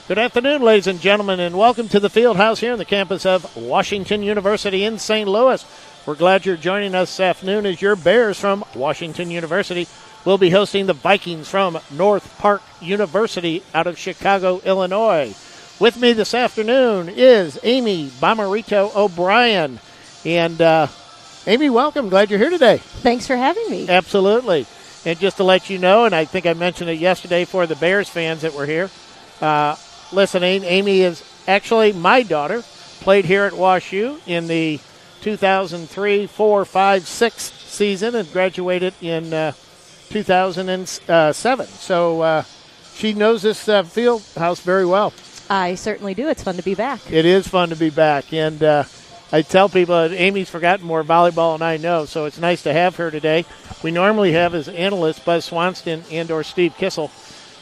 Good afternoon, ladies and gentlemen, and welcome to the Field House here on the campus of Washington University in St. Louis. We're glad you're joining us this afternoon as your Bears from Washington University will be hosting the Vikings from North Park University out of Chicago, Illinois. With me this afternoon is Amy Bomarito O'Brien. And Amy, welcome. Glad you're here today. Thanks for having me. Absolutely. And just to let you know, and I think I mentioned it yesterday for the Bears fans that were here, listening, Amy is actually my daughter, played here at WashU in the 2003, 4, 5, 6 season and graduated in 2007. So she knows this field house very well. I certainly do. It's fun to be back. It is fun to be back. And I tell people that Amy's forgotten more volleyball than I know, so it's nice to have her today. We normally have as analysts Buzz Swanston and or Steve Kissel,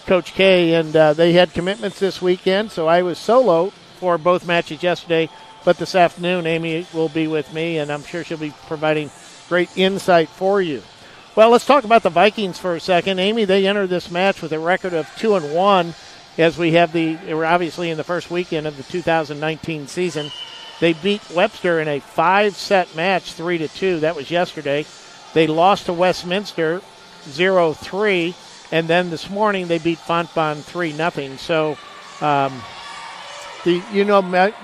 Coach K, and they had commitments this weekend, so I was solo for both matches yesterday. But this afternoon, Amy will be with me, and I'm sure she'll be providing great insight for you. Well, let's talk about the Vikings for a second. Amy, they entered this match with a record of 2-1, as we have they were obviously in the first weekend of the 2019 season. They beat Webster in a 5-set match, 3-2. That was yesterday. They lost to Westminster 0-3. And then this morning they beat Fontbonne 3-0. So, I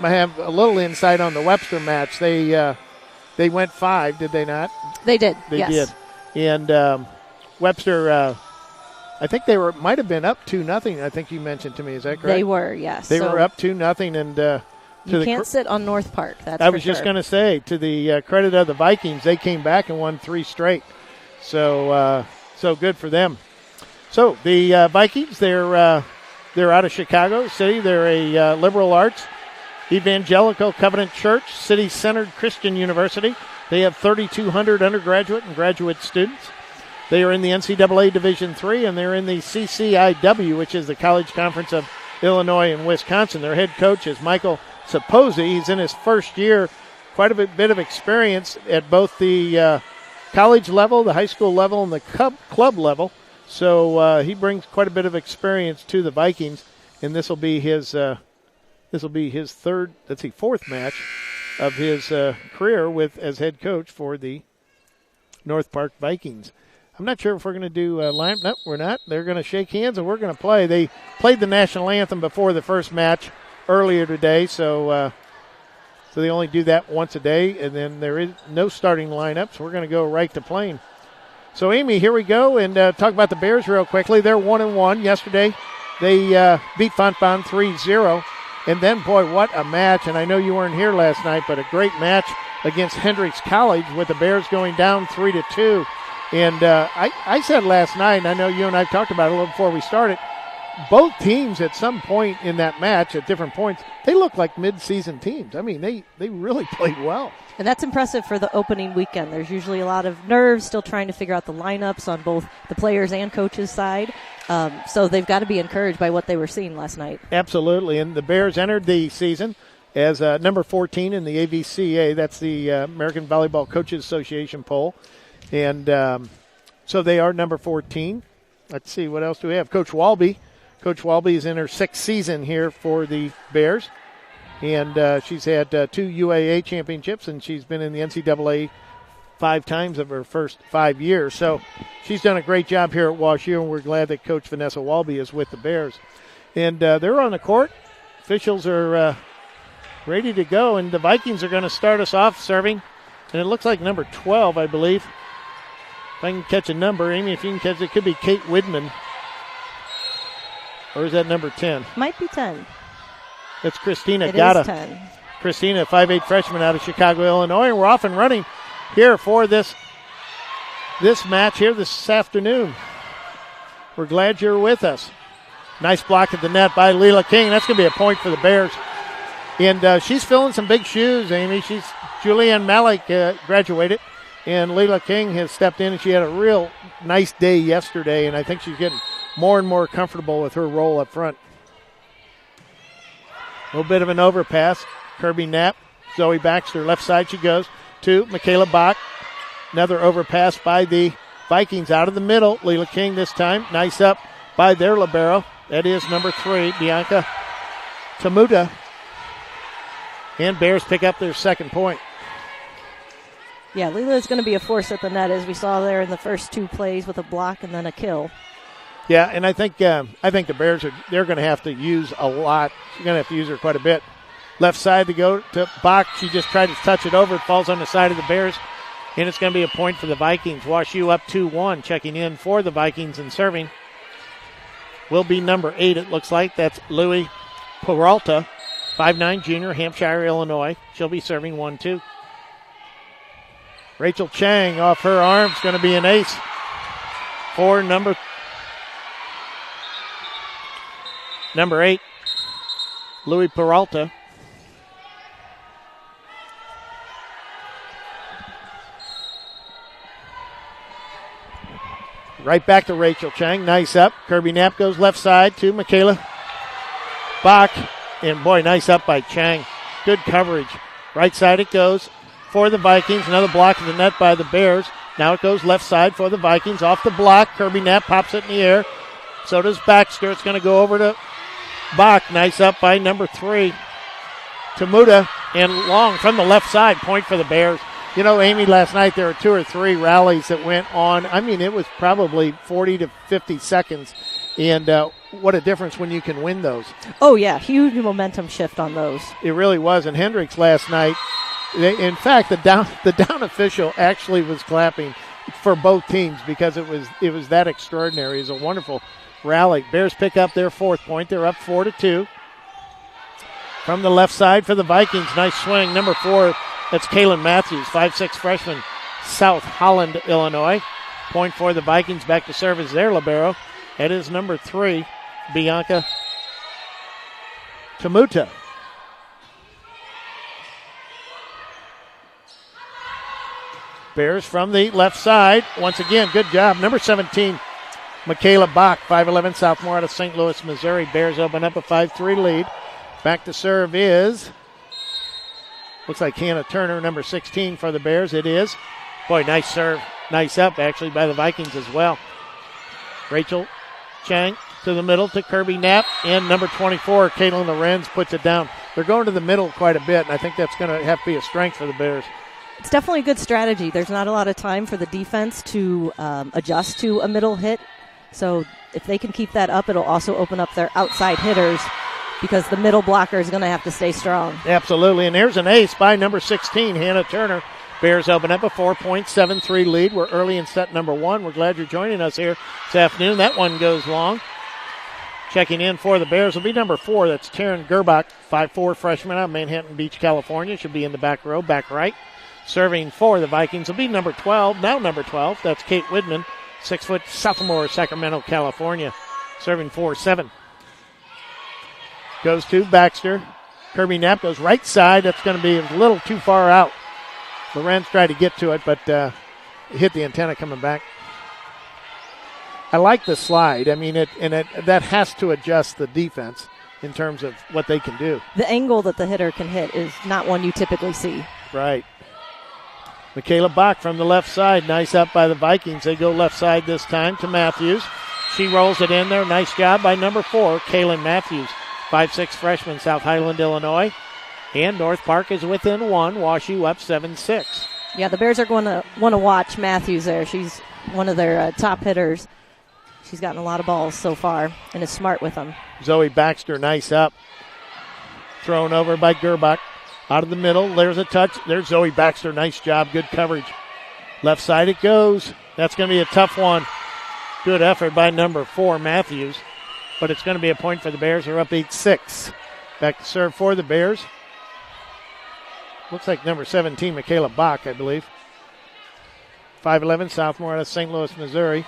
have a little insight on the Webster match. They went 5, did they not? They did. They yes. did. And Webster, I think they might have been up 2-0. I think you mentioned to me. Is that correct? They were, yes. They were up 2-0, and you can't sit on North Park. That's I was just going to say, to the credit of the Vikings, they came back and won 3 straight. So good for them. So the Vikings, they're out of Chicago City. They're a liberal arts, evangelical covenant church, city-centered Christian university. They have 3,200 undergraduate and graduate students. They are in the NCAA Division III, and they're in the CCIW, which is the College Conference of Illinois and Wisconsin. Their head coach is Michael Saposi. He's in his first year, quite a bit of experience at both the college level, the high school level, and the club level. So he brings quite a bit of experience to the Vikings, and this will be his fourth match of his career as head coach for the North Park Vikings. I'm not sure if we're going to do line. No, we're not. They're going to shake hands, and we're going to play. They played the national anthem before the first match earlier today, so they only do that once a day, and then there is no starting lineup, so we're going to go right to playing. So, Amy, here we go, and talk about the Bears real quickly. They're 1-1. Yesterday, they beat Fontbonne 3-0. And then, boy, what a match. And I know you weren't here last night, but a great match against Hendrix College with the Bears going down 3-2. And I said last night, and I know you and I talked about it a little before we started, both teams at some point in that match at different points, they look like mid-season teams. I mean, they really played well. And that's impressive for the opening weekend. There's usually a lot of nerves, still trying to figure out the lineups on both the players and coaches' side. So they've got to be encouraged by what they were seeing last night. Absolutely. And the Bears entered the season as number 14 in the AVCA. That's the American Volleyball Coaches Association poll. And so they are number 14. Let's see, what else do we have? Coach Walby. Coach Walby is in her 6th season here for the Bears. And she's had 2 UAA championships, and she's been in the NCAA 5 times of her first 5 years. So she's done a great job here at WashU, and we're glad that Coach Vanessa Walby is with the Bears. And they're on the court. Officials are ready to go, and the Vikings are going to start us off serving. And it looks like number 12, I believe. If I can catch a number, Amy, if you can catch it, could be Kate Widman. Or is that number 10? Might be 10. That's Christina Gatta. It is 10. Christina, 5'8" freshman out of Chicago, Illinois. And we're off and running here for this match here this afternoon. We're glad you're with us. Nice block at the net by Leela King. That's going to be a point for the Bears. And she's filling some big shoes, Amy. Julianne Malik graduated, and Leela King has stepped in, and she had a real nice day yesterday, and I think she's getting more and more comfortable with her role up front. A little bit of an overpass. Kirby Knapp, Zoe Baxter, left side she goes to Michaela Bach. Another overpass by the Vikings out of the middle. Leela King this time. Nice up by their libero. That is number 3, Bianca Tamuta. And Bears pick up their second point. Yeah, Leela is going to be a force at the net, as we saw there in the first two plays with a block and then a kill. Yeah, and I think the Bears they're going to have to use a lot. You're going to have to use her quite a bit. Left side to go to Bach. She just tried to touch it over. It falls on the side of the Bears, and it's going to be a point for the Vikings. WashU up 2-1. Checking in for the Vikings and serving will be number 8, it looks like. That's Louie Peralta, 5'9", junior, Hampshire, Illinois. She'll be serving 1-2. Rachel Chang off her arm is going to be an ace for number 8, Louie Peralta. Right back to Rachel Chang. Nice up. Kirby Knapp goes left side to Michaela Bach. And boy, nice up by Chang. Good coverage. Right side it goes for the Vikings. Another block of the net by the Bears. Now it goes left side for the Vikings. Off the block. Kirby Knapp pops it in the air. So does Baxter. It's going to go over to Bach. Nice up by number 3. Tamuta and long from the left side. Point for the Bears. You know, Amy, last night there were 2 or 3 rallies that went on. I mean, it was probably 40 to 50 seconds. And what a difference when you can win those. Oh, yeah. Huge momentum shift on those. It really was. And Hendricks last night, in fact, the down official actually was clapping for both teams because it was that extraordinary. It was a wonderful rally. Bears pick up their 4th point. They're up 4-2. From the left side for the Vikings. Nice swing. Number 4, that's Kaylin Matthews, 5'6" freshman, South Holland, Illinois. Point for the Vikings. Back to service there, libero. That is number 3, Bianca Tamuta. Bears from the left side. Once again, good job. Number 17, Michaela Bach, 5'11", sophomore out of St. Louis, Missouri. Bears open up a 5-3 lead. Back to serve is, looks like Hannah Turner, number 16 for the Bears. It is. Boy, nice serve. Nice up, actually, by the Vikings as well. Rachel Chang to the middle to Kirby Knapp. And number 24, Caitlin Lorenz, puts it down. They're going to the middle quite a bit, and I think that's going to have to be a strength for the Bears. It's definitely a good strategy. There's not a lot of time for the defense to adjust to a middle hit. So if they can keep that up, it'll also open up their outside hitters because the middle blocker is going to have to stay strong. Absolutely, and there's an ace by number 16, Hannah Turner. Bears open up a 4.73 lead. We're early in set number 1. We're glad you're joining us here this afternoon. That one goes long. Checking in for the Bears will be number 4. That's Taryn Gerbach, 5'4" freshman out of Manhattan Beach, California. Should be in the back row, back right. Serving for the Vikings will be number 12. Now number 12, that's Kate Widman, 6' sophomore, Sacramento, California. Serving 4-7. Goes to Baxter. Kirby Knapp goes right side. That's going to be a little too far out. Lorenz tried to get to it, but hit the antenna coming back. I like the slide. I mean, that has to adjust the defense in terms of what they can do. The angle that the hitter can hit is not one you typically see. Right. Michaela Bach from the left side. Nice up by the Vikings. They go left side this time to Matthews. She rolls it in there. Nice job by number 4, Kaylin Matthews. 5'6" freshman, South Highland, Illinois. And North Park is within 1. WashU up 7-6. Yeah, the Bears are going to want to watch Matthews there. She's one of their top hitters. She's gotten a lot of balls so far and is smart with them. Zoe Baxter, nice up. Thrown over by Gerbach. Out of the middle, there's a touch. There's Zoe Baxter, nice job, good coverage. Left side it goes. That's going to be a tough one. Good effort by number 4, Matthews. But it's going to be a point for the Bears. They're up 8-6. Back to serve for the Bears. Looks like number 17, Michaela Bach, I believe. 5'11", sophomore out of St. Louis, Missouri.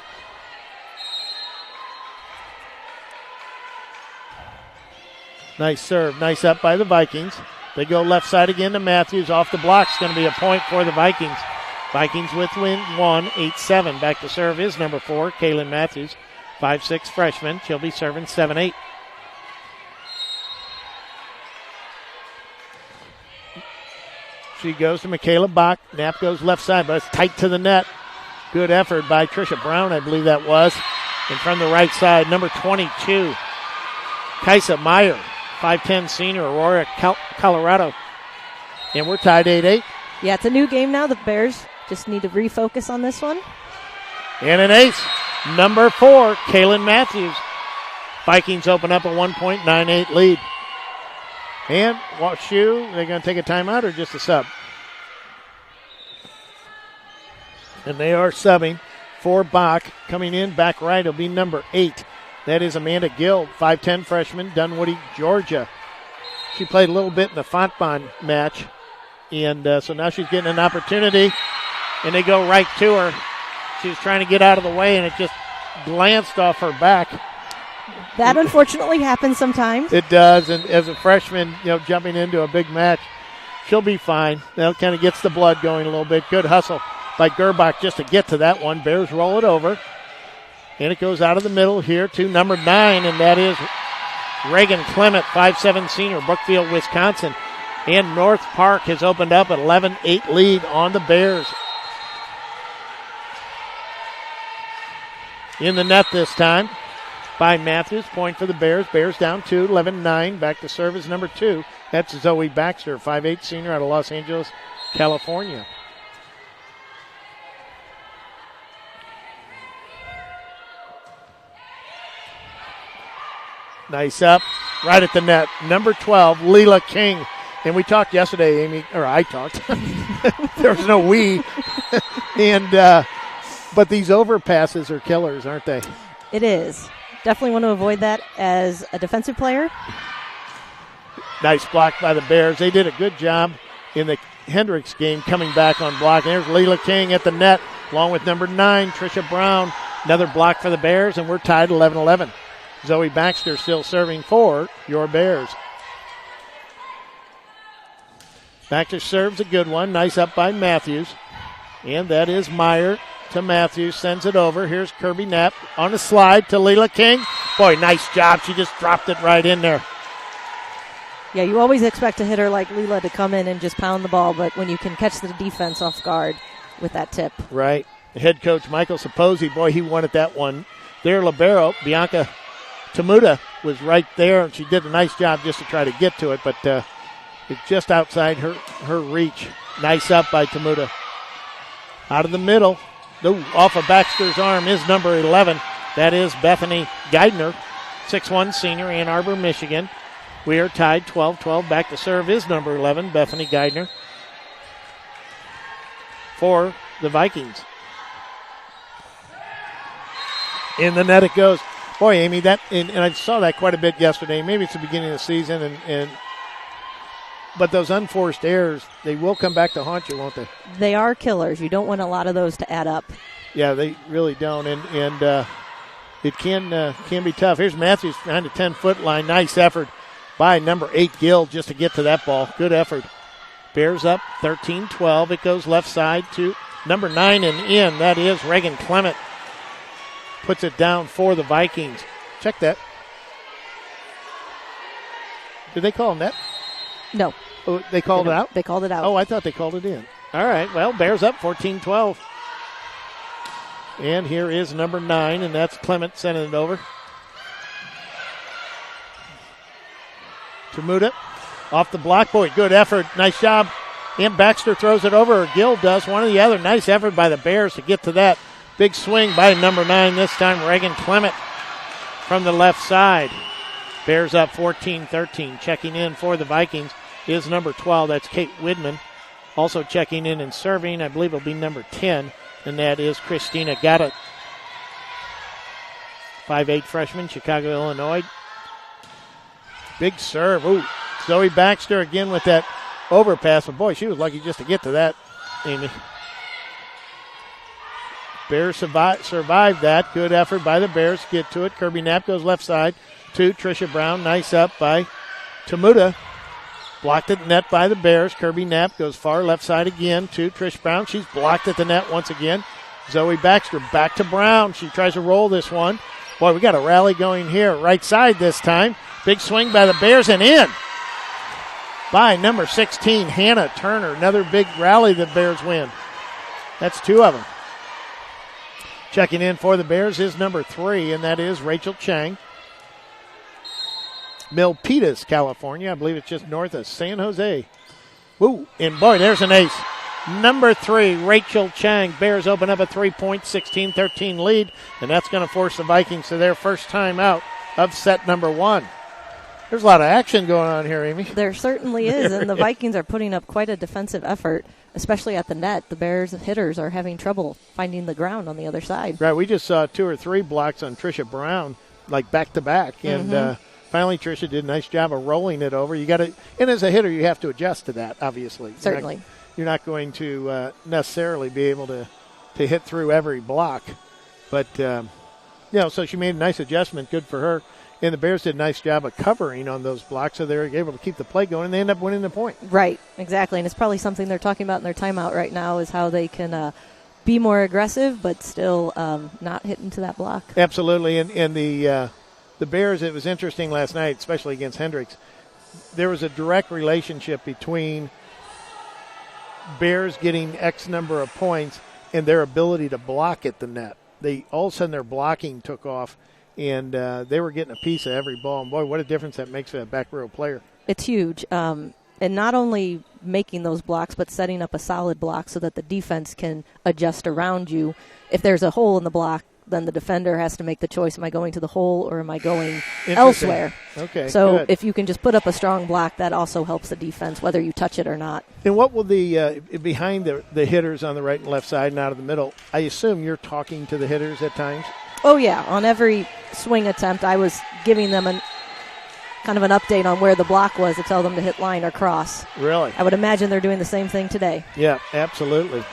Nice serve. Nice up by the Vikings. They go left side again to Matthews. Off the block. It's going to be a point for the Vikings. Vikings with win 1, 8-7. Back to serve is number 4, Kaylin Matthews. 5'6" freshman. She'll be serving 7-8. She goes to Michaela Bach. Knapp goes left side, but it's tight to the net. Good effort by Trisha Brown, I believe that was. And from the right side, number 22, Kaisa Meyer. 5'10 senior, Aurora, Colorado. And we're tied 8-8. Yeah, it's a new game now. The Bears just need to refocus on this one. And an ace, number 4, Kaylin Matthews. Vikings open up a 1.98 lead. And WashU, they're going to take a timeout or just a sub? And they are subbing for Bach. Coming in back right will be number 8. That is Amanda Gill, 5'10 freshman, Dunwoody, Georgia. She played a little bit in the Fontbonne match. And so now she's getting an opportunity. And they go right to her. She was trying to get out of the way, and it just glanced off her back. That unfortunately happens sometimes. It does, and as a freshman, jumping into a big match, she'll be fine. That kind of gets the blood going a little bit. Good hustle by Gerbach just to get to that one. Bears roll it over, and it goes out of the middle here to number 9, and that is Reagan Clement, 5'7 senior, Brookfield, Wisconsin. And North Park has opened up an 11-8 lead on the Bears. In the net this time by Matthews. Point for the Bears. Bears down 2, 11-9. Back to serve is number 2. That's Zoe Baxter, 5'8 senior out of Los Angeles, California. Nice up. Right at the net. Number 12, Leela King. And we talked yesterday, Amy, or I talked. There was no we. But these overpasses are killers, aren't they? It is. Definitely want to avoid that as a defensive player. Nice block by the Bears. They did a good job in the Hendricks game coming back on block. There's Leela King at the net, along with number 9, Trisha Brown. Another block for the Bears, and we're tied 11-11. Zoe Baxter still serving for your Bears. Baxter serves a good one. Nice up by Matthews. And that is Meyer to Matthews. Sends it over. Here's Kirby Knapp on the slide to Leela King. Boy, nice job. She just dropped it right in there. Yeah, you always expect a hitter like Leela to come in and just pound the ball, but when you can catch the defense off guard with that tip. Right. Head coach Michael Saposi, boy, he wanted that one. Their libero, Bianca Tamuda, was right there, and she did a nice job just to try to get to it, but it's just outside her reach. Nice up by Tamuda. Out of the middle, off of Baxter's arm is number 11. That is Bethany Geidner, 6'1 senior, Ann Arbor, Michigan. We are tied 12-12. Back to serve is number 11, Bethany Geidner, for the Vikings. In the net it goes. Boy, Amy, and I saw that quite a bit yesterday. Maybe it's the beginning of the season, but those unforced errors, they will come back to haunt you, won't they? They are killers. You don't want a lot of those to add up. Yeah, they really don't, and it can be tough. Here's Matthews behind the 10-foot line. Nice effort by number 8, Gill, just to get to that ball. Good effort. Bears up 13-12. It goes left side to number 9 and in. That is Reagan Clement. Puts it down for the Vikings. Check that. Did they call net? No. Oh, they called it out? They called it out. Oh, I thought they called it in. All right, well, Bears up 14-12. And here is number 9, and that's Clement sending it over. Tamuda off the block. Boy, good effort. Nice job. And Baxter throws it over, or Gill does, one or the other. Nice effort by the Bears to get to that. Big swing by number 9 this time, Reagan Clement from the left side. Bears up 14-13. Checking in for the Vikings is number 12. That's Kate Widman. Also checking in and serving, I believe it'll be number 10, and that is Christina Gatta. 5'8 freshman, Chicago, Illinois. Big serve. Ooh, Zoe Baxter again with that overpass. But boy, she was lucky just to get to that, Amy. Bears survived that. Good effort by the Bears to get to it. Kirby Knapp goes left side to Trisha Brown. Nice up by Tamuda. Blocked at net by the Bears. Kirby Knapp goes far left side again to Trish Brown. She's blocked at the net once again. Zoe Baxter back to Brown. She tries to roll this one. Boy, we got a rally going here. Right side this time. Big swing by the Bears and in by number 16, Hannah Turner. Another big rally the Bears win. That's 2 of them. Checking in for the Bears is number 3, and that is Rachel Chang. Milpitas, California. I believe it's just north of San Jose. Woo, and boy, there's an ace. Number 3, Rachel Chang. Bears open up a 3-point, 16-13 lead, and that's going to force the Vikings to their first time out of set number 1. There's a lot of action going on here, Amy. There certainly is, and the Vikings are putting up quite a defensive effort, especially at the net. The Bears hitters are having trouble finding the ground on the other side. Right, we just saw 2 or 3 blocks on Trisha Brown, like back-to-back, and finally Trisha did a nice job of rolling it over. You got to, and as a hitter, you have to adjust to that, obviously. Certainly. You're not going to necessarily be able to hit through every block. But, so she made a nice adjustment, good for her. And the Bears did a nice job of covering on those blocks, so they were able to keep the play going, and they end up winning the point. Right, exactly. And it's probably something they're talking about in their timeout right now is how they can be more aggressive but still not hit into that block. Absolutely. And the Bears, it was interesting last night, especially against Hendricks. There was a direct relationship between Bears getting X number of points and their ability to block at the net. All of a sudden their blocking took off, and they were getting a piece of every ball. And, boy, what a difference that makes for a back row player. It's huge. And not only making those blocks, but setting up a solid block so that the defense can adjust around you. If there's a hole in the block, then the defender has to make the choice, am I going to the hole or am I going elsewhere? Okay, so good. If you can just put up a strong block, that also helps the defense, whether you touch it or not. And what will behind the hitters on the right and left side and out of the middle, I assume you're talking to the hitters at times? Oh, yeah. On every swing attempt, I was giving them kind of an update on where the block was to tell them to hit line or cross. Really? I would imagine they're doing the same thing today. Yeah, absolutely.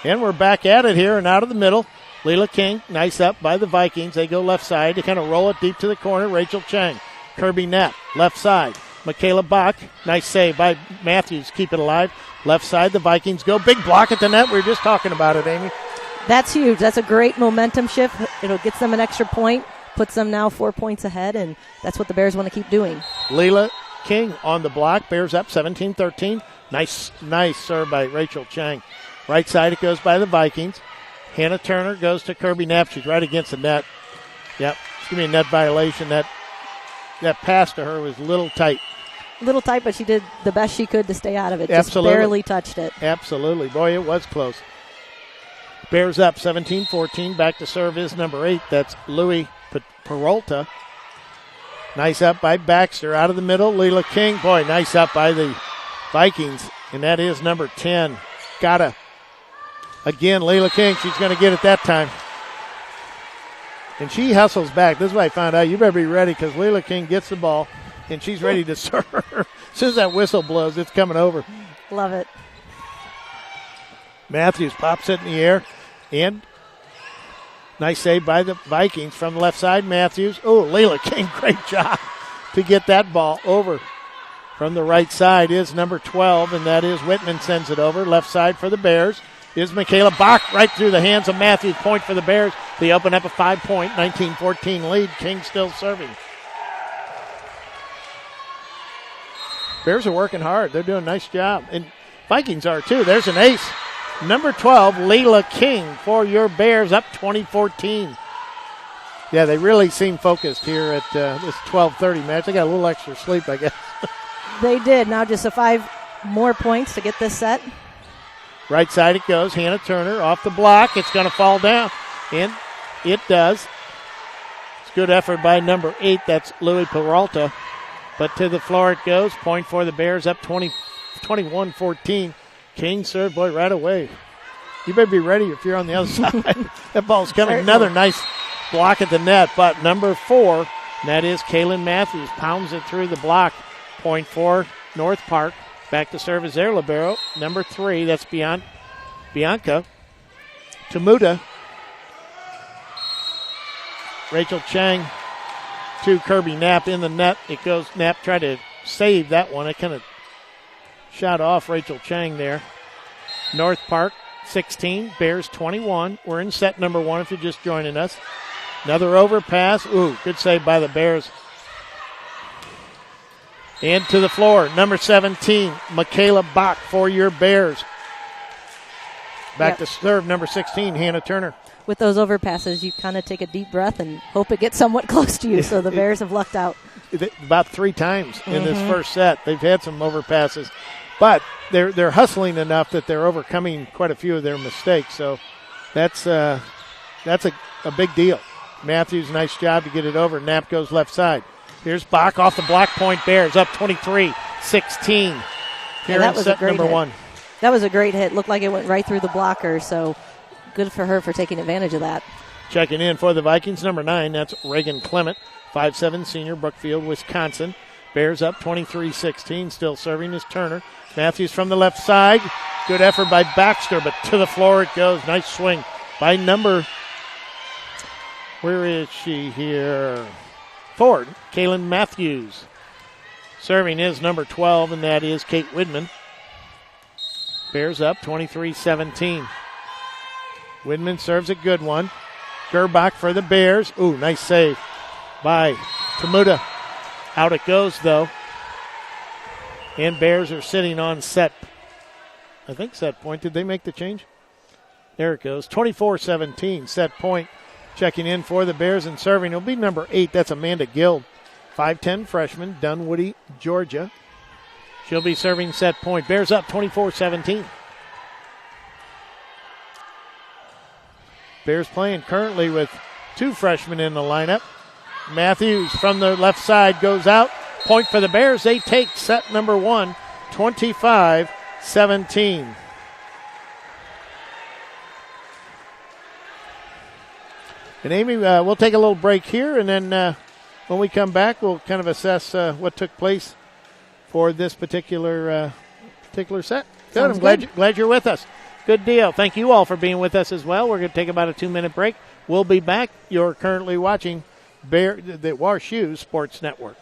And we're back at it here and out of the middle. Leela King, nice up by the Vikings. They go left side to kind of roll it deep to the corner. Rachel Chang, Kirby Knapp, left side. Michaela Bach, nice save by Matthews, keep it alive. Left side, the Vikings go. Big block at the net. We were just talking about it, Amy. That's huge. That's a great momentum shift. It'll get them an extra point, puts them now 4 points ahead, and that's what the Bears want to keep doing. Leela King on the block. Bears up 17-13. Nice serve by Rachel Chang. Right side it goes by the Vikings. Hannah Turner goes to Kirby Knapp. She's right against the net. Yep, it's going to be a net violation. That pass to her was a little tight. A little tight, but she did the best she could to stay out of it. Absolutely. Just barely touched it. Absolutely. Boy, it was close. Bears up 17-14. Back to serve is number 8. That's Louis Peralta. Nice up by Baxter. Out of the middle, Leela King. Boy, nice up by the Vikings. And that is number 10. Again, Leela King, she's going to get it that time. And she hustles back. This is what I found out. You better be ready because Leela King gets the ball, and she's ready to serve. As soon as that whistle blows, it's coming over. Love it. Matthews pops it in the air. And nice save by the Vikings from the left side. Matthews. Oh, Leela King, great job to get that ball over. From the right side is number 12, and that is Whitman sends it over. Left side for the Bears is Michaela Bach, right through the hands of Matthews. Point for the Bears. They open up a 5-point, 19-14 lead. King still serving. Bears are working hard. They're doing a nice job. And Vikings are too. There's an ace. Number 12, Leela King for your Bears, up 20-14. Yeah, they really seem focused here at this 12:30 match. They got a little extra sleep, I guess. They did. Now just 5 more points to get this set. Right side it goes. Hannah Turner off the block. It's going to fall down. And it does. It's good effort by number 8. That's Louis Peralta. But to the floor it goes. Point for the Bears, up 21-14. King served, boy, right away. You better be ready if you're on the other side. That ball's coming. Certainly. Another nice block at the net. But number 4, and that is Kaylin Matthews, pounds it through the block. Point for North Park. Back to serve is their libero. Number 3, that's Bianca Tamuda. Rachel Chang to Kirby Knapp in the net. It goes, Knapp tried to save that one. It kind of shot off Rachel Chang there. North Park 16, Bears 21. We're in set number 1 if you're just joining us. Another overpass. Ooh, good save by the Bears. And to the floor, number 17, Michaela Bach for your Bears. Back to serve, number 16, Hannah Turner. With those overpasses, you kind of take a deep breath and hope it gets somewhat close to you, so the Bears have lucked out. About 3 times in this first set. They've had some overpasses, but they're hustling enough that they're overcoming quite a few of their mistakes, so that's a big deal. Matthews, nice job to get it over. Knapp goes left side. Here's Bach off the block point. Bears up 23-16. Here in set number 1. That was a great hit. Looked like it went right through the blocker, so good for her for taking advantage of that. Checking in for the Vikings, number 9, that's Reagan Clement, 5'7" senior, Brookfield, Wisconsin. Bears up 23-16. Still serving is Turner. Matthews from the left side. Good effort by Baxter, but to the floor it goes. Nice swing by number, where is she here? 4, Kaylin Matthews. Serving is number 12, and that is Kate Widman. Bears up 23-17. Widman serves a good one. Gerbach for the Bears. Ooh, nice save by Tamuda. Out it goes, though. And Bears are sitting on set point. Did they make the change? There it goes. 24-17, set point. Checking in for the Bears and serving will be number 8. That's Amanda Gill, 5'10" freshman, Dunwoody, Georgia. She'll be serving set point. Bears up 24-17. Bears playing currently with 2 freshmen in the lineup. Matthews from the left side goes out. Point for the Bears. They take set number 1, 25-17. And Amy, we'll take a little break here, and then when we come back, we'll kind of assess what took place for this particular set. Good. I'm glad you're with us. Good deal. Thank you all for being with us as well. We're going to take about a 2-minute break. We'll be back. You're currently watching the WashU Sports Network.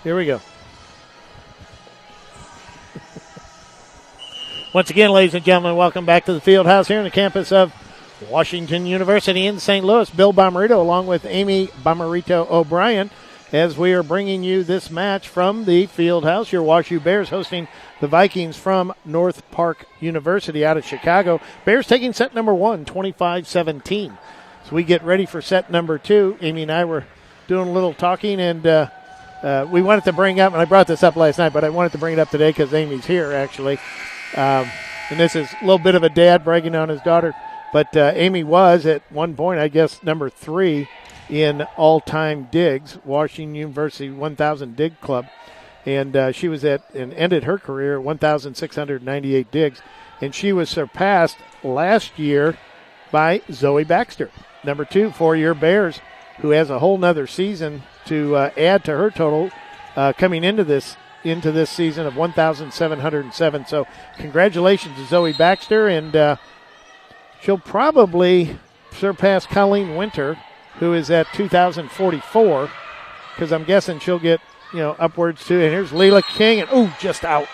Here we go. Once again, ladies and gentlemen, welcome back to the field house here on the campus of Washington University in St. Louis. Bill Bomarito along with Amy Bomarito O'Brien as we are bringing you this match from the field house. Your WashU Bears hosting the Vikings from North Park University out of Chicago. Bears taking set number 1, 25-17. So we get ready for set number 2. Amy and I were doing a little talking, and we wanted to bring up, and I brought this up last night, but I wanted to bring it up today because Amy's here, actually. And this is a little bit of a dad bragging on his daughter. But Amy was, at one point, I guess, number 3 in all-time digs, Washington University 1,000 dig club. And she was at and ended her career at 1,698 digs. And she was surpassed last year by Zoe Baxter. Number 2 for your Bears, who has a whole nother season to add to her total coming into this season of 1,707. So congratulations to Zoe Baxter, and she'll probably surpass Colleen Winter, who is at 2,044, because I'm guessing she'll get, upwards to, and here's Leila King, and just out.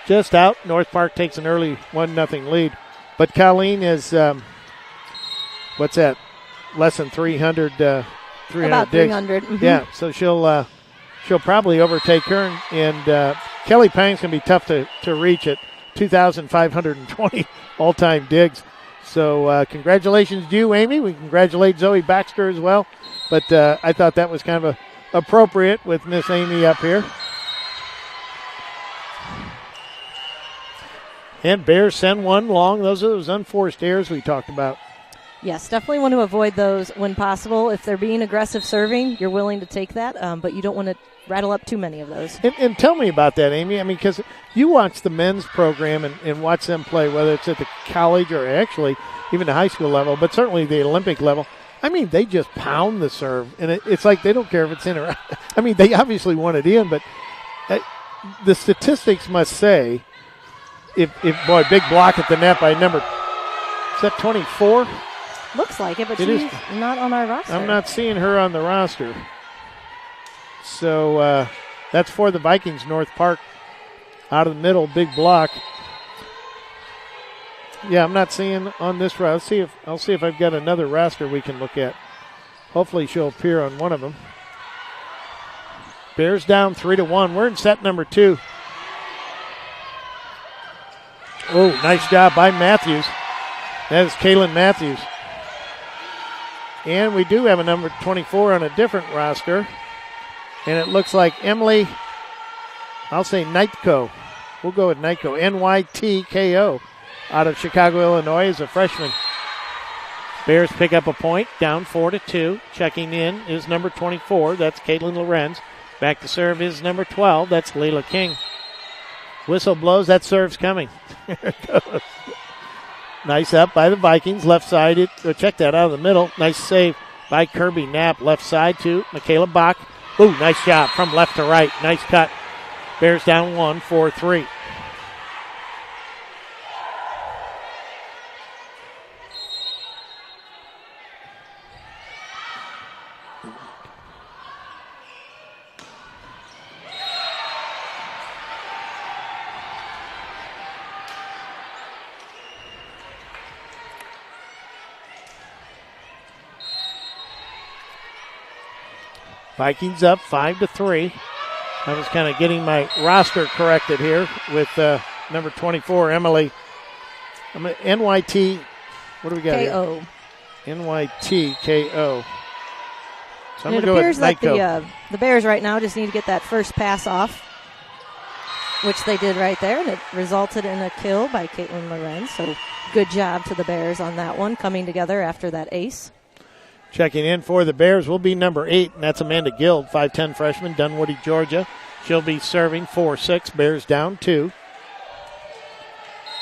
Just out. North Park takes an early 1-0 lead. But Colleen is, what's that? Less than 300 About digs. 300. Mm-hmm. Yeah, so she'll probably overtake her, and Kelly Pang's going to be tough to reach at 2,520 all-time digs. So congratulations to you, Amy. We congratulate Zoe Baxter as well. But I thought that was kind of appropriate with Miss Amy up here. And Bears send one long. Those are those unforced errors we talked about. Yes, definitely want to avoid those when possible. If they're being aggressive serving, you're willing to take that, but you don't want to rattle up too many of those. And tell me about that, Amy. I mean, because you watch the men's program and watch them play, whether it's at the college or actually even the high school level, but certainly the Olympic level. I mean, they just pound the serve, and it's like they don't care if it's in or out. I mean, they obviously want it in, but the statistics must say, if big block at the net by number, is that 24? Looks like it, but she's not on our roster. I'm not seeing her on the roster. So that's for the Vikings. North Park out of the middle, big block. Yeah, I'm not seeing on this roster. I'll see if I've got another roster we can look at. Hopefully she'll appear on one of them. Bears down 3-1. We're in set number 2. Oh, nice job by Matthews. That is Kaylin Matthews. And we do have a number 24 on a different roster. And it looks like Emily, I'll say Nightco. We'll go with Nightco. N-Y-T-K-O out of Chicago, Illinois as a freshman. Bears pick up a point, down 4-2. Checking in is number 24. That's Caitlin Lorenz. Back to serve is number 12. That's Leila King. Whistle blows. That serve's coming. Here it goes. Nice up by the Vikings. Left side. Check that out of the middle. Nice save by Kirby Knapp. Left side to Michaela Bach. Ooh, nice job from left to right. Nice cut. Bears down 1, 4-3. Vikings up 5-3. I was kind of getting my roster corrected here with number 24, Emily. NYT. What do we got K-O. here? NYT-K-O. So I'm going to go with like Nyko. The Bears right now just need to get that first pass off, which they did right there, and it resulted in a kill by Caitlin Lorenz. So good job to the Bears on that one, coming together after that ace. Checking in for the Bears will be number 8, and that's Amanda Guild, 5'10 freshman, Dunwoody, Georgia. She'll be serving 4-6. Bears down 2.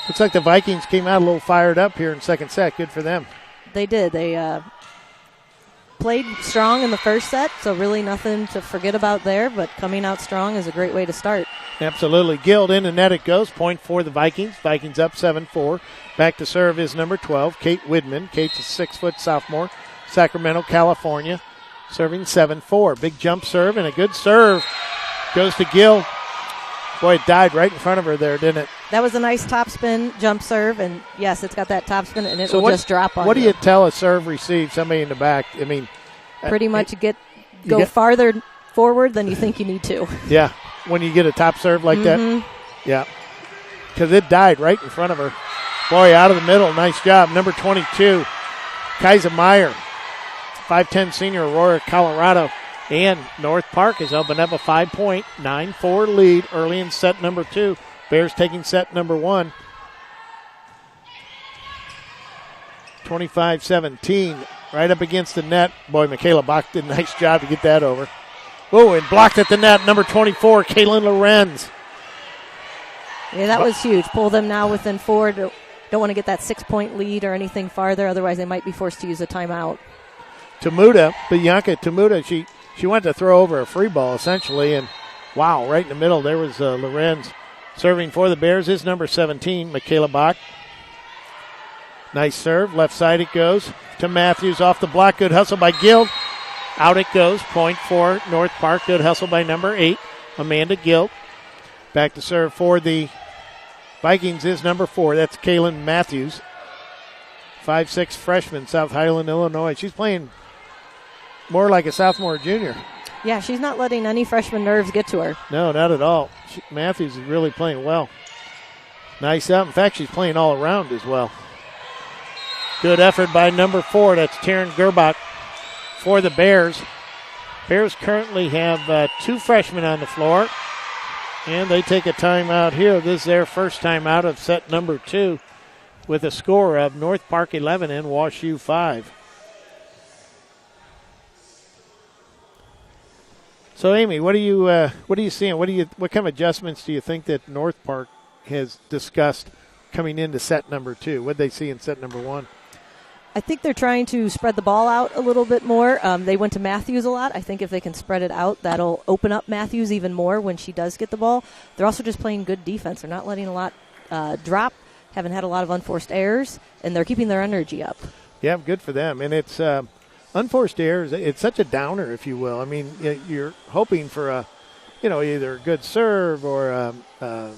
Looks like the Vikings came out a little fired up here in second set. Good for them. They did. They played strong in the first set, so really nothing to forget about there, but coming out strong is a great way to start. Absolutely. Guild in and net it goes. Point for the Vikings. Vikings up 7-4. Back to serve is number 12, Kate Widman. Kate's a 6-foot sophomore. Sacramento, California, serving 7-4. Big jump serve and a good serve. Goes to Gill. Boy, it died right in front of her there, didn't it? That was a nice topspin jump serve, and yes, it's got that topspin, and it will just drop on you. What do you tell a serve receive, somebody in the back? I mean, pretty much go farther forward than you think you need to. Yeah, when you get a top serve like that. Yeah, because it died right in front of her. Boy, out of the middle, nice job. Number 22, Kaiser Meyer. 5'10 senior, Aurora, Colorado. And North Park has opened up a 5-point, 9-4 lead early in set number 2. Bears taking set number 1. 25-17, right up against the net. Boy, Michaela Bach did a nice job to get that over. Oh, and blocked at the net, number 24, Kaylin Lorenz. Yeah, that was huge. Pull them now within 4 to don't want to get that 6-point lead or anything farther. Otherwise, they might be forced to use a timeout. Bianca Tamuda, she went to throw over a free ball essentially, and wow, right in the middle there was Lorenz serving for the Bears is number 17, Michaela Bach. Nice serve, left side it goes to Matthews off the block. Good hustle by Guild. Out it goes, point for North Park. Good hustle by number 8, Amanda Guild. Back to serve for the Vikings is number 4. That's Kaylin Matthews. 5'6" freshman, South Highland, Illinois. She's playing more like a sophomore or junior. Yeah, she's not letting any freshman nerves get to her. No, not at all. Matthews is really playing well. Nice up. In fact, she's playing all around as well. Good effort by number 4. That's Taryn Gerbach for the Bears. Bears currently have 2 freshmen on the floor, and they take a timeout here. This is their first timeout of set number 2 with a score of North Park 11 and WashU 5. So, Amy, what are you seeing? What kind of adjustments do you think that North Park has discussed coming into set number 2? What did they see in set number 1? I think they're trying to spread the ball out a little bit more. They went to Matthews a lot. I think if they can spread it out, that'll open up Matthews even more when she does get the ball. They're also just playing good defense. They're not letting a lot drop, haven't had a lot of unforced errors, and they're keeping their energy up. Yeah, good for them. And it's unforced errors, it's such a downer, if you will. I mean, you're hoping for either a good serve or a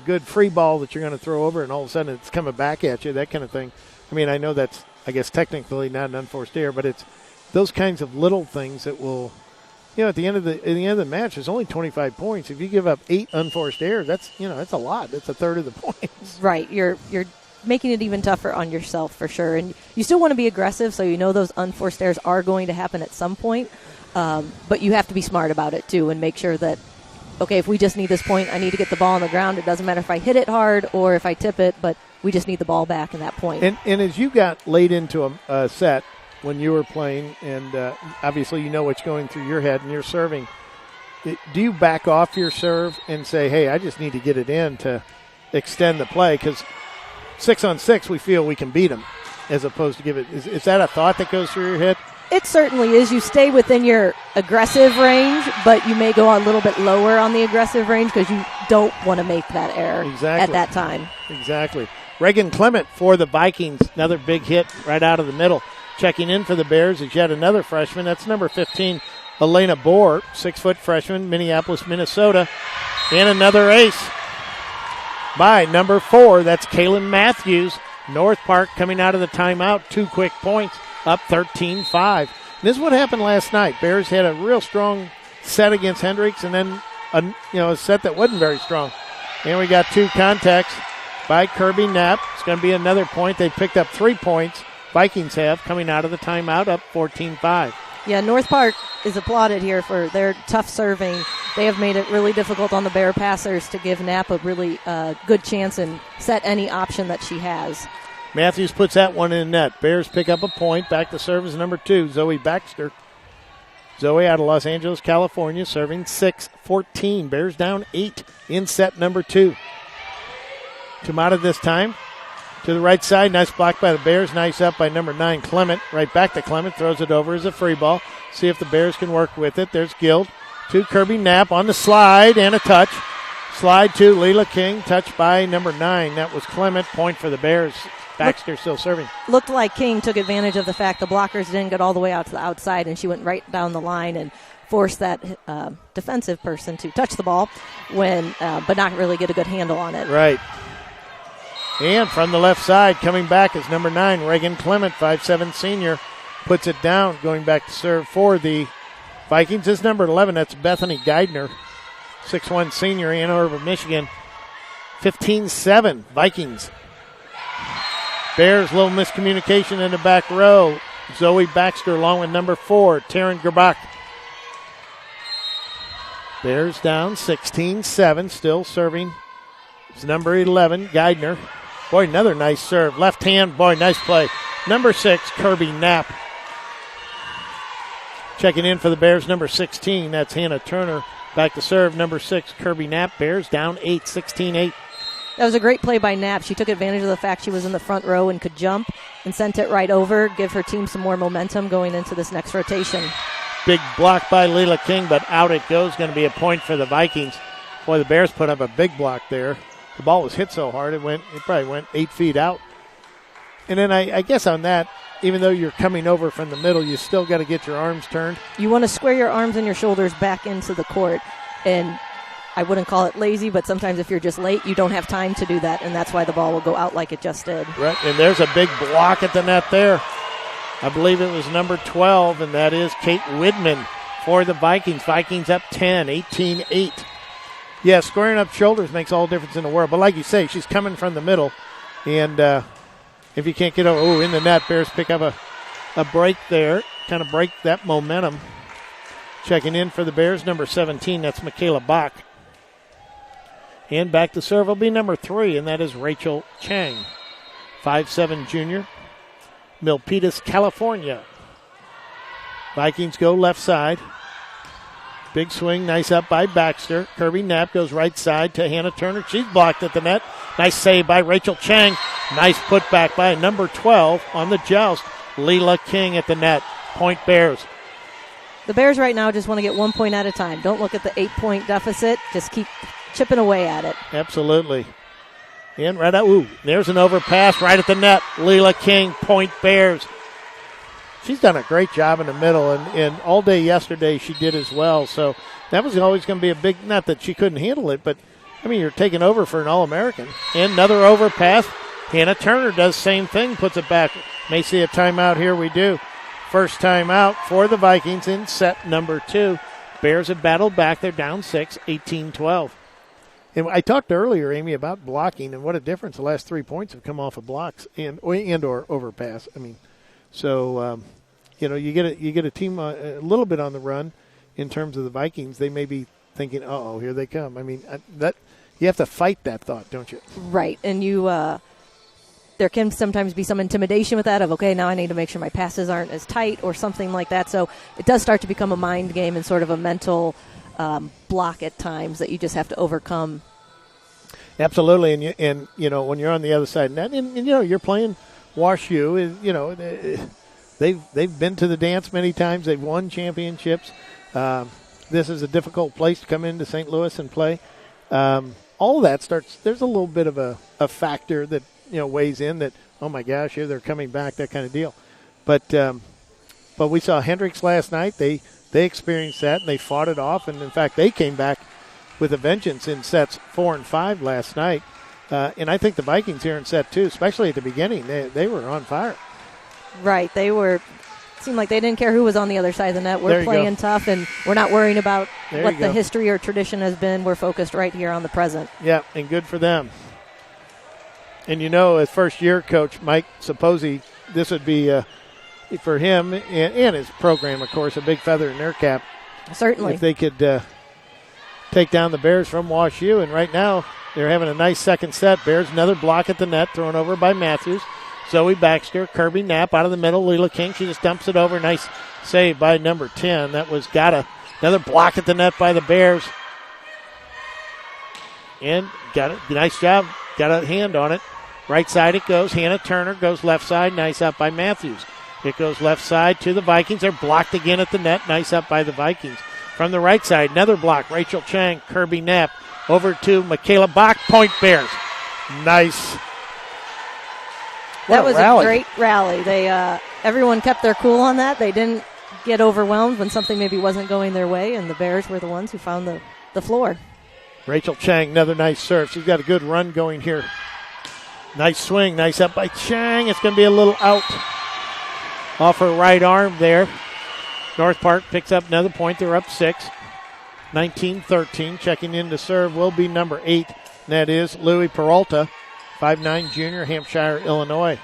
good free ball that you're going to throw over, and all of a sudden it's coming back at you, that kind of thing. I mean, I know that's, I guess, technically not an unforced error, but it's those kinds of little things that will, at the end of the match, there's only 25 points. If you give up 8 unforced errors, that's a lot. That's a third of the points. Right. You're making it even tougher on yourself for sure. And you still want to be aggressive, so those unforced errors are going to happen at some point. But you have to be smart about it too and make sure that, okay, if we just need this point, I need to get the ball on the ground. It doesn't matter if I hit it hard or if I tip it, but we just need the ball back in that point. And as you got late into a set when you were playing, and obviously what's going through your head and you're serving, do you back off your serve and say, hey, I just need to get it in to extend the play? Because 6-on-6, we feel we can beat them, as opposed to give it. Is that a thought that goes through your head? It certainly is. You stay within your aggressive range, but you may go a little bit lower on the aggressive range because you don't want to make that error at that time. Exactly. Reagan Clement for the Vikings. Another big hit right out of the middle. Checking in for the Bears is yet another freshman. That's number 15, Elena Bohr, 6-foot freshman, Minneapolis, Minnesota. And another ace by number 4. That's Kaylin Matthews. North Park coming out of the timeout. 2 quick points, up 13-5. This is what happened last night. Bears had a real strong set against Hendricks, and then a set that wasn't very strong. And we got 2 contacts by Kirby Knapp. It's going to be another point. They picked up 3 points. Vikings have coming out of the timeout, up 14-5. Yeah, North Park is applauded here for their tough serving. They have made it really difficult on the Bear passers to give Knapp a really good chance and set any option that she has. Matthews puts that one in net. Bears pick up a point. Back to serve is number 2, Zoe Baxter. Zoe out of Los Angeles, California, serving 6-14. Bears down 8 in set number 2. Tumata this time to the right side. Nice block by the Bears. Nice up by number 9, Clement. Right back to Clement. Throws it over as a free ball. See if the Bears can work with it. There's Guild to Kirby Knapp on the slide and a touch. Slide to Leela King. Touch by number 9. That was Clement. Point for the Bears. Baxter still serving. Looked like King took advantage of the fact the blockers didn't get all the way out to the outside, and she went right down the line and forced that defensive person to touch the ball but not really get a good handle on it. Right. And from the left side, coming back is number 9, Reagan Clement, 5'7" senior. Puts it down, going back to serve for the Vikings. This is number 11, that's Bethany Geidner, 6'1" senior, Ann Arbor, Michigan. 15-7, Vikings. Bears, little miscommunication in the back row. Zoe Baxter along with number 4, Taryn Gerbach. Bears down 16-7, still serving. It's number 11, Geidner. Boy, another nice serve. Left hand, boy, nice play. Number 6, Kirby Knapp. Checking in for the Bears, number 16, that's Hannah Turner. Back to serve, number 6, Kirby Knapp. Bears down 8, 16-8. That was a great play by Knapp. She took advantage of the fact she was in the front row and could jump and sent it right over, give her team some more momentum going into this next rotation. Big block by Leela King, but out it goes. Going to be a point for the Vikings. Boy, the Bears put up a big block there. The ball was hit so hard, it probably went 8 feet out. And then I guess on that, even though you're coming over from the middle, you still got to get your arms turned. You want to square your arms and your shoulders back into the court. And I wouldn't call it lazy, but sometimes if you're just late, you don't have time to do that, and that's why the ball will go out like it just did. Right, and there's a big block at the net there. I believe it was number 12, and that is Kate Widman for the Vikings. Vikings up 10, 18-8. Yeah, squaring up shoulders makes all the difference in the world. But like you say, she's coming from the middle, and if you can't get over, in the net, Bears pick up a break there, kind of break that momentum. Checking in for the Bears, number 17, that's Michaela Bach. And back to serve will be number 3, and that is Rachel Chang. 5'7" junior, Milpitas, California. Vikings go left side. Big swing, nice up by Baxter. Kirby Knapp goes right side to Hannah Turner. She's blocked at the net. Nice save by Rachel Chang. Nice putback by number 12 on the joust. Leela King at the net. Point Bears. The Bears right now just want to get 1 point at a time. Don't look at the 8-point deficit. Just keep chipping away at it. Absolutely. And right out. Ooh, there's an overpass right at the net. Leela King, point Bears. She's done a great job in the middle, and all day yesterday she did as well. So that was always going to be a big, not that she couldn't handle it, but, I mean, you're taking over for an All-American. And another overpass. Hannah Turner does same thing, puts it back. May see a timeout here. We do. First timeout for the Vikings in set number 2. Bears have battled back. They're down 6, 18-12. And I talked earlier, Amy, about blocking and what a difference the last 3 points have come off of blocks and or overpass. I mean, so you get a team a little bit on the run in terms of the Vikings. They may be thinking, "Uh-oh, here they come." I mean, that you have to fight that thought, don't you? Right, and there can sometimes be some intimidation with that of, okay, now I need to make sure my passes aren't as tight or something like that. So it does start to become a mind game and sort of a mental block at times that you just have to overcome. Absolutely, and when you're on the other side of that, and you're playing WashU, they've been to the dance many times. They've won championships. This is a difficult place to come into St. Louis and play. All of that starts. There's a little bit of a factor that weighs in that. Oh my gosh, here they're coming back, that kind of deal. But we saw Hendricks last night. They experienced that and they fought it off. And in fact, they came back with a vengeance in sets 4 and 5 last night. And I think the Vikings here in set 2, especially at the beginning, they were on fire. Right. They were. Seemed like they didn't care who was on the other side of the net. We're playing tough, and we're not worrying about what the history or tradition has been. We're focused right here on the present. Yeah, and good for them. And as first-year coach Mike Saposi, this would be for him and his program, of course, a big feather in their cap. Certainly. If they could take down the Bears from WashU. And right now they're having a nice second set. Bears, another block at the net, thrown over by Matthews. Zoe Baxter, Kirby Knapp out of the middle. Leela King, she just dumps it over. Nice save by number 10. That was Gata. Another block at the net by the Bears. And got it. Nice job. Got a hand on it. Right side it goes. Hannah Turner goes left side. Nice up by Matthews. It goes left side to the Vikings. They're blocked again at the net. Nice up by the Vikings. From the right side, another block. Rachel Chang, Kirby Knapp. Over to Michaela Bach. Point Bears. Nice. That was a great rally. They everyone kept their cool on that. They didn't get overwhelmed when something maybe wasn't going their way, and the Bears were the ones who found the floor. Rachel Chang, another nice serve. She's got a good run going here. Nice swing. Nice up by Chang. It's going to be a little out off her right arm there. North Park picks up another point. They're up 6. 19-13. Checking in to serve will be number 8. And that is Louis Peralta. 5'9" junior, Hampshire, Illinois.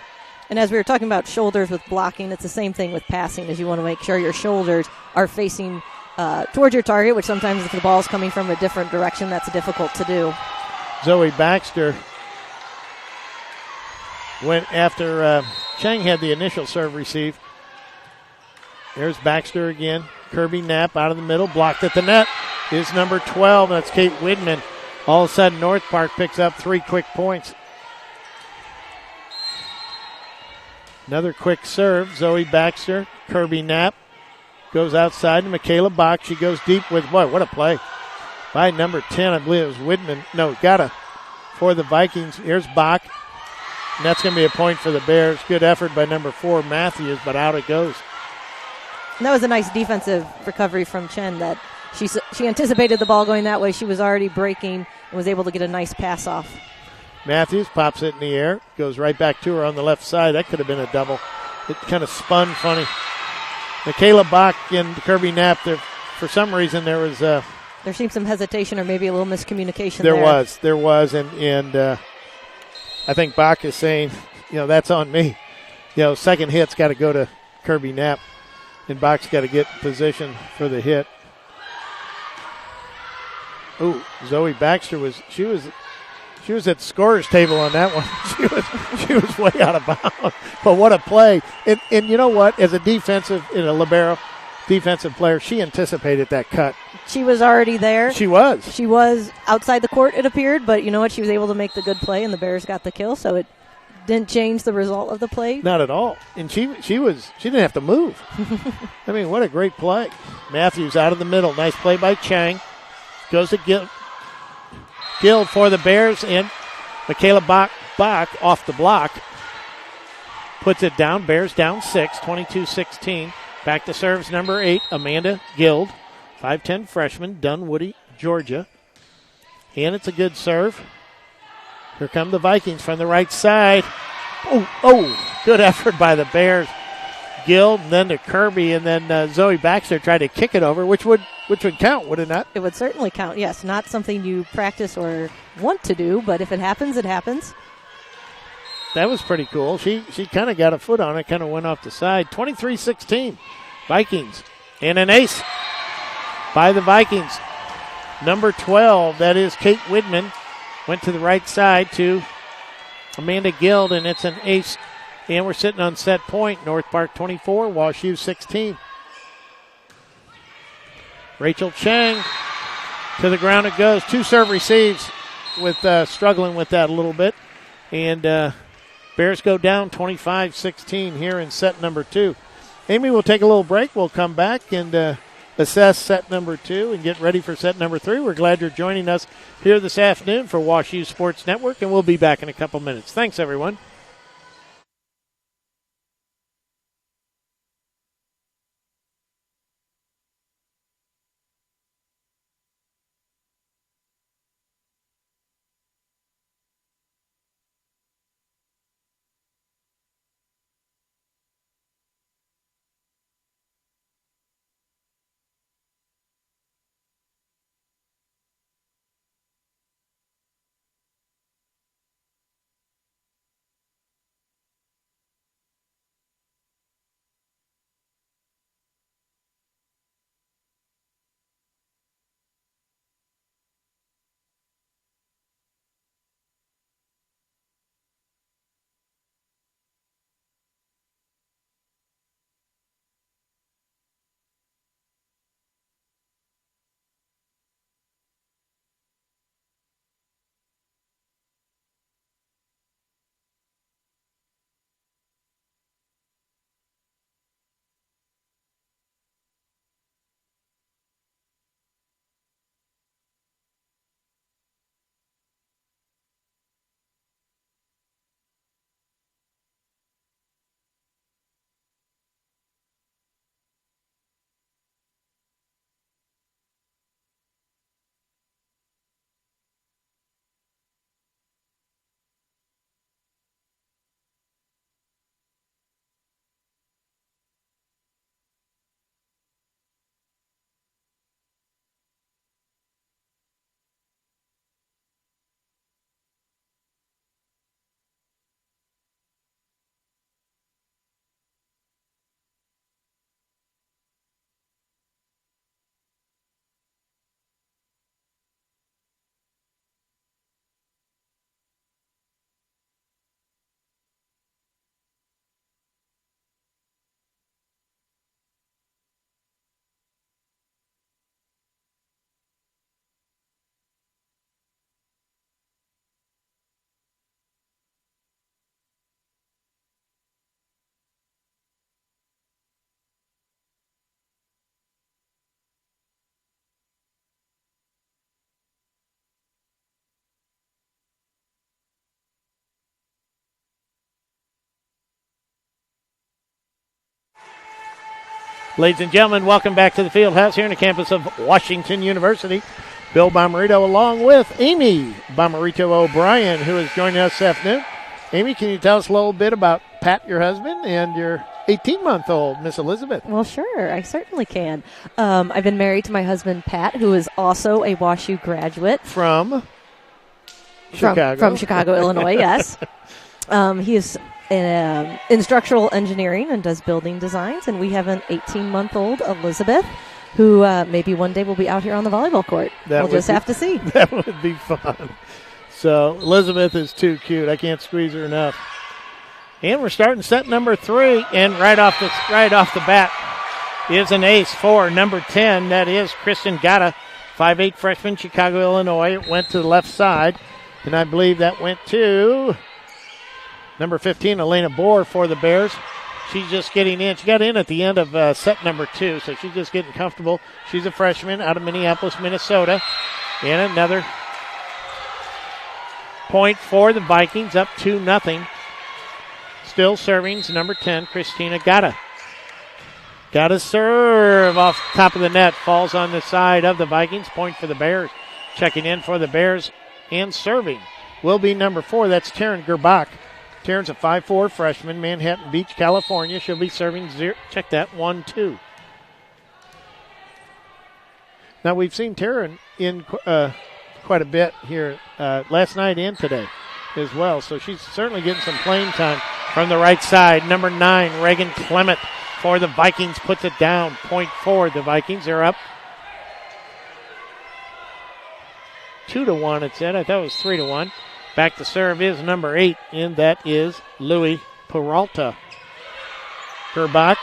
And as we were talking about shoulders with blocking, it's the same thing with passing, as you want to make sure your shoulders are facing towards your target, which sometimes if the ball's coming from a different direction, that's difficult to do. Zoe Baxter went after Chang had the initial serve receive. There's Baxter again. Kirby Knapp out of the middle, blocked at the net is number 12. That's Kate Widman. All of a sudden, North Park picks up 3 quick points. Another quick serve. Zoe Baxter, Kirby Knapp goes outside to Michaela Bach. She goes deep with what a play by number 10. I believe it was Widman. No, Gata for the Vikings. Here's Bach. And that's going to be a point for the Bears. Good effort by number 4, Matthews, but out it goes. And that was a nice defensive recovery from Chen that she anticipated the ball going that way. She was already breaking and was able to get a nice pass off. Matthews pops it in the air, goes right back to her on the left side. That could have been a double. It kind of spun funny. Michaela Bach and Kirby Knapp, for some reason there was... there seemed some hesitation or maybe a little miscommunication there was, and I think Bach is saying, that's on me. Second hit's got to go to Kirby Knapp, and Bach's got to get position for the hit. Ooh, Zoe Baxter was at the scorer's table on that one. She was way out of bounds. But what a play. And you know what? As a libero defensive player, she anticipated that cut. She was already there. She was. She was outside the court, it appeared, but you know what? She was able to make the good play, and the Bears got the kill, so it didn't change the result of the play. Not at all. And she didn't have to move. I mean, what a great play. Matthews out of the middle. Nice play by Chang. Goes to Guild for the Bears, and Michaela Bach off the block. Puts it down. Bears down 6, 22-16. Back to serves number 8, Amanda Guild. 5'10 freshman, Dunwoody, Georgia. And it's a good serve. Here come the Vikings from the right side. Oh, good effort by the Bears. Guild, and then to Kirby, and then Zoe Baxter tried to kick it over, which would count, would it not? It would certainly count, yes. Not something you practice or want to do, but if it happens, it happens. That was pretty cool. She kind of got a foot on it, kind of went off the side. 23-16, Vikings. And an ace by the Vikings. Number 12, that is Kate Widman, went to the right side to Amanda Guild, and it's an ace. And we're sitting on set point. North Park 24, WashU 16. Rachel Chang to the ground it goes. 2 serve receives with struggling with that a little bit. And Bears go down 25-16 here in set number 2. Amy, we'll take a little break. We'll come back and assess set number 2 and get ready for set number 3. We're glad you're joining us here this afternoon for WashU Sports Network, and we'll be back in a couple minutes. Thanks, everyone. Ladies and gentlemen, welcome back to the field house here on the campus of Washington University. Bill Bomarito along with Amy Bomarito O'Brien, who is joining us this afternoon. Amy, can you tell us a little bit about Pat, your husband, and your 18-month-old, Miss Elizabeth? Well, sure. I certainly can. I've been married to my husband, Pat, who is also a WashU graduate. From Chicago. From Chicago, Illinois, yes. He is in instructional engineering and does building designs, and we have an 18-month-old, Elizabeth, who maybe one day will be out here on the volleyball court. We'll just have to see. That would be fun. So Elizabeth is too cute. I can't squeeze her enough. And we're starting set number 3, and right off the bat is an ace for number 10. That is Kristen Gatta, 5'8" freshman, Chicago, Illinois. It went to the left side, and I believe that went to number 15, Elena Bohr, for the Bears. She's just getting in. She got in at the end of set number 2, so she's just getting comfortable. She's a freshman out of Minneapolis, Minnesota. And another point for the Vikings, up 2-0. Still serving is number 10, Christina Gatta. Gatta serve off the top of the net. Falls on the side of the Vikings. Point for the Bears. Checking in for the Bears and serving will be number 4. That's Taryn Gerbach. Taryn's a 5'4" freshman, Manhattan Beach, California. She'll be serving 1-2. Now, we've seen Taryn in quite a bit here last night and today as well, so she's certainly getting some playing time from the right side. Number 9, Reagan Clement for the Vikings, puts it down. Point for the Vikings. They're up 2-1, it said. I thought it was 3-1. Back to serve is number 8, and that is Louis Peralta. Gerbach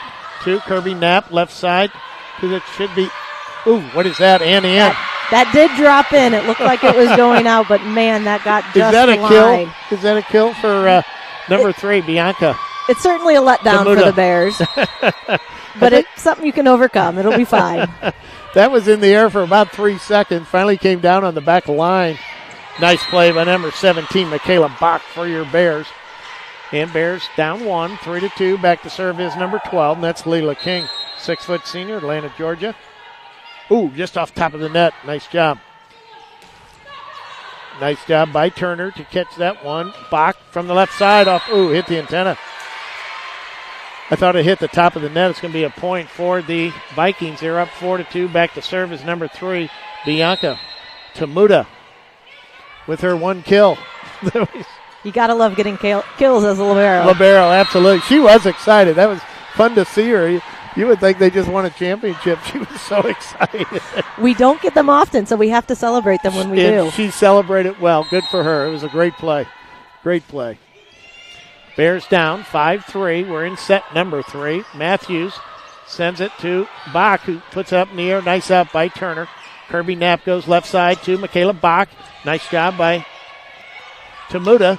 to Kirby Knapp, left side to that should be. Ooh, what is that? And in. That did drop in. It looked like it was going out, but man, that got just Is that a line. kill? Is that a kill for number 3, Bianca? It's certainly a letdown for the Bears, but it's something you can overcome. It'll be fine. That was in the air for about 3 seconds. Finally came down on the back line. Nice play by number 17, Michaela Bach, for your Bears. And Bears down 1, 3-2. Back to serve is number 12, and that's Leela King, 6-foot senior, Atlanta, Georgia. Ooh, just off top of the net. Nice job. Nice job by Turner to catch that one. Bach from the left side off. Ooh, hit the antenna. I thought it hit the top of the net. It's going to be a point for the Vikings. They're up 4-2. Back to serve is number 3, Bianca Tamuda, with her 1 kill. You got to love getting kills as a libero. Libero, absolutely. She was excited. That was fun to see her. You would think they just won a championship. She was so excited. We don't get them often, so we have to celebrate them when we do. She celebrated well. Good for her. It was a great play. Great play. Bears down 5-3. We're in set number 3. Matthews sends it to Bach, who puts it up in the air. Nice out by Turner. Kirby Knapp goes left side to Michaela Bach. Nice job by Tamuda.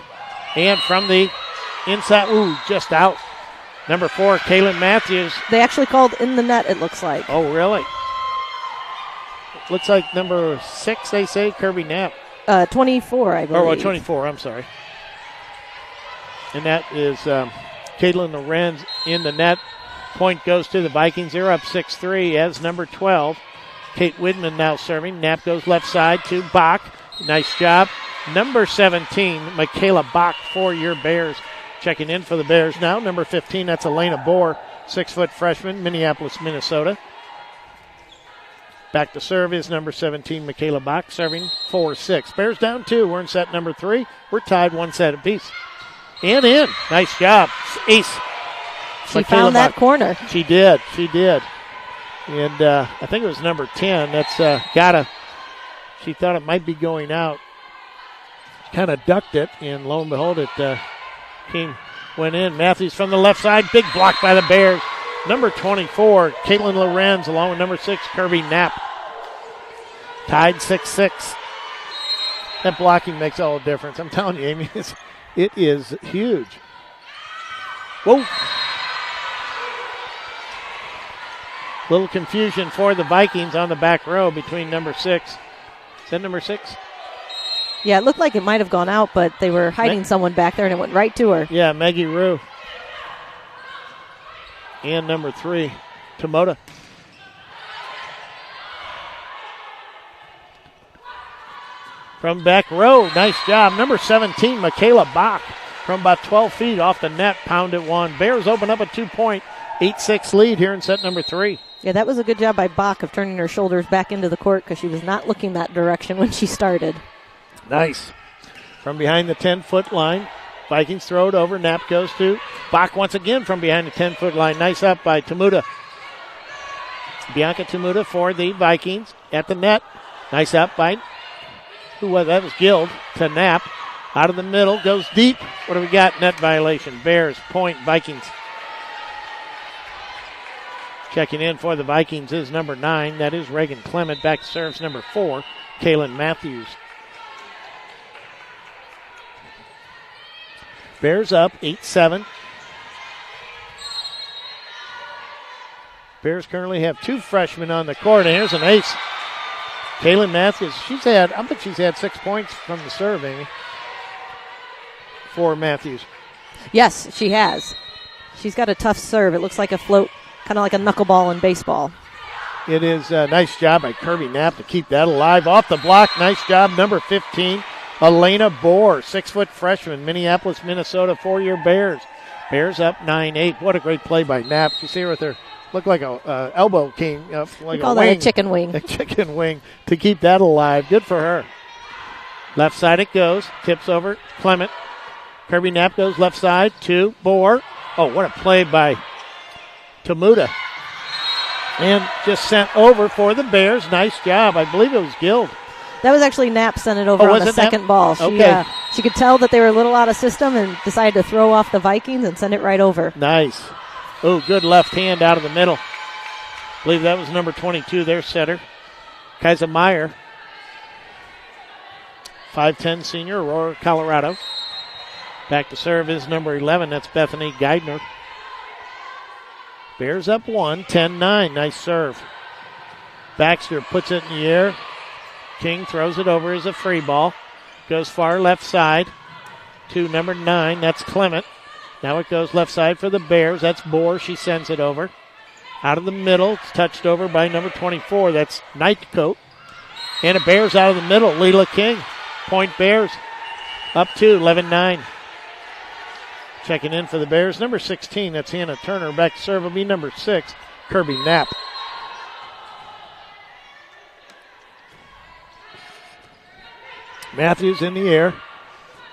And from the inside, just out. Number 4, Kaylin Matthews. They actually called in the net, it looks like. Oh, really? Looks like number 6, they say, Kirby Knapp. 24, I believe. Oh, 24, I'm sorry. And that is Caitlin Lorenz in the net. Point goes to the Vikings. They're up 6-3 as number 12. Kate Widman now serving. Knapp goes left side to Bach. Nice job. Number 17, Michaela Bach, for your Bears. Checking in for the Bears now. Number 15, that's Elena Bohr, 6-foot freshman, Minneapolis, Minnesota. Back to serve is number 17, Michaela Bach, serving 4-6. Bears down 2. We're in set number 3. We're tied 1 set apiece. And in. Nice job. Ace. She found that corner. She did. And I think it was number 10. That's Gatta. She thought it might be going out. Kind of ducked it, and lo and behold, it went in. Matthews from the left side. Big block by the Bears. Number 24, Caitlin Lorenz, along with number 6, Kirby Knapp. Tied 6-6. That blocking makes all the difference. I'm telling you, Amy, it is huge. Whoa. Little confusion for the Vikings on the back row between number 6. Is that number 6? Yeah, it looked like it might have gone out, but they were hiding someone back there, and it went right to her. Yeah, Maggie Rue. And number 3. Tomoda. From back row, nice job. Number 17, Michaela Bach, from about 12 feet off the net, pounded one. Bears open up a 2-point, 8-6 lead here in set number 3. Yeah, that was a good job by Bach of turning her shoulders back into the court because she was not looking that direction when she started. Nice. From behind the 10-foot line, Vikings throw it over. Knapp goes to Bach once again from behind the 10-foot line. Nice up by Tomuda. Bianca Tomuda for the Vikings at the net. Nice up by, who was that? Was Guild to Knapp. Out of the middle, goes deep. What do we got? Net violation. Bears, point, Vikings. Checking in for the Vikings is number 9. That is Reagan Clement. Back to serves number 4, Kaylin Matthews. Bears up 8-7. Bears currently have 2 freshmen on the court, and here's an ace. Kaylin Matthews, I bet she's had 6 points from the serve, Amy, for Matthews. Yes, she has. She's got a tough serve. It looks like a float, kind of like a knuckleball in baseball. It is a nice job by Kirby Knapp to keep that alive. Off the block, nice job, number 15, Elena Bohr, 6-foot freshman, Minneapolis, Minnesota, 4-year Bears. Bears up 9-8. What a great play by Knapp. You see her with her, looked like a elbow came up like we call a wing. that a chicken wing. A chicken wing to keep that alive. Good for her. Left side it goes. Tips over Clement. Kirby Knapp goes left side to Bohr. Oh, what a play by Tomuda. And just sent over for the Bears. Nice job. I believe it was Guild. That was actually Knapp sent it over on the second ball. She could tell that they were a little out of system and decided to throw off the Vikings and send it right over. Nice. Oh, good left hand out of the middle. I believe that was number 22, their setter. Kaiser Meyer, 5'10 senior, Aurora, Colorado. Back to serve is number 11. That's Bethany Geidner. Bears up 1, 10-9. Nice serve. Baxter puts it in the air. King throws it over as a free ball. Goes far left side to number 9. That's Clement. Now it goes left side for the Bears. That's Bohr. She sends it over. Out of the middle. It's touched over by number 24. That's Nightcoat. And a Bears out of the middle. Leela King. Point Bears. Up 2, 11-9. Checking in for the Bears. Number 16. That's Hannah Turner. Back to serve will be number 6. Kirby Knapp. Matthews in the air.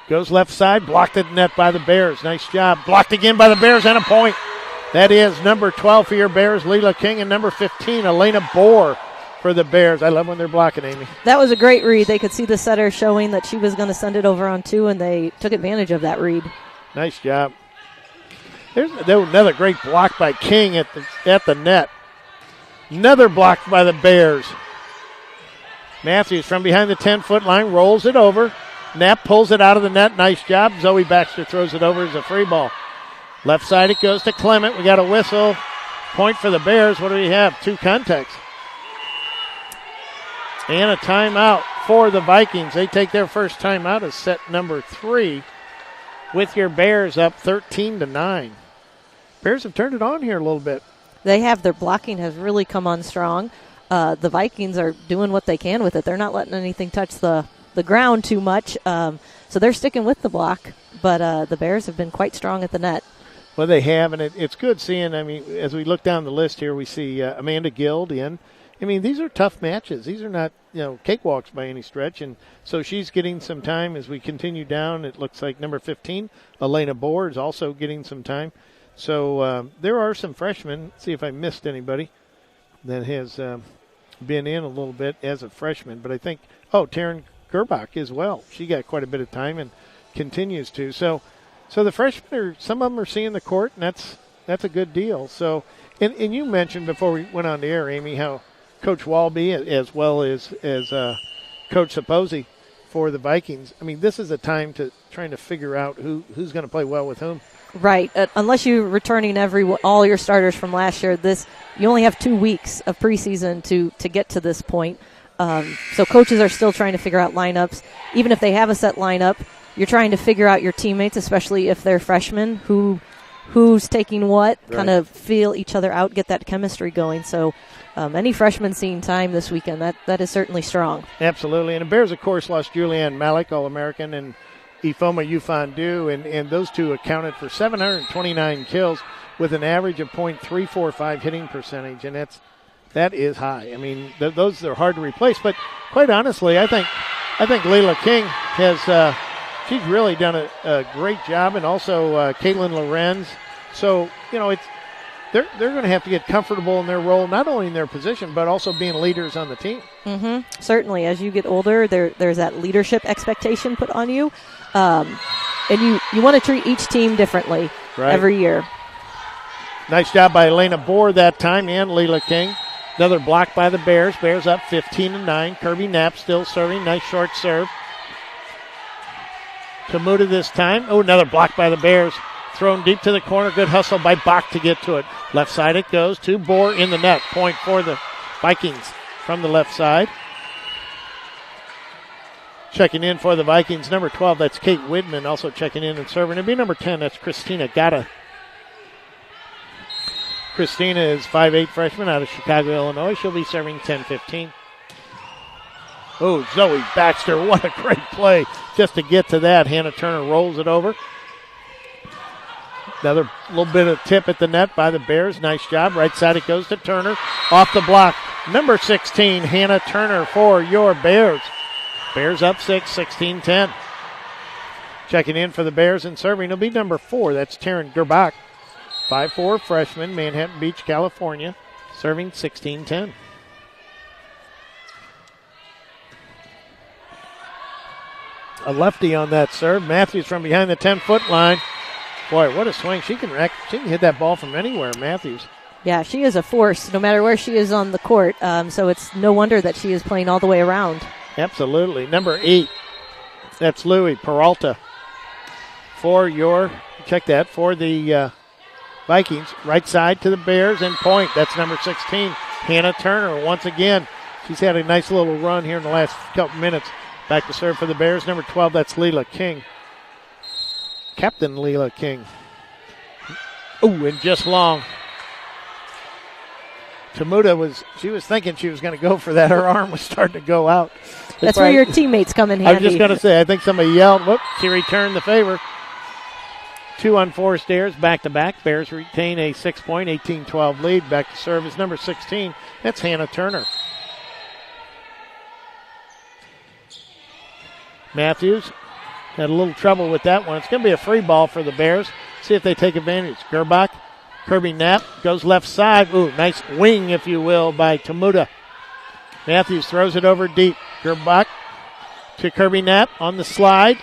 Goes left side. Blocked at the net by the Bears. Nice job. Blocked again by the Bears and a point. That is number 12 for your Bears, Leela King, and number 15, Elena Bohr for the Bears. I love when they're blocking, Amy. That was a great read. They could see the setter showing that she was going to send it over on 2, and they took advantage of that read. Nice job. There was another great block by King at the net. Another block by the Bears. Matthews from behind the 10-foot line rolls it over. Knapp pulls it out of the net. Nice job. Zoe Baxter throws it over as a free ball. Left side it goes to Clement. We got a whistle. Point for the Bears. What do we have? 2 contacts. And a timeout for the Vikings. They take their first timeout as set number 3 with your Bears up 13-9. Bears have turned it on here a little bit. They have. Their blocking has really come on strong. The Vikings are doing what they can with it. They're not letting anything touch the ground too much. So they're sticking with the block. But the Bears have been quite strong at the net. Well, they have, and it's good seeing, as we look down the list here, we see Amanda Guild in. These are tough matches. These are not, cakewalks by any stretch. And so she's getting some time as we continue down. It looks like number 15, Elena Bohr, is also getting some time. So there are some freshmen. Let's see if I missed anybody that has been in a little bit as a freshman. But I think, Taryn Gerbach as well. She got quite a bit of time and continues to. So the freshmen some of them are seeing the court, and that's a good deal. So, and you mentioned before we went on the air, Amy, how Coach Walby as well as Coach Saposi for the Vikings. This is a time to trying to figure out who's going to play well with whom. Right. Unless you're returning all your starters from last year, you only have 2 weeks of preseason to get to this point. So coaches are still trying to figure out lineups. Even if they have a set lineup, you're trying to figure out your teammates, especially if they're freshmen, who who's taking what, Right. kind of feel each other out, get that chemistry going. So any freshman seeing time this weekend, that is certainly strong. Absolutely. And the Bears, of course, lost Julianne Malik, All-American, and Ifeoma Ufandu, and those two accounted for 729 kills with an average of .345 hitting percentage, and that is high. I mean, those are hard to replace. But quite honestly, I think Leila King has she's really done a great job, and also Caitlin Lorenz. So they're going to have to get comfortable in their role, not only in their position but also being leaders on the team. Mm-hmm. Certainly, as you get older, there's that leadership expectation put on you, and you want to treat each team differently every year. Nice job by Elena Bohr that time and Leila King. Another block by the Bears. Bears up 15-9. Kirby Knapp still serving. Nice short serve. Tamuda this time. Oh, another block by the Bears. Thrown deep to the corner. Good hustle by Bach to get to it. Left side it goes to Bohr in the net. Point for the Vikings from the left side. Checking in for the Vikings, number 12, that's Kate Widman, also checking in and serving. It'll be number 10, that's Christina Gata. Christina is 5'8" freshman out of Chicago, Illinois. She'll be serving 10-15. Oh, Zoe Baxter, what a great play just to get to that. Hannah Turner rolls it over. Another little bit of tip at the net by the Bears. Nice job. Right side it goes to Turner. Off the block. Number 16, Hannah Turner for your Bears. Bears up 6, 16-10. Checking in for the Bears and serving will be number 4. That's Taryn Gerbach. 5'4" freshman, Manhattan Beach, California. Serving 16-10. A lefty on that serve. Matthews from behind the 10-foot line. Boy, what a swing. She can hit that ball from anywhere, Matthews. Yeah, she is a force no matter where she is on the court. So it's no wonder that she is playing all the way around. Absolutely. Number 8, that's Louie Peralta for the Vikings. Right side to the Bears and point. That's number 16, Hannah Turner. Once again, she's had a nice little run here in the last couple minutes. Back to serve for the Bears. Number 12, that's Leila King. Captain Leila King. Oh, and just long. Tamuda was thinking she was going to go for that. Her arm was starting to go out. That's where your teammates come in handy. I was just going to say, I think somebody yelled. Whoop, she returned the favor. 2 unforced errors back-to-back. Bears retain a 6-point, 18-12 lead. Back to serve is number 16. That's Hannah Turner. Matthews had a little trouble with that one. It's going to be a free ball for the Bears. See if they take advantage. Gerbach, Kirby Knapp goes left side. Ooh, nice wing, if you will, by Tamuda. Matthews throws it over deep. Gerbach to Kirby Knapp on the slide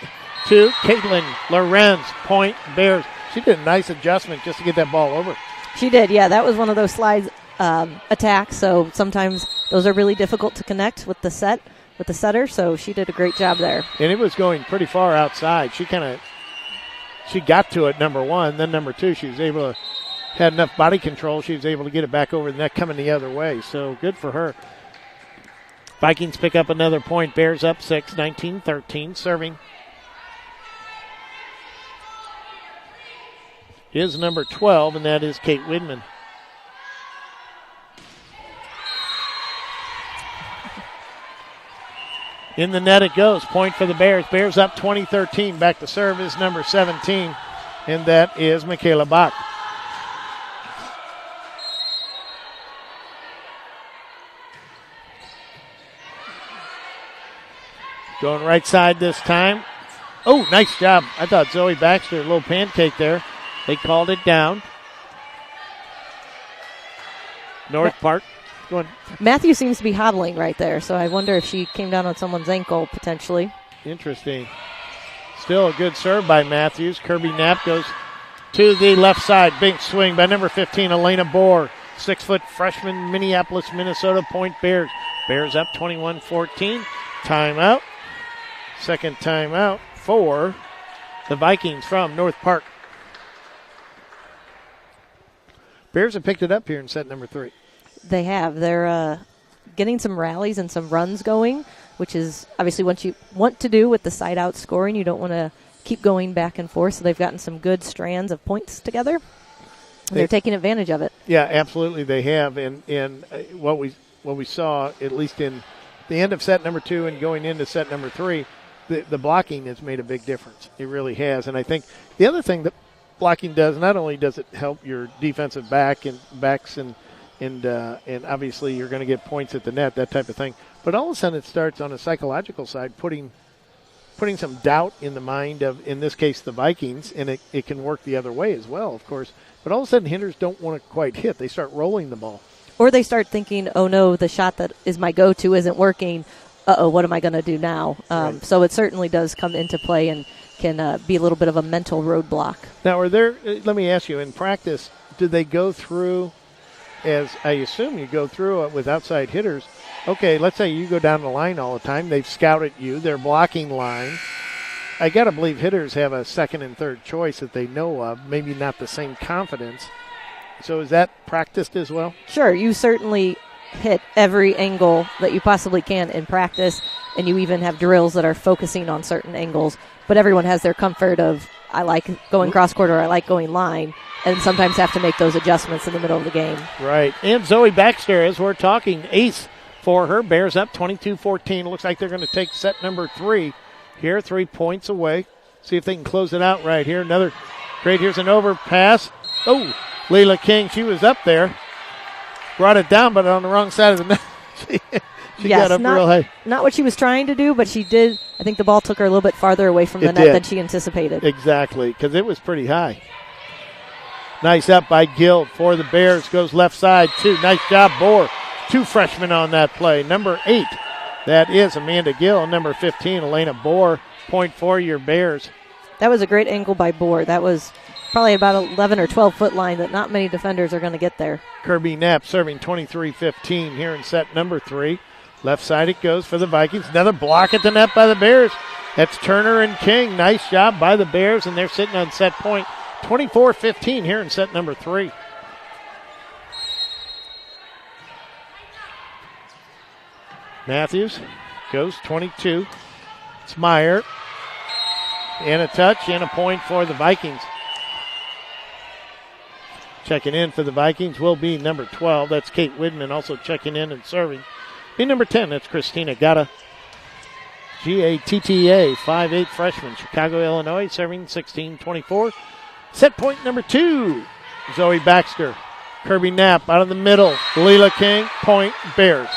to Caitlin Lorenz. Point Bears. She did a nice adjustment just to get that ball over. She did, yeah. That was one of those slide attacks, so sometimes those are really difficult to connect with the setter, so she did a great job there. And it was going pretty far outside. She got to it, number 1. Then number 2, she was able to, had enough body control, she was able to get it back over the net coming the other way. So good for her. Vikings pick up another point. Bears up 6, 19-13. Serving is number 12, and that is Kate Widman. In the net it goes. Point for the Bears. Bears up 20-13. Back to serve is number 17, and that is Michaela Bach. Going right side this time. Oh, nice job. I thought Zoe Baxter, a little pancake there. They called it down. North Park. Go on. Matthew seems to be hobbling right there, so I wonder if she came down on someone's ankle potentially. Interesting. Still a good serve by Matthews. Kirby Knapp goes to the left side. Big swing by number 15, Elena Bohr. 6-foot freshman, Minneapolis, Minnesota. Point Bears. Bears up 21-14. Timeout. Second timeout for the Vikings from North Park. Bears have picked it up here in set number 3. They have. They're getting some rallies and some runs going, which is obviously what you want to do with the side-out scoring. You don't want to keep going back and forth, so they've gotten some good strands of points together. They're taking advantage of it. Yeah, absolutely they have. And what we saw, at least in the end of set number 2 and going into set number 3, the blocking has made a big difference. It really has. And I think the other thing that blocking does, not only does it help your defensive backs and obviously you're going to get points at the net, that type of thing, but all of a sudden it starts on a psychological side, putting some doubt in the mind of, in this case, the Vikings, and it can work the other way as well, of course. But all of a sudden hitters don't want to quite hit. They start rolling the ball. Or they start thinking, oh, no, the shot that is my go-to isn't working. Uh-oh, what am I going to do now? Right. So it certainly does come into play and can be a little bit of a mental roadblock. Now, let me ask you, in practice, do they go through, as I assume you go through it with outside hitters, okay, let's say you go down the line all the time. They've scouted you. They're blocking line. I got to believe hitters have a second and third choice that they know of, maybe not the same confidence. So is that practiced as well? Sure, you certainly hit every angle that you possibly can in practice, and you even have drills that are focusing on certain angles. But everyone has their comfort of, I like going cross-court or I like going line, and sometimes have to make those adjustments in the middle of the game. Right. And Zoe Baxter, as we're talking, ace for her. Bears up 22-14. Looks like they're going to take set number 3 here, 3 points away. See if they can close it out right here. Another great. Here's an overpass. Oh, Leila King, she was up there. Brought it down, but on the wrong side of the net. she got up real high. Not what she was trying to do, but she did. I think the ball took her a little bit farther away from the net than she anticipated. Exactly, because it was pretty high. Nice up by Gill for the Bears. Goes left side, 2. Nice job, Bohr. 2 freshmen on that play. Number 8, that is Amanda Gill. Number 15, Elena Bohr. Point for your Bears. That was a great angle by Bohr. That was probably about 11 or 12-foot line that not many defenders are going to get there. Kirby Knapp serving 23-15 here in set number 3. Left side it goes for the Vikings. Another block at the net by the Bears. That's Turner and King. Nice job by the Bears, and they're sitting on set point. 24-15 here in set number 3. Matthews goes 22. It's Meyer. And a touch and a point for the Vikings. Checking in for the Vikings will be number 12. That's Kate Widman also checking in and serving. Be number 10. That's Christina Gatta. Gatta, 5'8" freshman, Chicago, Illinois, serving 16-24. Set point number 2. Zoe Baxter. Kirby Knapp out of the middle. Leila King, point, Bears.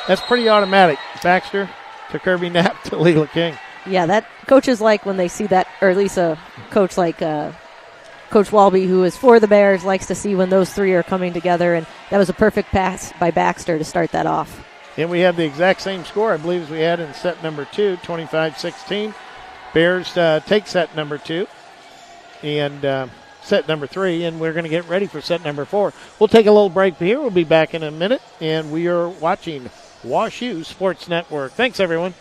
That's pretty automatic. Baxter to Kirby Knapp to Leila King. Yeah, that coaches like when they see that, or at least a coach like Coach Walby, who is for the Bears, likes to see when those 3 are coming together, and that was a perfect pass by Baxter to start that off. And we have the exact same score, I believe, as we had in set number 2, 25-16. Bears take set number 2 and set number 3, and we're going to get ready for set number 4. We'll take a little break here. We'll be back in a minute, and we are watching WashU Sports Network. Thanks, everyone.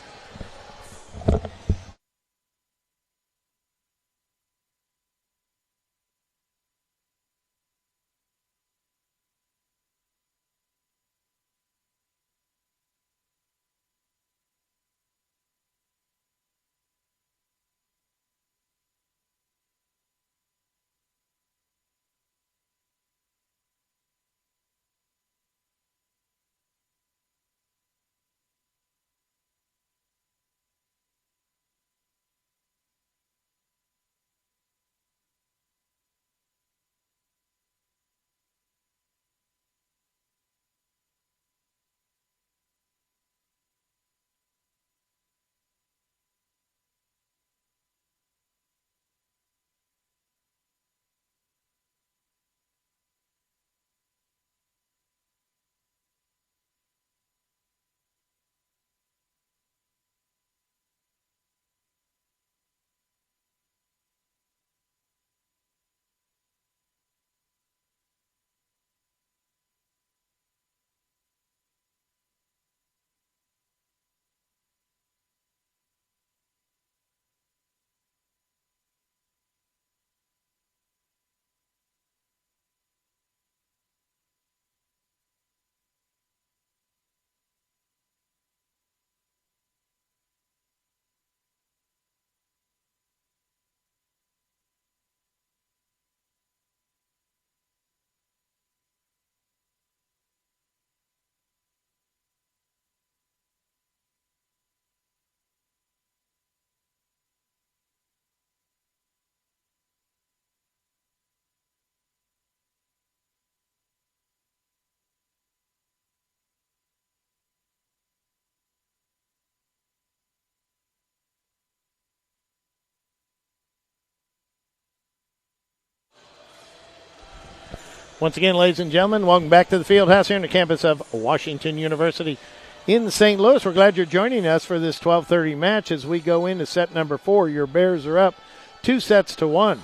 Once again, ladies and gentlemen, welcome back to the field house here on the campus of Washington University in St. Louis. We're glad you're joining us for this 12:30 match as we go into set number 4. Your Bears are up 2-1.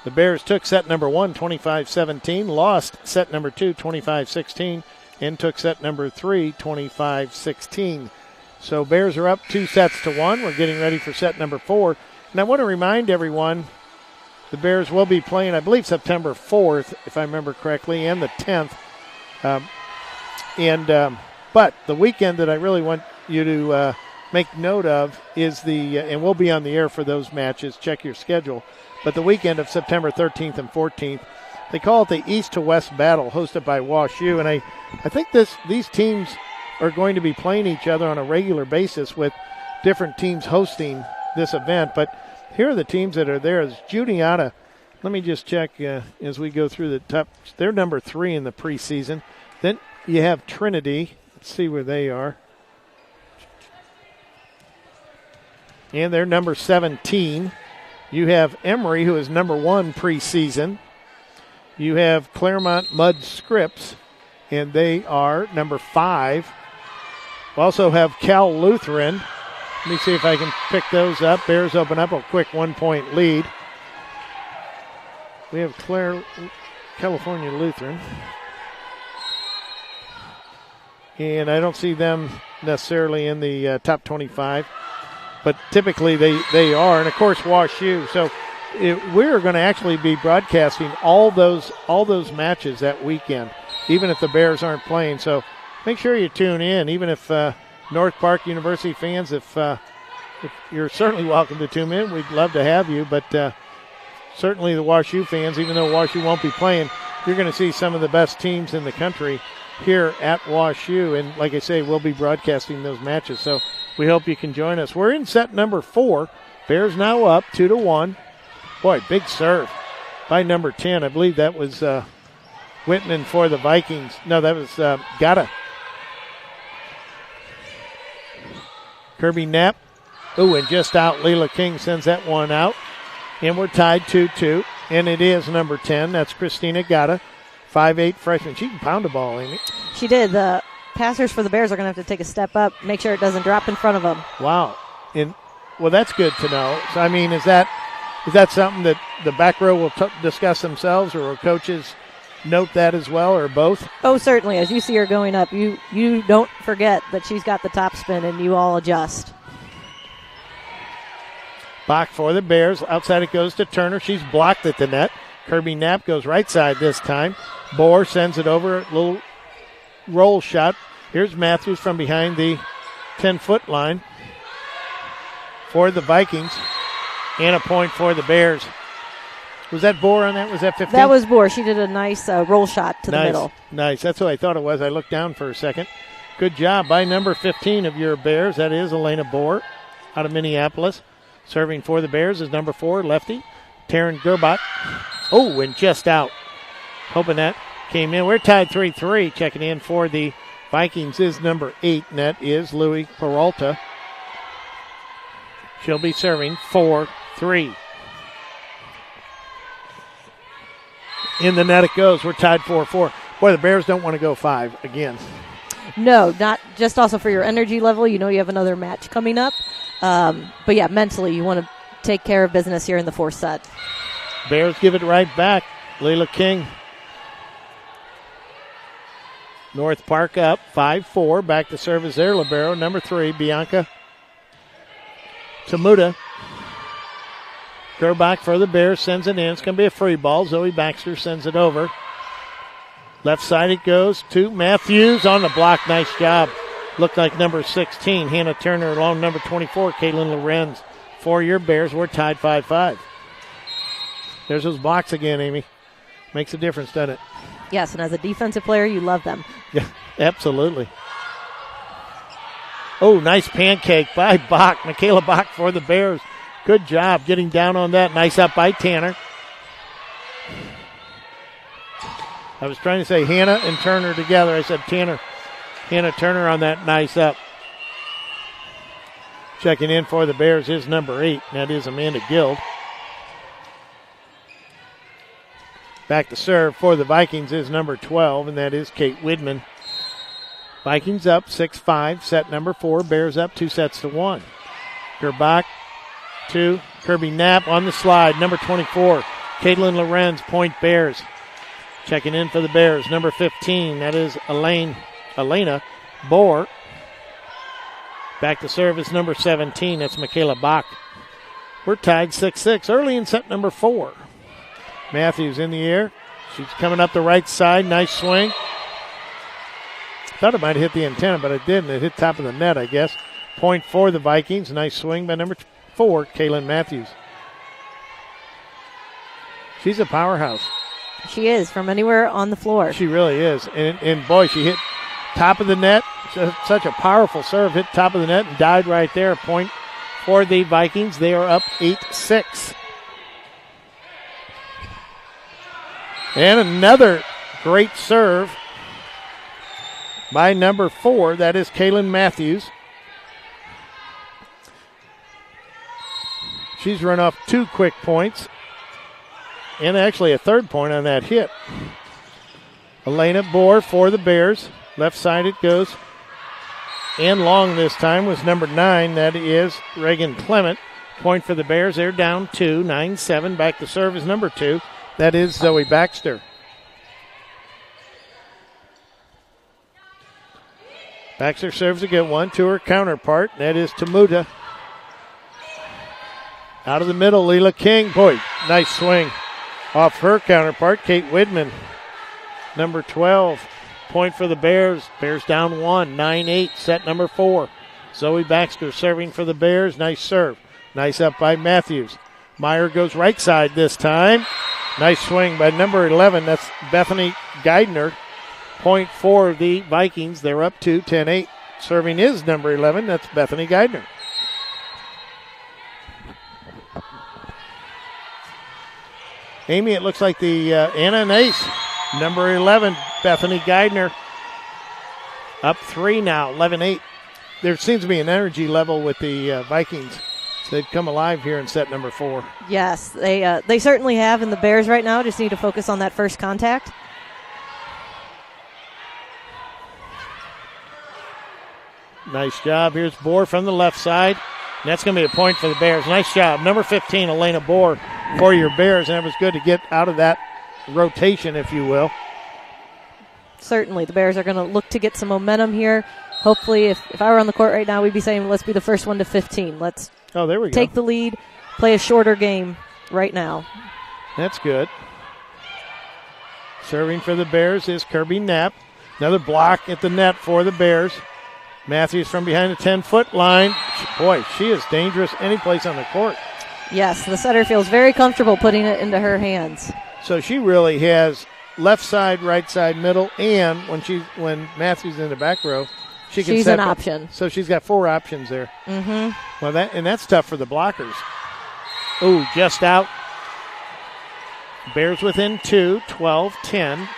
The Bears took set number 1, 25-17, lost set number 2, 25-16, and took set number 3, 25-16. So Bears are up 2-1. We're getting ready for set number 4. And I want to remind everyone, the Bears will be playing, I believe, September 4th, if I remember correctly, and the 10th. But the weekend that I really want you to make note of is and we'll be on the air for those matches, check your schedule, but the weekend of September 13th and 14th, they call it the East to West Battle, hosted by WashU, and I think these teams are going to be playing each other on a regular basis with different teams hosting this event, but here are the teams that are there. It's Juniata. Let me just check as we go through the top. They're number 3 in the preseason. Then you have Trinity. Let's see where they are. And they're number 17. You have Emory, who is number 1 preseason. You have Claremont Mudd Scripps, and they are number 5. We also have Cal Lutheran. Let me see if I can pick those up. Bears open up a quick 1-point lead. We have California Lutheran. And I don't see them necessarily in the top 25. But typically they are. And, of course, WashU. So we're going to actually be broadcasting all those matches that weekend, even if the Bears aren't playing. So make sure you tune in, even if North Park University fans, if you're certainly welcome to tune in. We'd love to have you, but certainly the WashU fans, even though WashU won't be playing, you're going to see some of the best teams in the country here at WashU. And like I say, we'll be broadcasting those matches, so we hope you can join us. We're in set number 4. Bears now up 2-1. Boy, big serve by number 10. I believe that was Whitman for the Vikings. No, that was Gata. Kirby Knapp. Ooh, and just out. Leila King sends that one out. And we're tied 2-2. And it is number 10. That's Christina Gata, 5'8" freshman. She can pound a ball, Amy. She did. The passers for the Bears are going to have to take a step up, make sure it doesn't drop in front of them. Wow. Well, that's good to know. So, I mean, is that something that the back row will discuss themselves, or will coaches note that as well, or both? Oh, certainly. As you see her going up, you don't forget that she's got the top spin, and you all adjust. Bach for the Bears. Outside it goes to Turner. She's blocked at the net. Kirby Knapp goes right side this time. Bohr sends it over. Little roll shot. Here's Matthews from behind the 10-foot line for the Vikings. And a point for the Bears. Was that Bohr on that? Was that 15? That was Bohr. She did a nice roll shot to the middle. Nice. That's what I thought it was. I looked down for a second. Good job by number 15 of your Bears. That is Elena Bohr out of Minneapolis. Serving for the Bears is number 4, lefty, Taryn Gerbach. Oh, and just out. Hoping that came in. We're tied 3-3. Checking in for the Vikings is number 8, and that is Louis Peralta. She'll be serving 4-3. In the net it goes. We're tied 4-4. Boy, the Bears don't want to go 5 again. No, not just also for your energy level. You know you have another match coming up. But, yeah, mentally you want to take care of business here in the 4th set. Bears give it right back. Leila King. North Park up 5-4. Back to service there. Libero, number 3, Bianca Tamuda. Gerbach for the Bears sends it in. It's going to be a free ball. Zoe Baxter sends it over. Left side it goes to Matthews on the block. Nice job. Looked like number 16, Hannah Turner, along number 24, Caitlin Lorenz. For your Bears, we're tied 5-5. There's those blocks again, Amy. Makes a difference, doesn't it? Yes, and as a defensive player, you love them. Yeah, absolutely. Oh, nice pancake by Bach. Michaela Bach for the Bears. Good job getting down on that. Nice up by Tanner. I was trying to say Hannah and Turner together. I said Tanner. Hannah Turner on that nice up. Checking in for the Bears is number 8. That is Amanda Guild. Back to serve for the Vikings is number 12, and that is Kate Widman. Vikings up 6-5, set number 4. Bears up 2-1. Gerbach to Kirby Knapp on the slide. Number 24, Caitlin Lorenz, point Bears. Checking in for the Bears, number 15, that is Elena Bohr. Back to serve is number 17, that's Michaela Bach. We're tied 6-6 early in set number 4. Matthews in the air. She's coming up the right side. Nice swing. Thought it might have hit the antenna, but it didn't. It hit top of the net, I guess. Point for the Vikings. Nice swing by number 4, Kaylin Matthews. She's a powerhouse. She is, from anywhere on the floor. She really is. And boy, she hit top of the net. Such a powerful serve. Hit top of the net and died right there. Point for the Vikings. They are up 8-6. And another great serve by number 4. That is Kaylin Matthews. She's run off 2 quick points. And actually a third point on that hit. Elena Bohr for the Bears. Left side it goes. And long this time was number 9. That is Reagan Clement. Point for the Bears. They're down 2, 9-7. Back to serve is number 2. That is Zoe Baxter. Baxter serves a good one to her counterpart. That is Tamuta. Out of the middle, Leela King. Boy, nice swing off her counterpart, Kate Widman. Number 12. Point for the Bears. Bears down 1, 9-8. Set number 4. Zoe Baxter serving for the Bears. Nice serve. Nice up by Matthews. Meyer goes right side this time. Nice swing by number 11. That's Bethany Geidner. Point for the Vikings. They're up 2, 10-8. Serving is number 11. That's Bethany Geidner. Amy, it looks like the Anna and Ace. Number 11, Bethany Geidner. Up 3 now, 11-8. There seems to be an energy level with the Vikings. They've come alive here in set number 4. Yes, they certainly have, and the Bears right now just need to focus on that first contact. Nice job. Here's Bohr from the left side. And that's going to be a point for the Bears. Nice job. Number 15, Elena Bohr for your Bears. And it was good to get out of that rotation, if you will. Certainly. The Bears are going to look to get some momentum here. Hopefully, if I were on the court right now, we'd be saying, let's be the first one to 15. Let's there we go. Take the lead, play a shorter game right now. That's good. Serving for the Bears is Kirby Knapp. Another block at the net for the Bears. Matthews from behind the 10-foot line. Boy, she is dangerous any place on the court. Yes, the setter feels very comfortable putting it into her hands. So she really has left side, right side, middle, and when Matthews in the back row, she's an option. So she's got 4 options there. Mm-hmm. Well, that's tough for the blockers. Ooh, just out. Bears within 2, 12-10.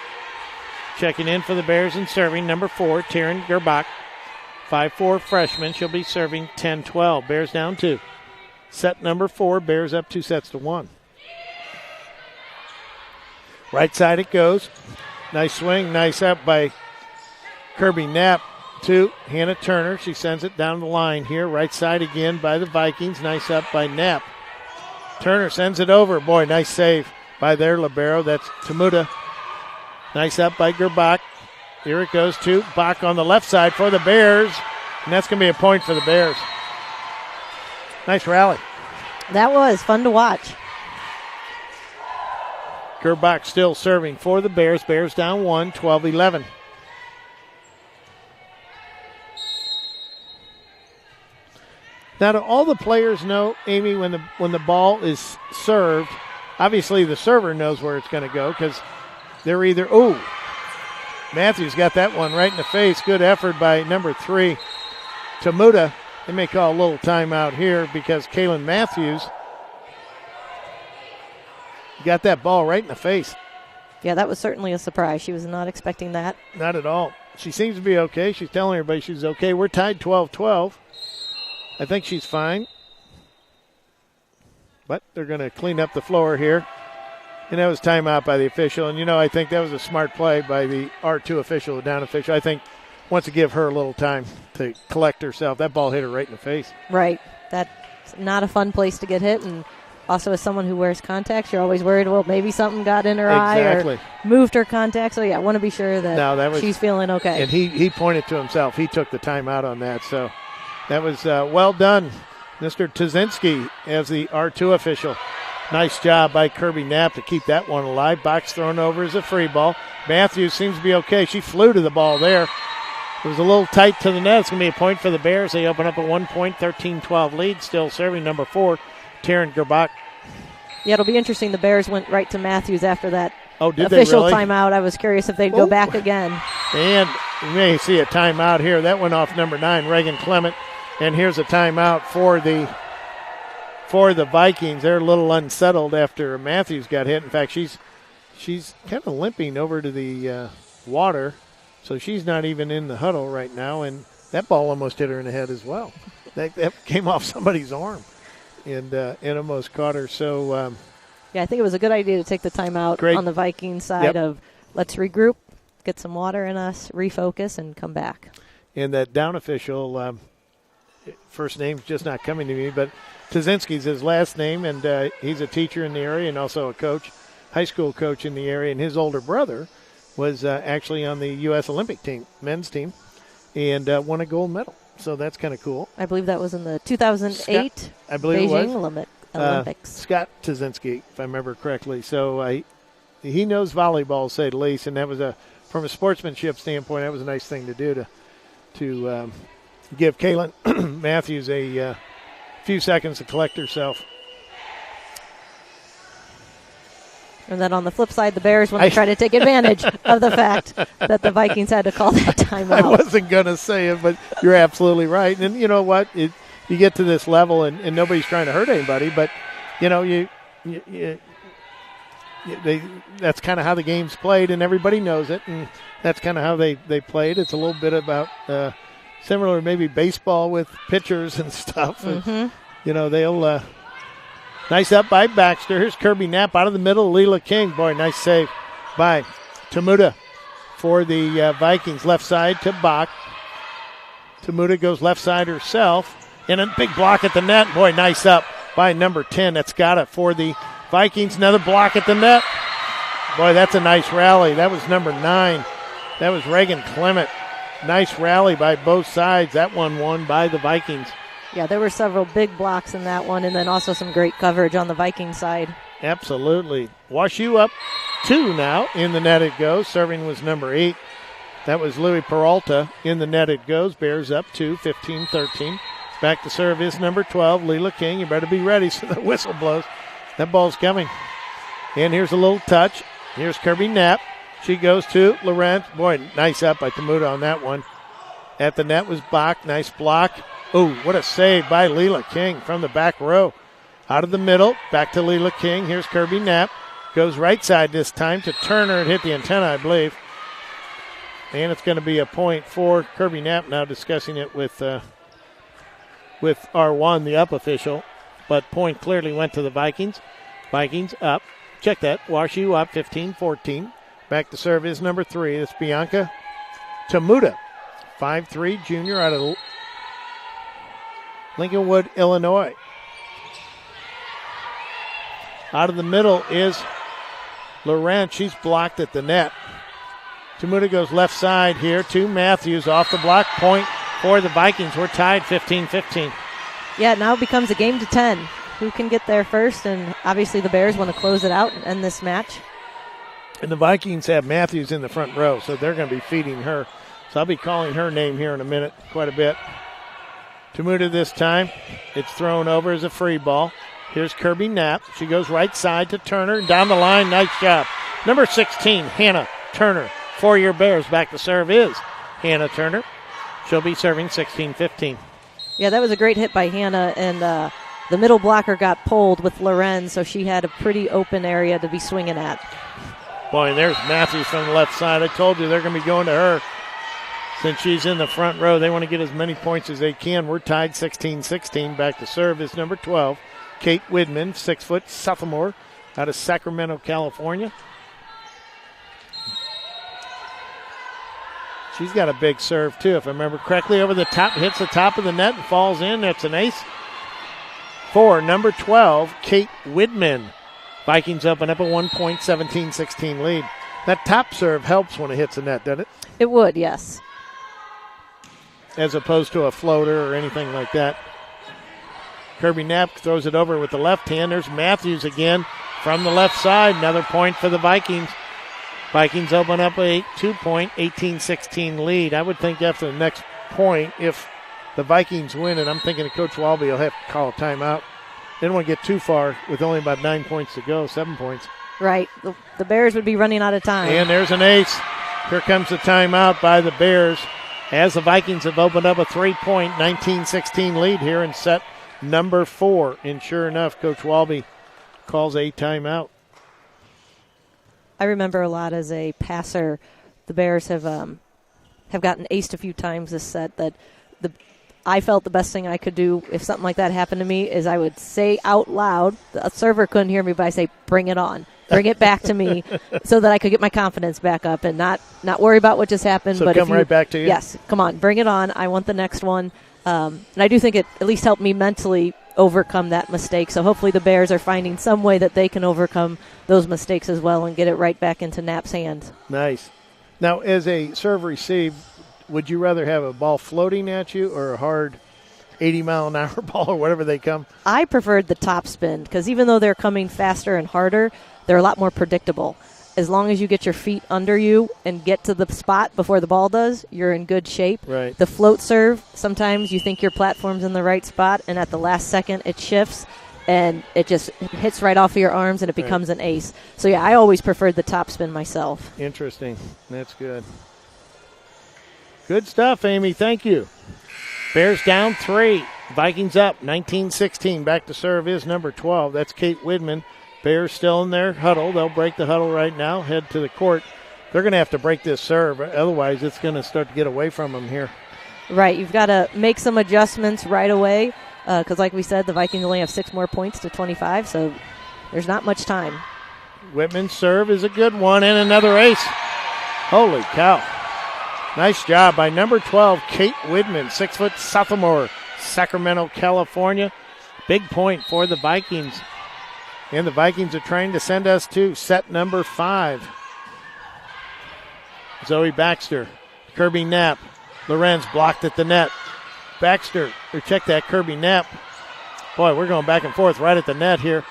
Checking in for the Bears and serving number 4, Taryn Gerbach. 5'4" freshman. She'll be serving 10-12. Bears down 2. Set number 4. Bears up 2-1. Right side it goes. Nice swing. Nice up by Kirby Knapp to Hannah Turner. She sends it down the line here. Right side again by the Vikings. Nice up by Knapp. Turner sends it over. Boy, nice save by their libero. That's Tamuta. Nice up by Gerbach. Here it goes to Bach on the left side for the Bears. And that's going to be a point for the Bears. Nice rally. That was fun to watch. Gerbach still serving for the Bears. Bears down 1, 12-11. Now, do all the players know, Amy, when the ball is served, obviously the server knows where it's going to go because they're either, Matthews got that one right in the face. Good effort by number 3, Tamuta. They may call a little timeout here because Kaylin Matthews got that ball right in the face. Yeah, that was certainly a surprise. She was not expecting that. Not at all. She seems to be okay. She's telling everybody she's okay. We're tied 12-12. I think she's fine. But they're going to clean up the floor here. And that was timeout by the official. And, I think that was a smart play by the R2 official, the down official. I think wants to give her a little time to collect herself. That ball hit her right in the face. Right. That's not a fun place to get hit. And also as someone who wears contacts, you're always worried, well, maybe something got in her eye or moved her contact. So, I want to be sure that she's feeling okay. And he pointed to himself. He took the timeout on that. So that was well done. Mr. Tuzinski as the R2 official. Nice job by Kirby Knapp to keep that one alive. Box thrown over as a free ball. Matthews seems to be okay. She flew to the ball there. It was a little tight to the net. It's going to be a point for the Bears. They open up a 1-point, 13-12 lead. Still serving number 4, Taryn Gerbach. Yeah, it'll be interesting. The Bears went right to Matthews after that did official they really? Timeout. I was curious if they'd go back again. And you may see a timeout here. That went off number 9, Reagan Clement. And here's a timeout for the Vikings. They're a little unsettled after Matthews got hit. In fact, she's kind of limping over to the water, so she's not even in the huddle right now. And that ball almost hit her in the head as well. That came off somebody's arm and almost caught her. So, I think it was a good idea to take the timeout on the Vikings side of let's regroup, get some water in us, refocus, and come back. And that down official, first name's just not coming to me, but Tuzinski's his last name, and he's a teacher in the area and also a coach, high school coach in the area. And his older brother was actually on the U.S. Olympic team, men's team, and won a gold medal. So that's kind of cool. I believe that was in the 2008 I believe Beijing Olympics. Scott Tuzinski, if I remember correctly. So he knows volleyball, to say the least, and that was from a sportsmanship standpoint, that was a nice thing to do to give Kaylin Matthews a few seconds to collect herself. And then on the flip side, the Bears want to try to take advantage of the fact that the Vikings had to call that timeout. I wasn't going to say it, but you're absolutely right. And you know what? You get to this level, and nobody's trying to hurt anybody, but, that's kind of how the game's played, and everybody knows it, and that's kind of how they played. It's a little bit about similar to maybe baseball with pitchers and stuff. Mm-hmm. And, they'll nice up by Baxter. Here's Kirby Knapp out of the middle. Leela King. Boy, nice save by Tamuda for the Vikings. Left side to Bach. Tamuda goes left side herself. And a big block at the net. Boy, nice up by number 10. That's got it for the Vikings. Another block at the net. Boy, that's a nice rally. That was number 9. That was Reagan Clement. Nice rally by both sides. That one won by the Vikings. Yeah, there were several big blocks in that one, and then also some great coverage on the Viking side. Absolutely. WashU up 2 now. In the net it goes. Serving was number 8. That was Louis Peralta. In the net it goes. Bears up 2, 15-13. Back to serve is number 12, Leela King. You better be ready so the whistle blows. That ball's coming. And here's a little touch. Here's Kirby Knapp. She goes to Lawrence. Boy, nice up by Tamuda on that one. At the net was Bach. Nice block. Oh, what a save by Leela King from the back row. Out of the middle, back to Leela King. Here's Kirby Knapp. Goes right side this time to Turner. It hit the antenna, I believe. And it's going to be a point for Kirby Knapp. Now discussing it with R1, the up official. But point clearly went to the Vikings. Vikings up. Check that. WashU up 15-14. Back to serve is number 3. It's Bianca Tamuda. 5'3", junior out of Lincolnwood, Illinois. Out of the middle is Laurent. She's blocked at the net. Tamuda goes left side here to Matthews. Off the block. Point for the Vikings. We're tied 15-15. Yeah, now it becomes a game to 10. Who can get there first? And obviously the Bears want to close it out and end this match. And the Vikings have Matthews in the front row, so they're going to be feeding her. So I'll be calling her name here in a minute quite a bit. Tamuda this time. It's thrown over as a free ball. Here's Kirby Knapp. She goes right side to Turner. Down the line. Nice job. Number 16, Hannah Turner. For your Bears. Back to serve is Hannah Turner. She'll be serving 16-15. Yeah, that was a great hit by Hannah, and the middle blocker got pulled with Loren, so she had a pretty open area to be swinging at. Boy, and there's Matthews from the left side. I told you they're going to be going to her. Since she's in the front row, they want to get as many points as they can. We're tied 16-16. Back to serve is number 12, Kate Widman, 6-foot sophomore out of Sacramento, California. She's got a big serve, too, if I remember correctly. Over the top, hits the top of the net and falls in. That's an ace. For number 12, Kate Widman. Vikings open up a 1-point, 17-16 lead. That top serve helps when it hits the net, doesn't it? It would, yes. As opposed to a floater or anything like that. Kirby Knapp throws it over with the left hand. There's Matthews again from the left side. Another point for the Vikings. Vikings open up a 2-point, 18-16 lead. I would think after the next point, if the Vikings win, and I'm thinking that Coach Walby will have to call a timeout. They don't want to get too far with only about 9 points to go, 7 points. Right. The Bears would be running out of time. And there's an ace. Here comes the timeout by the Bears as the Vikings have opened up a 3-point, 19-16 lead here in set number 4. And sure enough, Coach Walby calls a timeout. I remember a lot as a passer, the Bears have gotten aced a few times this set. That I felt the best thing I could do if something like that happened to me is I would say out loud. The server couldn't hear me, but I say, "Bring it on, bring it back to me," so that I could get my confidence back up and not worry about what just happened. So but come right back to you. Yes, come on, bring it on. I want the next one, and I do think it at least helped me mentally overcome that mistake. So hopefully the Bears are finding some way that they can overcome those mistakes as well and get it right back into Knapp's hands. Nice. Now, as a serve receive, would you rather have a ball floating at you or a hard 80-mile-an-hour ball or whatever they come? I preferred the top spin because even though they're coming faster and harder, they're a lot more predictable. As long as you get your feet under you and get to the spot before the ball does, you're in good shape. Right. The float serve, sometimes you think your platform's in the right spot, and at the last second it shifts, and it just hits right off of your arms, and it becomes an ace. So, yeah, I always preferred the top spin myself. Interesting. That's good. Good stuff, Amy. Thank you. Bears down 3. Vikings up 19-16. Back to serve is number 12. That's Kate Widman. Bears still in their huddle. They'll break the huddle right now, head to the court. They're going to have to break this serve. Otherwise, it's going to start to get away from them here. Right. You've got to make some adjustments right away because, like we said, the Vikings only have 6 more points to 25, so there's not much time. Whitman's serve is a good one, and another ace. Holy cow. Nice job by number 12, Kate Widman, 6-foot sophomore, Sacramento, California. Big point for the Vikings. And the Vikings are trying to send us to set number 5. Zoe Baxter, Kirby Knapp, Lorenz blocked at the net. Baxter, or check that, Kirby Knapp. Boy, we're going back and forth right at the net here.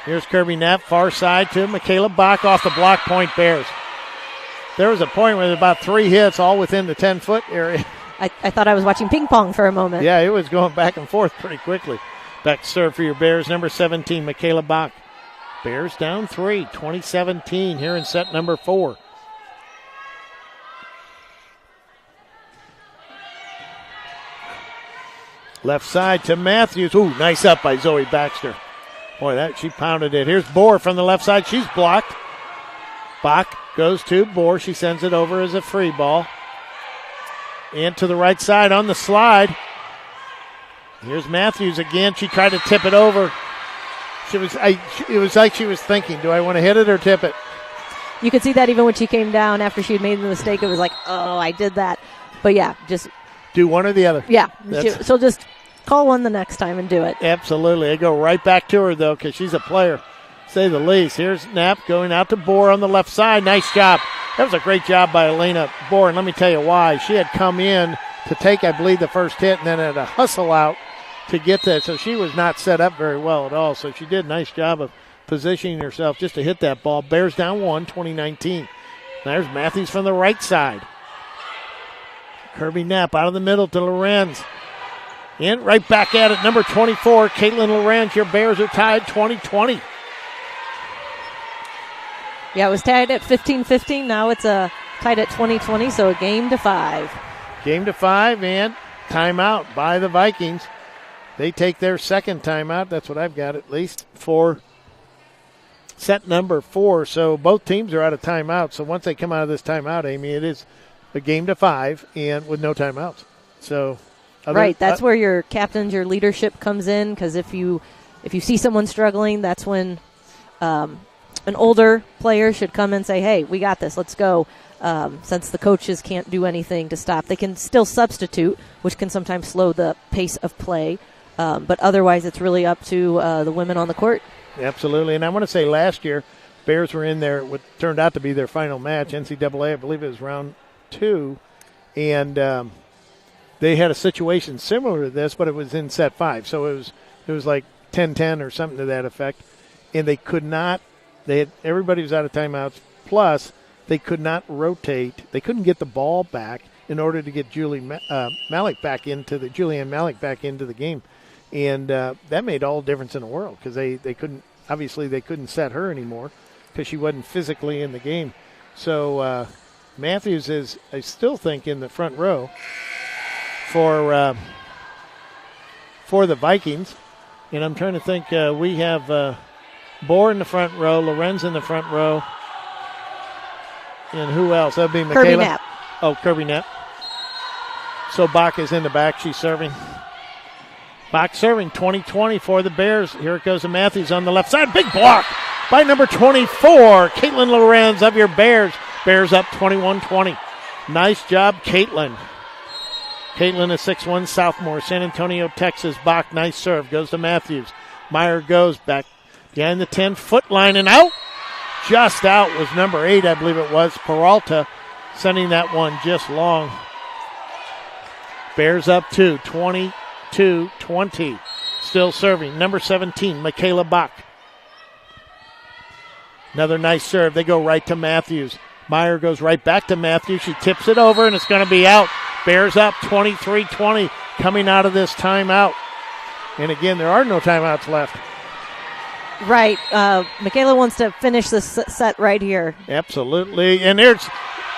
Here's Kirby Knapp, far side to Michaela Bach off the block point, Bears. There was a point where there were about 3 hits all within the 10-foot area. I thought I was watching ping pong for a moment. Yeah, it was going back and forth pretty quickly. Back to serve for your Bears, number 17, Michaela Bach. Bears down 3, 20-17 here in set number 4. Left side to Matthews. Ooh, nice up by Zoe Baxter. Boy, she pounded it. Here's Bohr from the left side. She's blocked. Bach goes to Bohr. She sends it over as a free ball. And to the right side on the slide. Here's Matthews again. She tried to tip it over. It was like she was thinking, do I want to hit it or tip it? You could see that even when she came down after she had made the mistake. It was like, oh, I did that. But, yeah, just do one or the other. Yeah. She'll just call one the next time and do it. Absolutely. I go right back to her, though, because she's a player, say the least. Here's Knapp going out to Bohr on the left side. Nice job. That was a great job by Elena Bohr, and let me tell you why. She had come in to take, I believe, the first hit and then had a hustle out to get that. So she was not set up very well at all. So she did a nice job of positioning herself just to hit that ball. Bears down 1, 2019. There's Matthews from the right side. Kirby Knapp out of the middle to Lorenz. And right back at it, number 24, Caitlin Lorenz. Your Bears are tied 20-20. Yeah, it was tied at 15-15. Now it's tied at 20-20, so a game to 5. Game to 5 and timeout by the Vikings. They take their second timeout. That's what I've got at least for set number 4. So both teams are out of timeout. So once they come out of this timeout, Amy, it is a game to 5 and with no timeouts. So right, that's where your captains, your leadership comes in, because if you see someone struggling, that's when an older player should come and say, hey, we got this, let's go. Since the coaches can't do anything to stop. They can still substitute, which can sometimes slow the pace of play. But otherwise, it's really up to the women on the court. Absolutely. And I want to say last year, Bears were in there, what turned out to be their final match, NCAA, I believe it was round 2. And they had a situation similar to this, but it was in set 5. So it was like 10-10 or something to that effect. And they could not, everybody was out of timeouts. Plus, they could not rotate. They couldn't get the ball back in order to get Julianne Malik back into the game. And that made all the difference in the world because they couldn't set her anymore because she wasn't physically in the game. So Matthews is, I still think, in the front row for the Vikings. And I'm trying to think, we have Bohr in the front row, Lorenz in the front row, and who else? That would be Michaela. Kirby Knapp. Oh, Kirby Knapp. So Bach is in the back. She's serving. Bach serving 20-20 for the Bears. Here it goes to Matthews on the left side. Big block by number 24, Caitlin Lorenz of your Bears. Bears up 21-20. Nice job, Caitlin. Caitlin, a 6'1", sophomore, San Antonio, Texas. Bach, nice serve. Goes to Matthews. Meyer goes back behind the 10-foot line and out. Just out was number 8, I believe it was, Peralta, sending that one just long. Bears up 2, 22-20. Still serving. Number 17, Michaela Bach. Another nice serve. They go right to Matthews. Meyer goes right back to Matthews. She tips it over, and it's going to be out. Bears up 23-20 coming out of this timeout. And again, there are no timeouts left. Right. Michaela wants to finish this set right here. Absolutely. And there's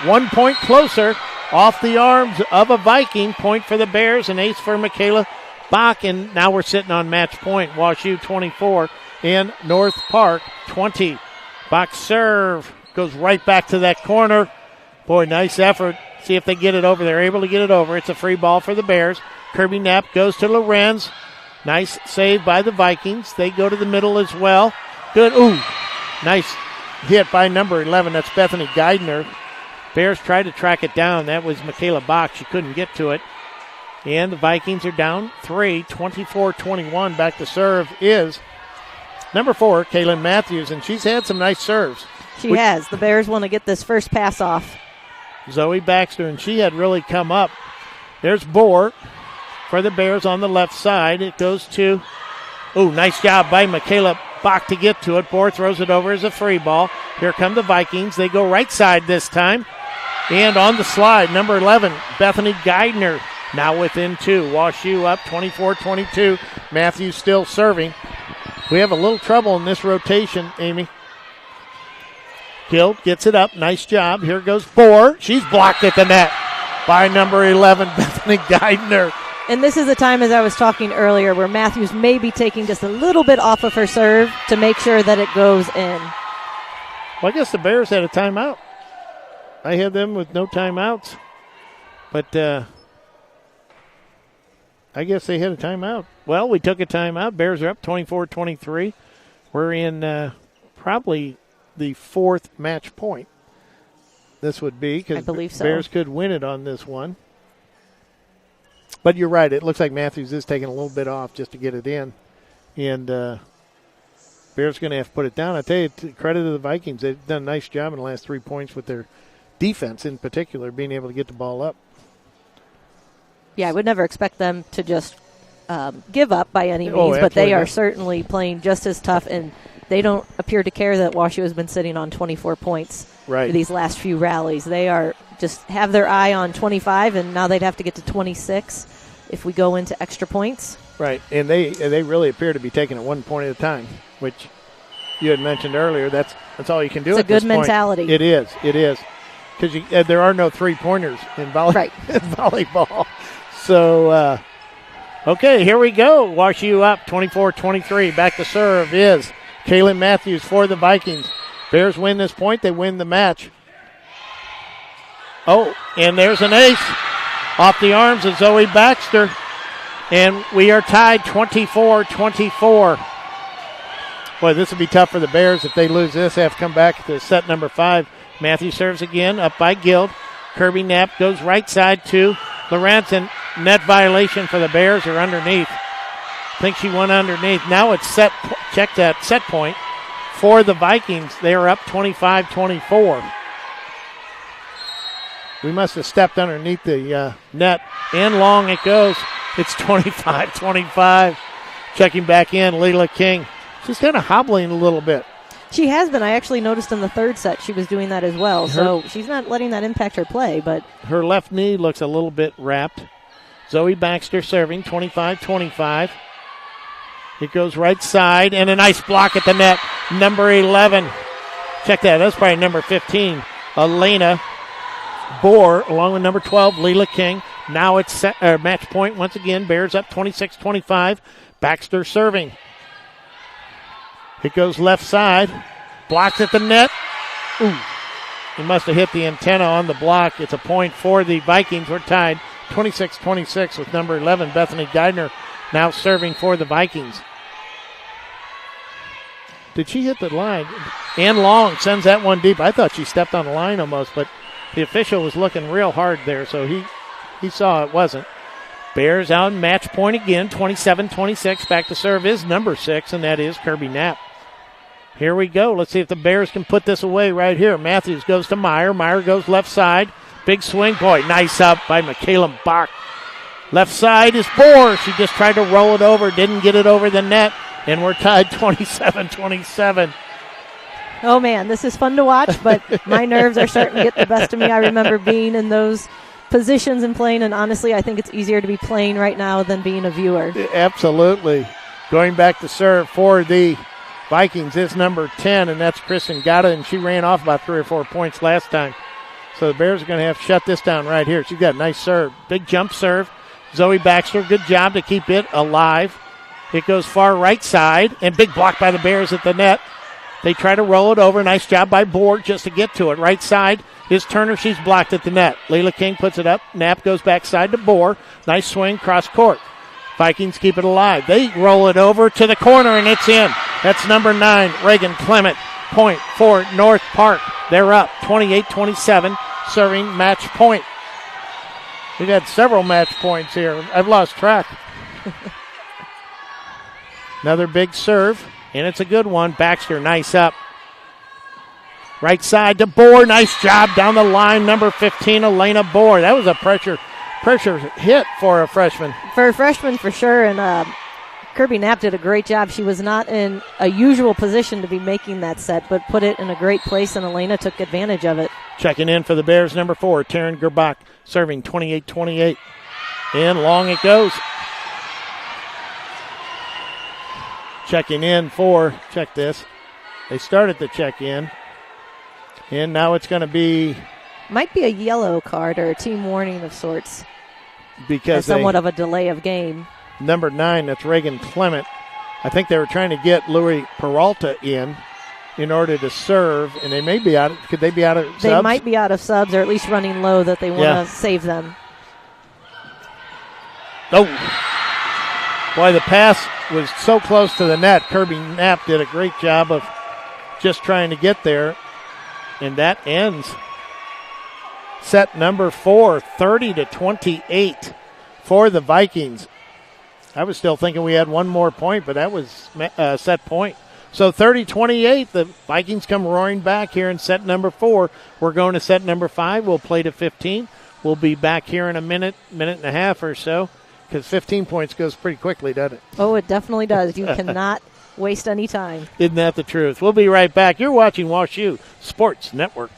1 point closer off the arms of a Viking. Point for the Bears, an ace for Michaela Bach. And now we're sitting on match point. WashU 24 and North Park 20. Bach serve goes right back to that corner. Boy, nice effort. See if they get it over. They're able to get it over. It's a free ball for the Bears. Kirby Knapp goes to Lorenz. Nice save by the Vikings. They go to the middle as well. Good. Ooh, nice hit by number 11. That's Bethany Geidner. Bears tried to track it down. That was Michaela Bach. She couldn't get to it. And the Vikings are down 3, 24-21. Back to serve is number 4, Kaylin Matthews, and she's had some nice serves. She has. The Bears want to get this first pass off. Zoe Baxter, and she had really come up. There's Bohr for the Bears on the left side. It goes to, nice job by Michaela Bach to get to it. Bohr throws it over as a free ball. Here come the Vikings. They go right side this time. And on the slide, number 11, Bethany Geidner, now within 2. WashU up 24-22. Matthews still serving. We have a little trouble in this rotation, Amy. Gill gets it up. Nice job. Here goes Bohr. She's blocked at the net by number 11, Bethany Geidner. And this is a time, as I was talking earlier, where Matthews may be taking just a little bit off of her serve to make sure that it goes in. Well, I guess the Bears had a timeout. I had them with no timeouts. But I guess they had a timeout. Well, we took a timeout. Bears are up 24-23. We're in probably the 4th match point. This would be because so. Bears could win it on this one. But you're right. It looks like Matthews is taking a little bit off just to get it in. And Bears going to have to put it down. I tell you, credit to the Vikings. They've done a nice job in the last 3 points with their defense in particular, being able to get the ball up. Yeah, I would never expect them to just give up by any means, but they are certainly playing just as tough, and they don't appear to care that WashU has been sitting on 24 points for these last few rallies. They are just have their eye on 25, and now they'd have to get to 26 if we go into extra points. Right, and they really appear to be taking it 1 point at a time, which you had mentioned earlier. That's all you can do at this point. It's a good mentality. It is. Because there are no three-pointers in volleyball. So, okay, here we go. WashU up 24-23. Back to serve is Kaylin Matthews for the Vikings. Bears win this point. They win the match. Oh, and there's an ace off the arms of Zoe Baxter. And we are tied 24-24. Boy, this would be tough for the Bears if they lose this. They have to come back to set number 5. Matthews serves again, up by Guild. Kirby Knapp goes right side to Lawrence, and net violation for the Bears are underneath. I think she went underneath. Now it's set. Check that set point for the Vikings. They are up 25-24. We must have stepped underneath the net. And long it goes. It's 25-25. Checking back in, Leila King. She's kind of hobbling a little bit. She has been. I actually noticed in the third set she was doing that as well. So she's not letting that impact her play. But her left knee looks a little bit wrapped. Zoe Baxter serving, 25-25. It goes right side, and a nice block at the net. Number 11. Check that. That's probably number 15. Elena Bohr, along with number 12, Leila King. Now it's match point once again. Bears up 26-25. Baxter serving. It goes left side. Blocks at the net. Ooh. He must have hit the antenna on the block. It's a point for the Vikings. We're tied 26-26 with number 11, Bethany Geidner, now serving for the Vikings. Did she hit the line? And Long sends that one deep. I thought she stepped on the line almost, but the official was looking real hard there, so he saw it wasn't. Bears out match point again, 27-26. Back to serve is number 6, and that is Kirby Knapp. Here we go. Let's see if the Bears can put this away right here. Matthews goes to Meyer. Meyer goes left side. Big swing. Boy, nice up by Michaela Bach. Left side is Bohr. She just tried to roll it over. Didn't get it over the net. And we're tied 27-27. Oh, man, this is fun to watch, but my nerves are starting to get the best of me. I remember being in those positions and playing, and honestly, I think it's easier to be playing right now than being a viewer. Absolutely. Going back to serve for the Vikings is number 10, and that's Kristen Gata, and she ran off about 3 or 4 points last time. So the Bears are going to have to shut this down right here. She's got a nice serve. Big jump serve. Zoe Baxter, good job to keep it alive. It goes far right side, and big block by the Bears at the net. They try to roll it over. Nice job by Board just to get to it. Right side is Turner. She's blocked at the net. Leila King puts it up. Knapp goes backside to Bohr. Nice swing, cross court. Vikings keep it alive. They roll it over to the corner, and it's in. That's number 9, Reagan Clement. Point for North Park. They're up 28-27, serving match point. We've had several match points here. I've lost track. Another big serve, and it's a good one. Baxter, nice up. Right side to Bohr. Nice job down the line. Number 15, Elena Bohr. That was a pressure hit for a freshman. For a freshman, for sure, and Kirby Knapp did a great job. She was not in a usual position to be making that set, but put it in a great place, and Elena took advantage of it. Checking in for the Bears, number 4, Taryn Gerbach, serving 28-28. And long it goes. Checking in for, check this. They started the check-in, and now it's going to be... Might be a yellow card or a team warning of sorts. Because somewhat of a delay of game. Number 9, that's Reagan Clement. I think they were trying to get Louis Peralta in order to serve, and they may be out. Could they be out of subs? They might be out of subs, or at least running low that they want to save them. Oh, boy, the pass was so close to the net. Kirby Knapp did a great job of just trying to get there, and that ends set number 4, 30-28 for the Vikings. I was still thinking we had one more point, but that was set point. So 30-28, the Vikings come roaring back here in set number 4. We're going to set number 5. We'll play to 15. We'll be back here in a minute and a half or so, because 15 points goes pretty quickly, doesn't it? Oh, it definitely does. You cannot waste any time. Isn't that the truth? We'll be right back. You're watching WashU Sports Network.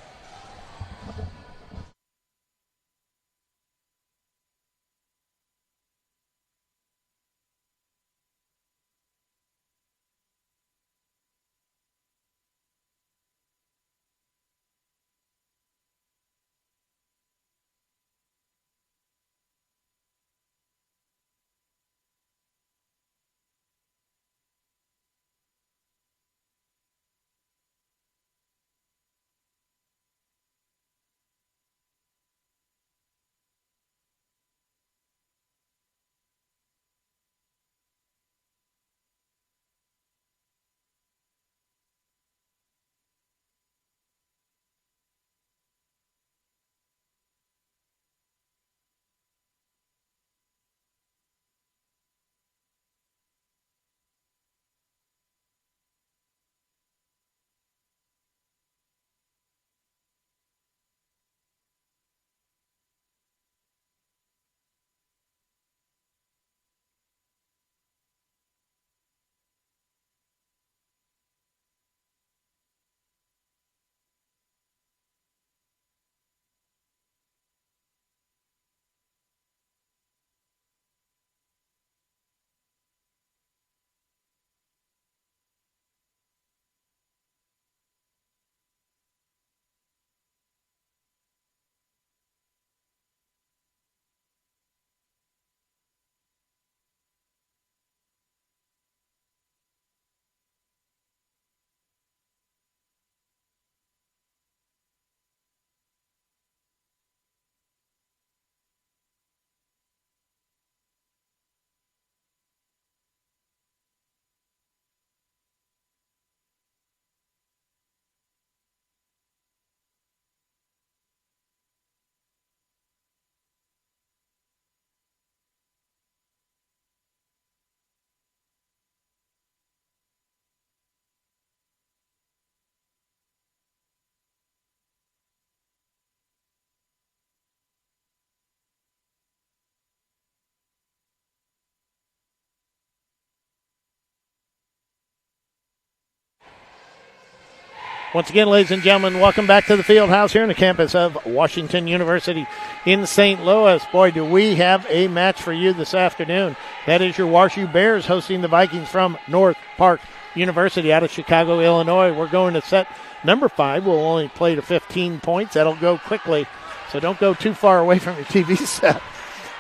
Once again, ladies and gentlemen, welcome back to the field house here on the campus of Washington University in St. Louis. Boy, do we have a match for you this afternoon. That is your WashU Bears hosting the Vikings from North Park University out of Chicago, Illinois. We're going to set number 5. We'll only play to 15 points. That'll go quickly, so don't go too far away from your TV set.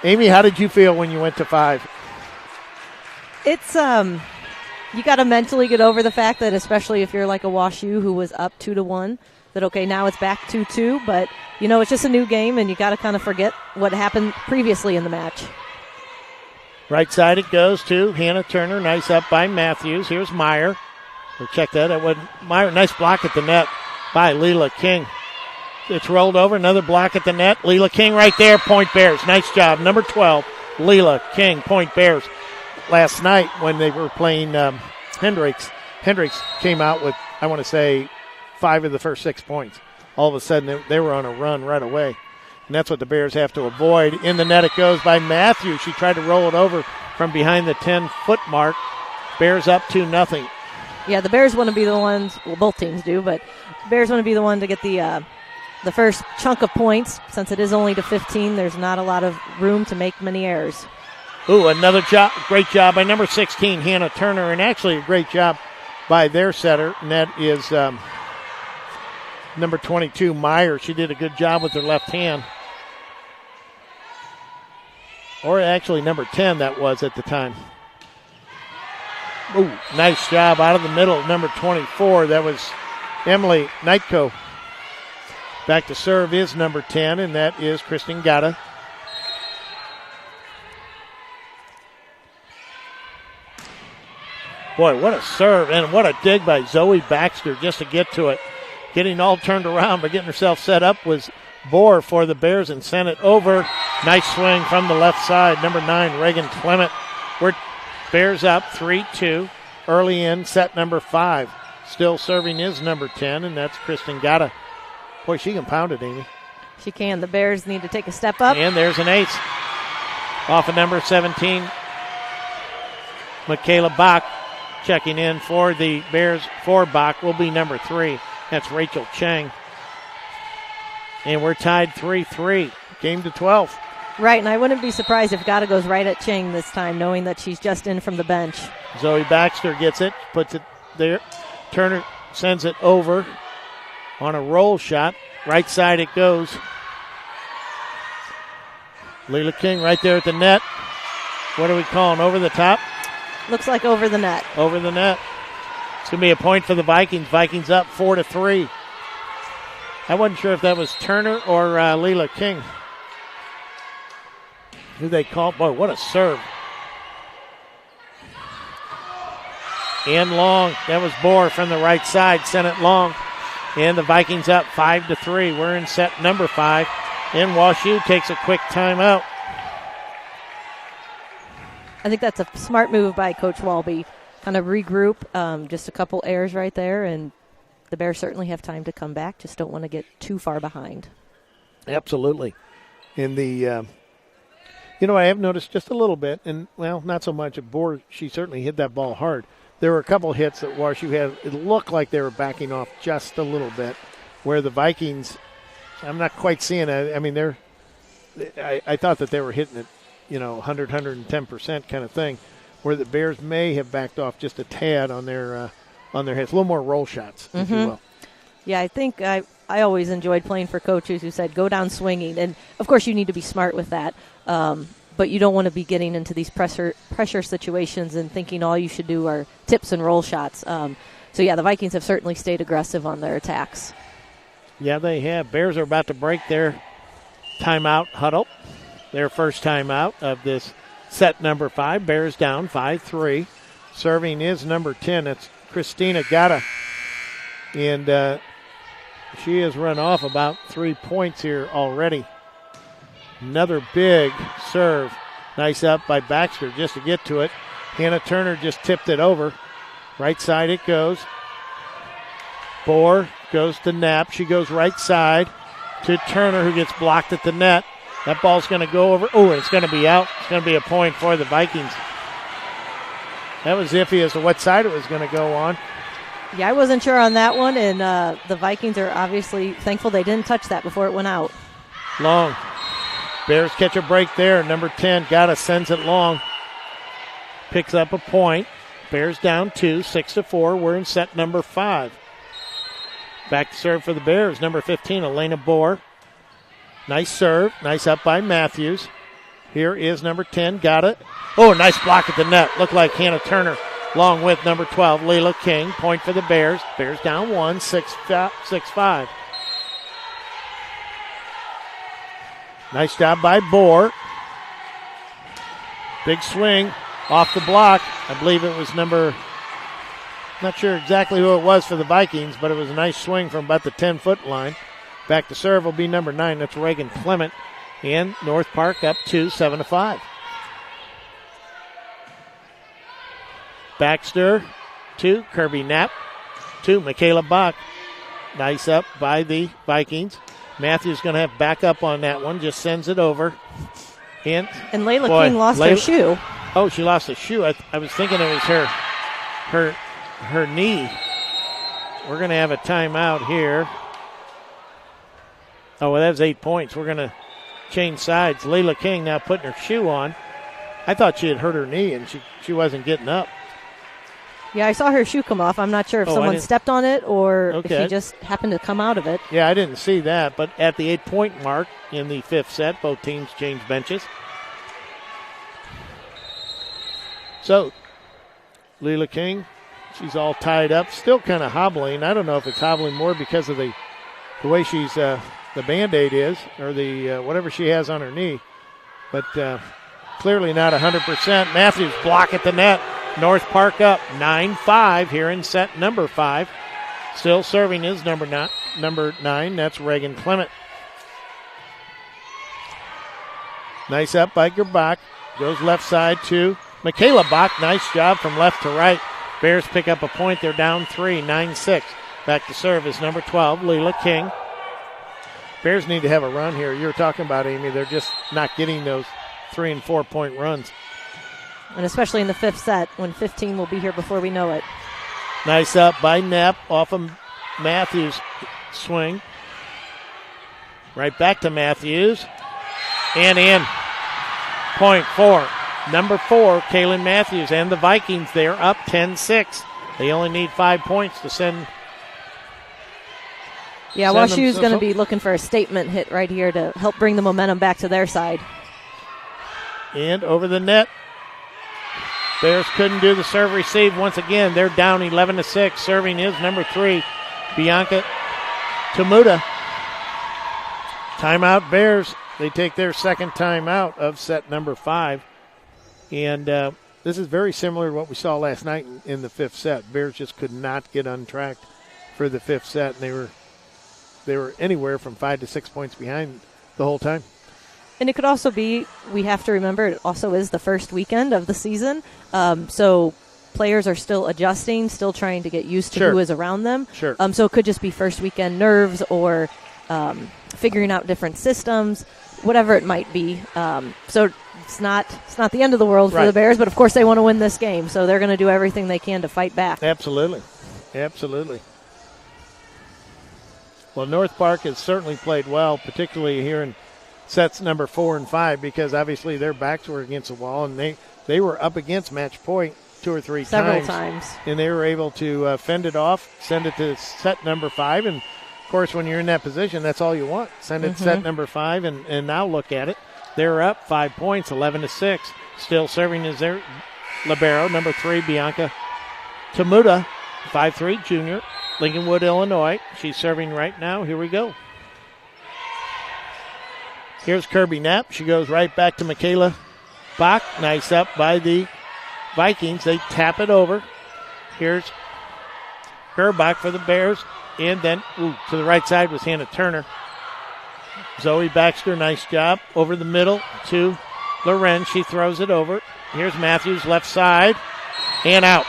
Amy, how did you feel when you went to 5? It's you got to mentally get over the fact that, especially if you're like a WashU who was up 2-1, that okay, now it's back 2-2, but you know it's just a new game, and you got to kind of forget what happened previously in the match. Right side it goes to Hannah Turner. Nice up by Matthews. Here's Meyer. We'll check that. It wasn't Meyer. Nice block at the net by Leela King. It's rolled over. Another block at the net. Leela King right there. Point Bears. Nice job. Number 12, Leela King. Point Bears. Last night when they were playing Hendricks came out with, I want to say, 5 of the first 6 points. All of a sudden, they were on a run right away. And that's what the Bears have to avoid. In the net it goes by Matthews. She tried to roll it over from behind the 10-foot mark. Bears up 2-0. Yeah, the Bears want to be the ones, well, both teams do, but Bears want to be the one to get the first chunk of points. Since it is only to 15, there's not a lot of room to make many errors. Ooh, another great job by number 16, Hannah Turner, and actually a great job by their setter, and that is number 22, Meyer. She did a good job with her left hand. Or actually number 10 that was at the time. Ooh, nice job out of the middle, number 24. That was Emily Nightco. Back to serve is number 10, and that is Kristen Gata. Boy, what a serve, and what a dig by Zoe Baxter just to get to it. Getting all turned around, but getting herself set up was Bohr for the Bears and sent it over. Nice swing from the left side. Number 9, Reagan Clement. We're Bears up 3-2. Early in set number 5. Still serving is number 10, and that's Kristen Gata. Boy, she can pound it, Amy. She can. The Bears need to take a step up. And there's an ace. Off of number 17, Michaela Bach. Checking in for the Bears for Bach will be number 3. That's Rachel Chang. And we're tied 3-3. Game to 12. Right, and I wouldn't be surprised if Gata goes right at Chang this time, knowing that she's just in from the bench. Zoe Baxter gets it, puts it there. Turner sends it over on a roll shot. Right side it goes. Leela King right there at the net. What are we calling? Over the top? Looks like over the net. Over the net. It's going to be a point for the Vikings. Vikings up 4-3. I wasn't sure if that was Turner or Leela King. Who they call? Boy, what a serve. And long. That was Bohr from the right side. Sent it long. And the Vikings up 5-3. We're in set number 5. And WashU takes a quick timeout. I think that's a smart move by Coach Walby. Kind of regroup, just a couple errors right there, and the Bears certainly have time to come back. Just don't want to get too far behind. Absolutely. In the, I have noticed just a little bit, and, well, not so much. Bohr, she certainly hit that ball hard. There were a couple hits that WashU had. It looked like they were backing off just a little bit, where the Vikings, I'm not quite seeing it. I mean, I thought that they were hitting it, 100, 110% kind of thing, where the Bears may have backed off just a tad on their hits. A little more roll shots, if you will. Yeah, I think I always enjoyed playing for coaches who said go down swinging. And, of course, you need to be smart with that. But you don't want to be getting into these pressure situations and thinking all you should do are tips and roll shots. So, the Vikings have certainly stayed aggressive on their attacks. Yeah, they have. Bears are about to break their timeout huddle. Their first timeout of this set number 5. Bears down 5-3. Serving is number 10. That's Christina Gata. And she has run off about 3 points here already. Another big serve. Nice up by Baxter just to get to it. Hannah Turner just tipped it over. Right side it goes. Bohr goes to Knapp. She goes right side to Turner, who gets blocked at the net. That ball's going to go over. Oh, it's going to be out. It's going to be a point for the Vikings. That was iffy as to what side it was going to go on. Yeah, I wasn't sure on that one, and the Vikings are obviously thankful they didn't touch that before it went out. Long. Bears catch a break there. Number 10, Gata sends it long. Picks up a point. Bears down 2, 6-4. We're in set number 5. Back to serve for the Bears. Number 15, Elena Bohr. Nice serve. Nice up by Matthews. Here is number 10, Gata. Oh, nice block at the net. Looked like Hannah Turner. Along with number 12, Leila King. Point for the Bears. Bears down 1, 6-5. Nice job by Bohr. Big swing off the block. I believe it was not sure exactly who it was for the Vikings, but it was a nice swing from about the 10-foot line. Back to serve will be number 9. That's Reagan Clement. And North Park up 2, 7-5. Baxter to Kirby Knapp to Michaela Bach. Nice up by the Vikings. Matthews going to have back up on that one. Just sends it over. And Layla King lost her shoe. Oh, she lost a shoe. I was thinking it was her knee. We're going to have a timeout here. Oh, well, that was 8 points. We're going to change sides. Layla King now putting her shoe on. I thought she had hurt her knee, and she wasn't getting up. Yeah, I saw her shoe come off. I'm not sure if someone stepped on it or if she just happened to come out of it. Yeah, I didn't see that. But at the 8-point mark in the 5th set, both teams changed benches. So, Leila King, she's all tied up, still kind of hobbling. I don't know if it's hobbling more because of the way she's the Band-Aid is, or the whatever she has on her knee. But clearly not 100%. Matthews block at the net. North Park up 9-5 here in set number 5. Still serving is number 9. That's Reagan Clement. Nice up by Gerbach. Goes left side to Michaela Bach. Nice job from left to right. Bears pick up a point. They're down 3, 9-6. Back to serve is number 12, Leila King. Bears need to have a run here. You were talking about, Amy. They're just not getting those 3- and 4-point runs. And especially in the 5th set when 15 will be here before we know it. Nice up by Knapp off of Matthews' swing. Right back to Matthews. And in. Point 4. Number 4, Kaylin Matthews. And the Vikings, they're up 10-6. They only need 5 points to send. Yeah, WashU is going to be looking for a statement hit right here to help bring the momentum back to their side. And over the net. Bears couldn't do the serve receive once again. They're down 11-6. Serving is number 3, Bianca Tamuda. Timeout Bears. They take their second timeout of set number 5. And this is very similar to what we saw last night in the 5th set. Bears just could not get untracked for the 5th set. And they were anywhere from 5 to 6 points behind the whole time. And it could also be, we have to remember, it also is the first weekend of the season. So players are still adjusting, still trying to get used to who is around them. Sure. So it could just be first weekend nerves or figuring out different systems, whatever it might be. So it's not the end of the world for the Bears, but of course they want to win this game. So they're going to do everything they can to fight back. Absolutely. Absolutely. Well, North Park has certainly played well, particularly here in sets number 4 and 5, because obviously their backs were against the wall, and they were up against match point 2 or 3 several times. And they were able to fend it off, send it to set number 5. And, of course, when you're in that position, that's all you want. Send it to set number 5, and now look at it. They're up 5 points, 11-6. Still serving is their libero, number 3, Bianca Tamuda, 5'3", junior, Lincolnwood, Illinois. She's serving right now. Here we go. Here's Kirby Knapp. She goes right back to Michaela Bach. Nice up by the Vikings. They tap it over. Here's Gerbach for the Bears. And then to the right side was Hannah Turner. Zoe Baxter, nice job. Over the middle to Loren. She throws it over. Here's Matthews, left side. And out.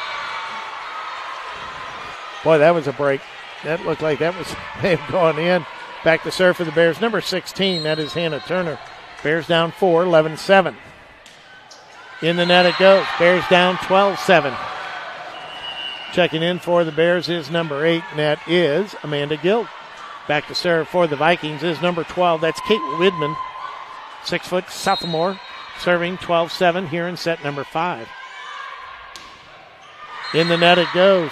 Boy, that was a break. That looked like that was may have gone in. Back to serve for the Bears. Number 16, that is Hannah Turner. Bears down 4, 11-7. In the net it goes. Bears down 12-7. Checking in for the Bears is number 8, and that is Amanda Gill. Back to serve for the Vikings is number 12. That's Kate Widman, 6-foot sophomore, serving 12-7 here in set number 5. In the net it goes.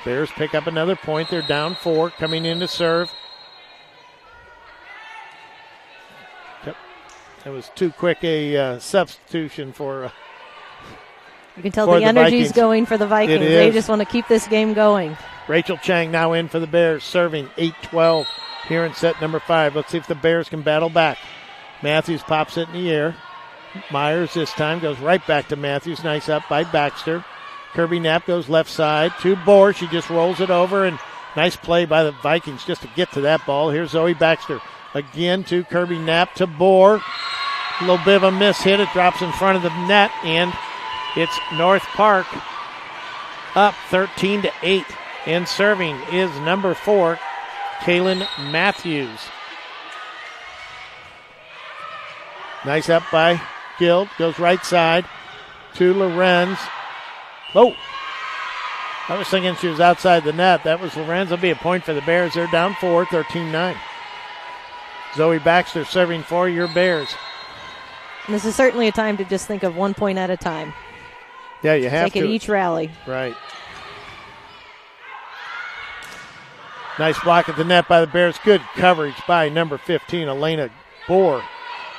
Bears pick up another point. They're down 4, coming in to serve. Yep. That was too quick a substitution for you can tell the energy's going for the Vikings. They just want to keep this game going. Rachel Chang now in for the Bears, serving 8-12 here in set number 5. Let's see if the Bears can battle back. Matthews pops it in the air. Myers this time goes right back to Matthews. Nice up by Baxter. Kirby Knapp goes left side to Bohr. She just rolls it over, and nice play by the Vikings just to get to that ball. Here's Zoe Baxter again to Kirby Knapp to Bohr. A little bit of a miss hit. It drops in front of the net, and it's North Park up 13-8. And serving is number 4, Kaylin Matthews. Nice up by Gill. Goes right side to Lorenz. Oh, I was thinking she was outside the net. That was Lorenz. That'll be a point for the Bears. They're down 4, 13-9. Zoe Baxter serving for your Bears. And this is certainly a time to just think of 1 point at a time. Yeah, you have to. Take it each rally. Right. Nice block at the net by the Bears. Good coverage by number 15, Elena Bohr,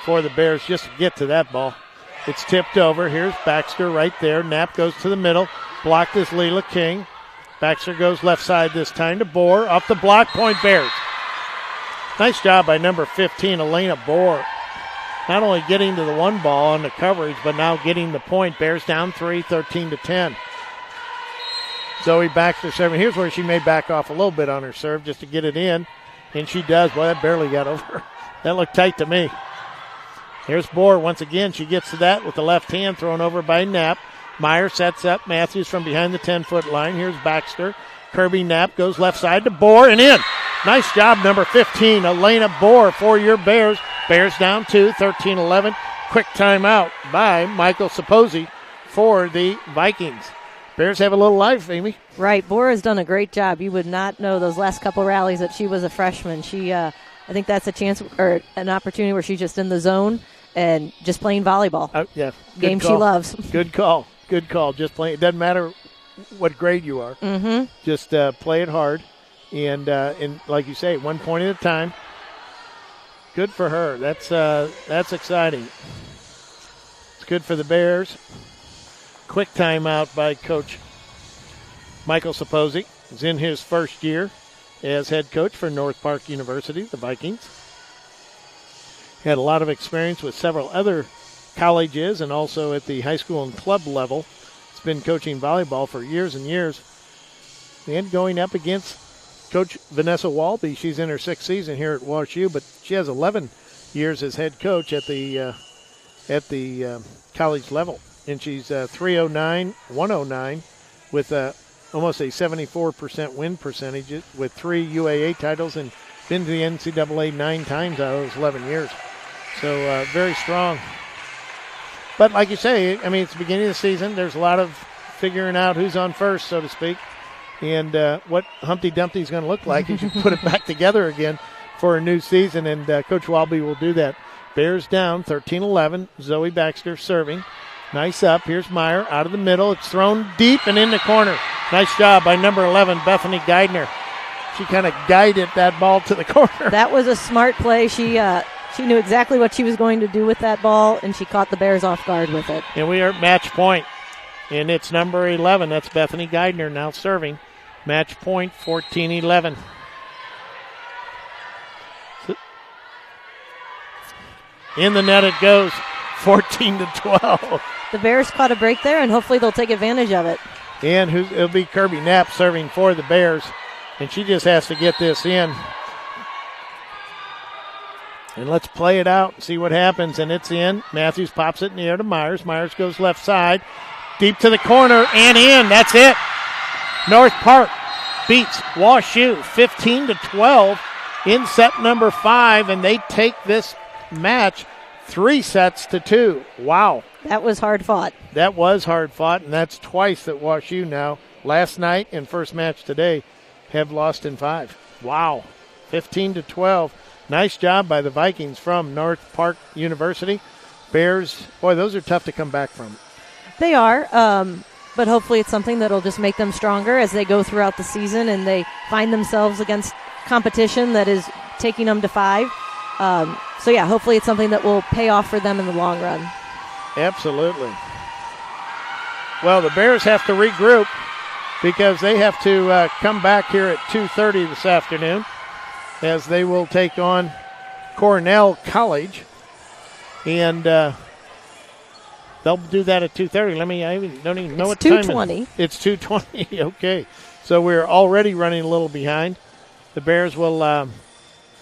for the Bears just to get to that ball. It's tipped over. Here's Baxter right there. Knapp goes to the middle. Blocked is Leela King. Baxter goes left side this time to Bohr. Off the block, point Bears. Nice job by number 15, Elena Bohr. Not only getting to the one ball on the coverage, but now getting the point. Bears down 3, 13-10. Zoe Baxter serving. Here's where she may back off a little bit on her serve just to get it in. And she does. Boy, that barely got over. That looked tight to me. Here's Bohr once again. She gets to that with the left hand thrown over by Knapp. Meyer sets up Matthews from behind the 10-foot line. Here's Baxter. Kirby Knapp goes left side to Bohr and in. Nice job, number 15, Elena Bohr, for your Bears. Bears down 2, 13-11. Quick timeout by Michael Saposi for the Vikings. Bears have a little life, Amy. Right. Bohr has done a great job. You would not know those last couple rallies that she was a freshman. She, I think that's a chance or an opportunity where she's just in the zone and just playing volleyball. Yeah. Game she loves. Good call. Good call. Just playing. It doesn't matter what grade you are. Mm-hmm. Just play it hard. And like you say, 1 point at a time. Good for her. That's exciting. It's good for the Bears. Quick timeout by Coach Michael Saposi. He's in his first year as head coach for North Park University, the Vikings. He had a lot of experience with several other colleges and also at the high school and club level. He's been coaching volleyball for years and years. And going up against Coach Vanessa Walby. She's in her 6th season here at WashU, but she has 11 years as head coach at the college level. And she's 309-109 with almost a 74% win percentage with 3 UAA titles and been to the NCAA 9 times out of those 11 years. So very strong. But like you say, I mean, it's the beginning of the season. There's a lot of figuring out who's on first, so to speak, and what Humpty Dumpty is going to look like as you put it back together again for a new season. And Coach Walby will do that. Bears down 13-11. Zoe Baxter serving. Nice up. Here's Meyer out of the middle. It's thrown deep and in the corner. Nice job by number 11, Bethany Geidner. She kind of guided that ball to the corner. That was a smart play. She knew exactly what she was going to do with that ball, and she caught the Bears off guard with it. And we are at match point. And it's number 11. That's Bethany Geidner now serving. Match point, 14-11. In the net it goes, 14-12. The Bears caught a break there, and hopefully they'll take advantage of it. And it'll be Kirby Knapp serving for the Bears. And she just has to get this in. And let's play it out and see what happens. And it's in. Matthews pops it in the air to Myers. Myers goes left side. Deep to the corner and in. That's it. North Park beats WashU 15-12 in set number 5. And they take this match 3-2. Wow. That was hard fought. That was hard fought, and that's twice that WashU now, last night and first match today, have lost in 5. Wow. 15-12. Nice job by the Vikings from North Park University. Bears, boy, those are tough to come back from. They are, but hopefully it's something that'll just make them stronger as they go throughout the season and they find themselves against competition that is taking them to 5. So, yeah, hopefully it's something that will pay off for them in the long run. Absolutely. Well, the Bears have to regroup because they have to come back here at 2:30 this afternoon as they will take on Cornell College. And they'll do that at 2:30. I don't even know what time it is. 2:20. It's 2:20. Okay. So we're already running a little behind. The Bears will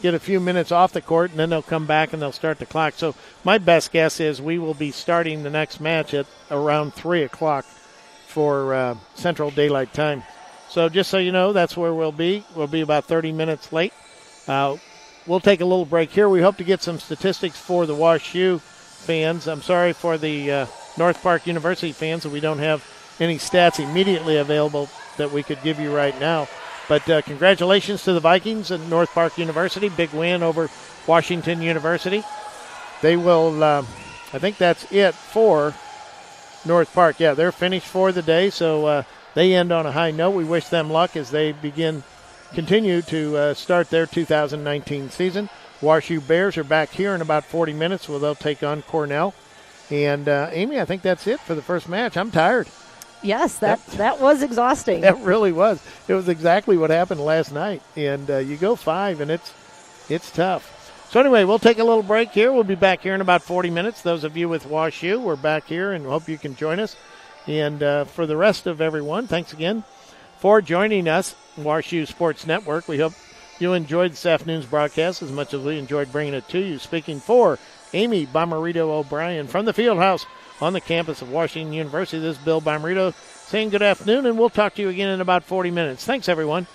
get a few minutes off the court, and then they'll come back and they'll start the clock. So my best guess is we will be starting the next match at around 3 o'clock for Central Daylight Time. So just so you know, that's where we'll be. We'll be about 30 minutes late. We'll take a little break here. We hope to get some statistics for the WashU fans. I'm sorry for the North Park University fans that we don't have any stats immediately available that we could give you right now. But congratulations to the Vikings and North Park University. Big win over Washington University. They will, I think that's it for North Park. Yeah, they're finished for the day, so they end on a high note. We wish them luck as they continue to start their 2019 season. WashU Bears are back here in about 40 minutes where they'll take on Cornell. And, Amy, I think that's it for the first match. I'm tired. Yes, that was exhausting. That really was. It was exactly what happened last night. And you go 5, and it's tough. So anyway, we'll take a little break here. We'll be back here in about 40 minutes. Those of you with WashU, we're back here and hope you can join us. And for the rest of everyone, thanks again for joining us, WashU Sports Network. We hope you enjoyed this afternoon's broadcast as much as we enjoyed bringing it to you. Speaking for Amy Bomarito O'Brien from the Fieldhouse on the campus of Washington University, this is Bill Bomarito saying good afternoon, and we'll talk to you again in about 40 minutes. Thanks, everyone.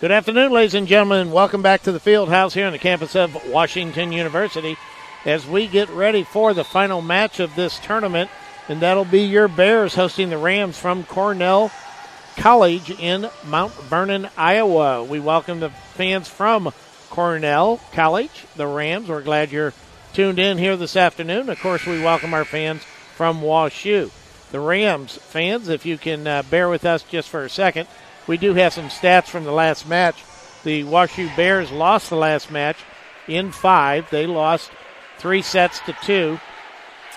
Good afternoon, ladies and gentlemen. Welcome back to the field house here on the campus of Washington University as we get ready for the final match of this tournament, and that'll be your Bears hosting the Rams from Cornell College in Mount Vernon, Iowa. We welcome the fans from Cornell College, the Rams. We're glad you're tuned in here this afternoon. Of course, we welcome our fans from WashU. The Rams fans, if you can bear with us just for a second, we do have some stats from the last match. The WashU Bears lost the last match in 5. They lost 3-2.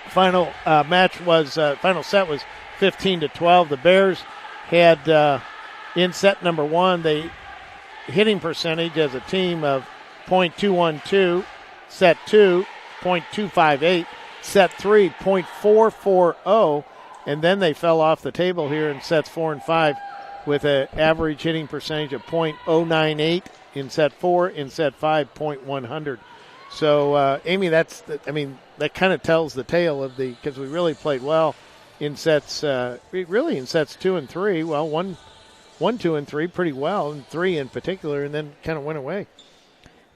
Final set was 15-12. The Bears had in set number 1 the hitting percentage as a team of .212, set 2 .258, set 3 .440, and then they fell off the table here in sets 4 and 5 with an average hitting percentage of .098 in set 4, in set 5 .100. So, Amy, that kind of tells the tale of because we really played well in sets, in sets 2 and 3. Well, 1, 2, and 3 pretty well, and 3 in particular, and then kind of went away.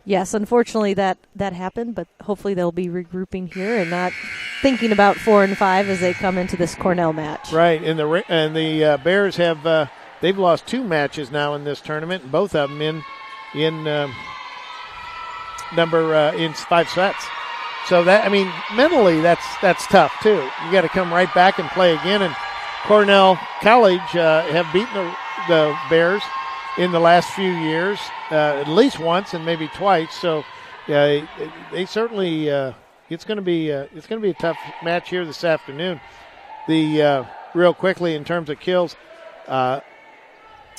Yes, unfortunately that happened, but hopefully they'll be regrouping here and not thinking about 4 and 5 as they come into this Cornell match. Right, and the Bears have they've lost 2 matches now in this tournament, and both of them in 5 sets. So mentally that's tough too. You got to come right back and play again. And Cornell College have beaten the Bears in the last few years, at least once and maybe twice. So they certainly it's going to be a tough match here this afternoon. Real quickly in terms of kills,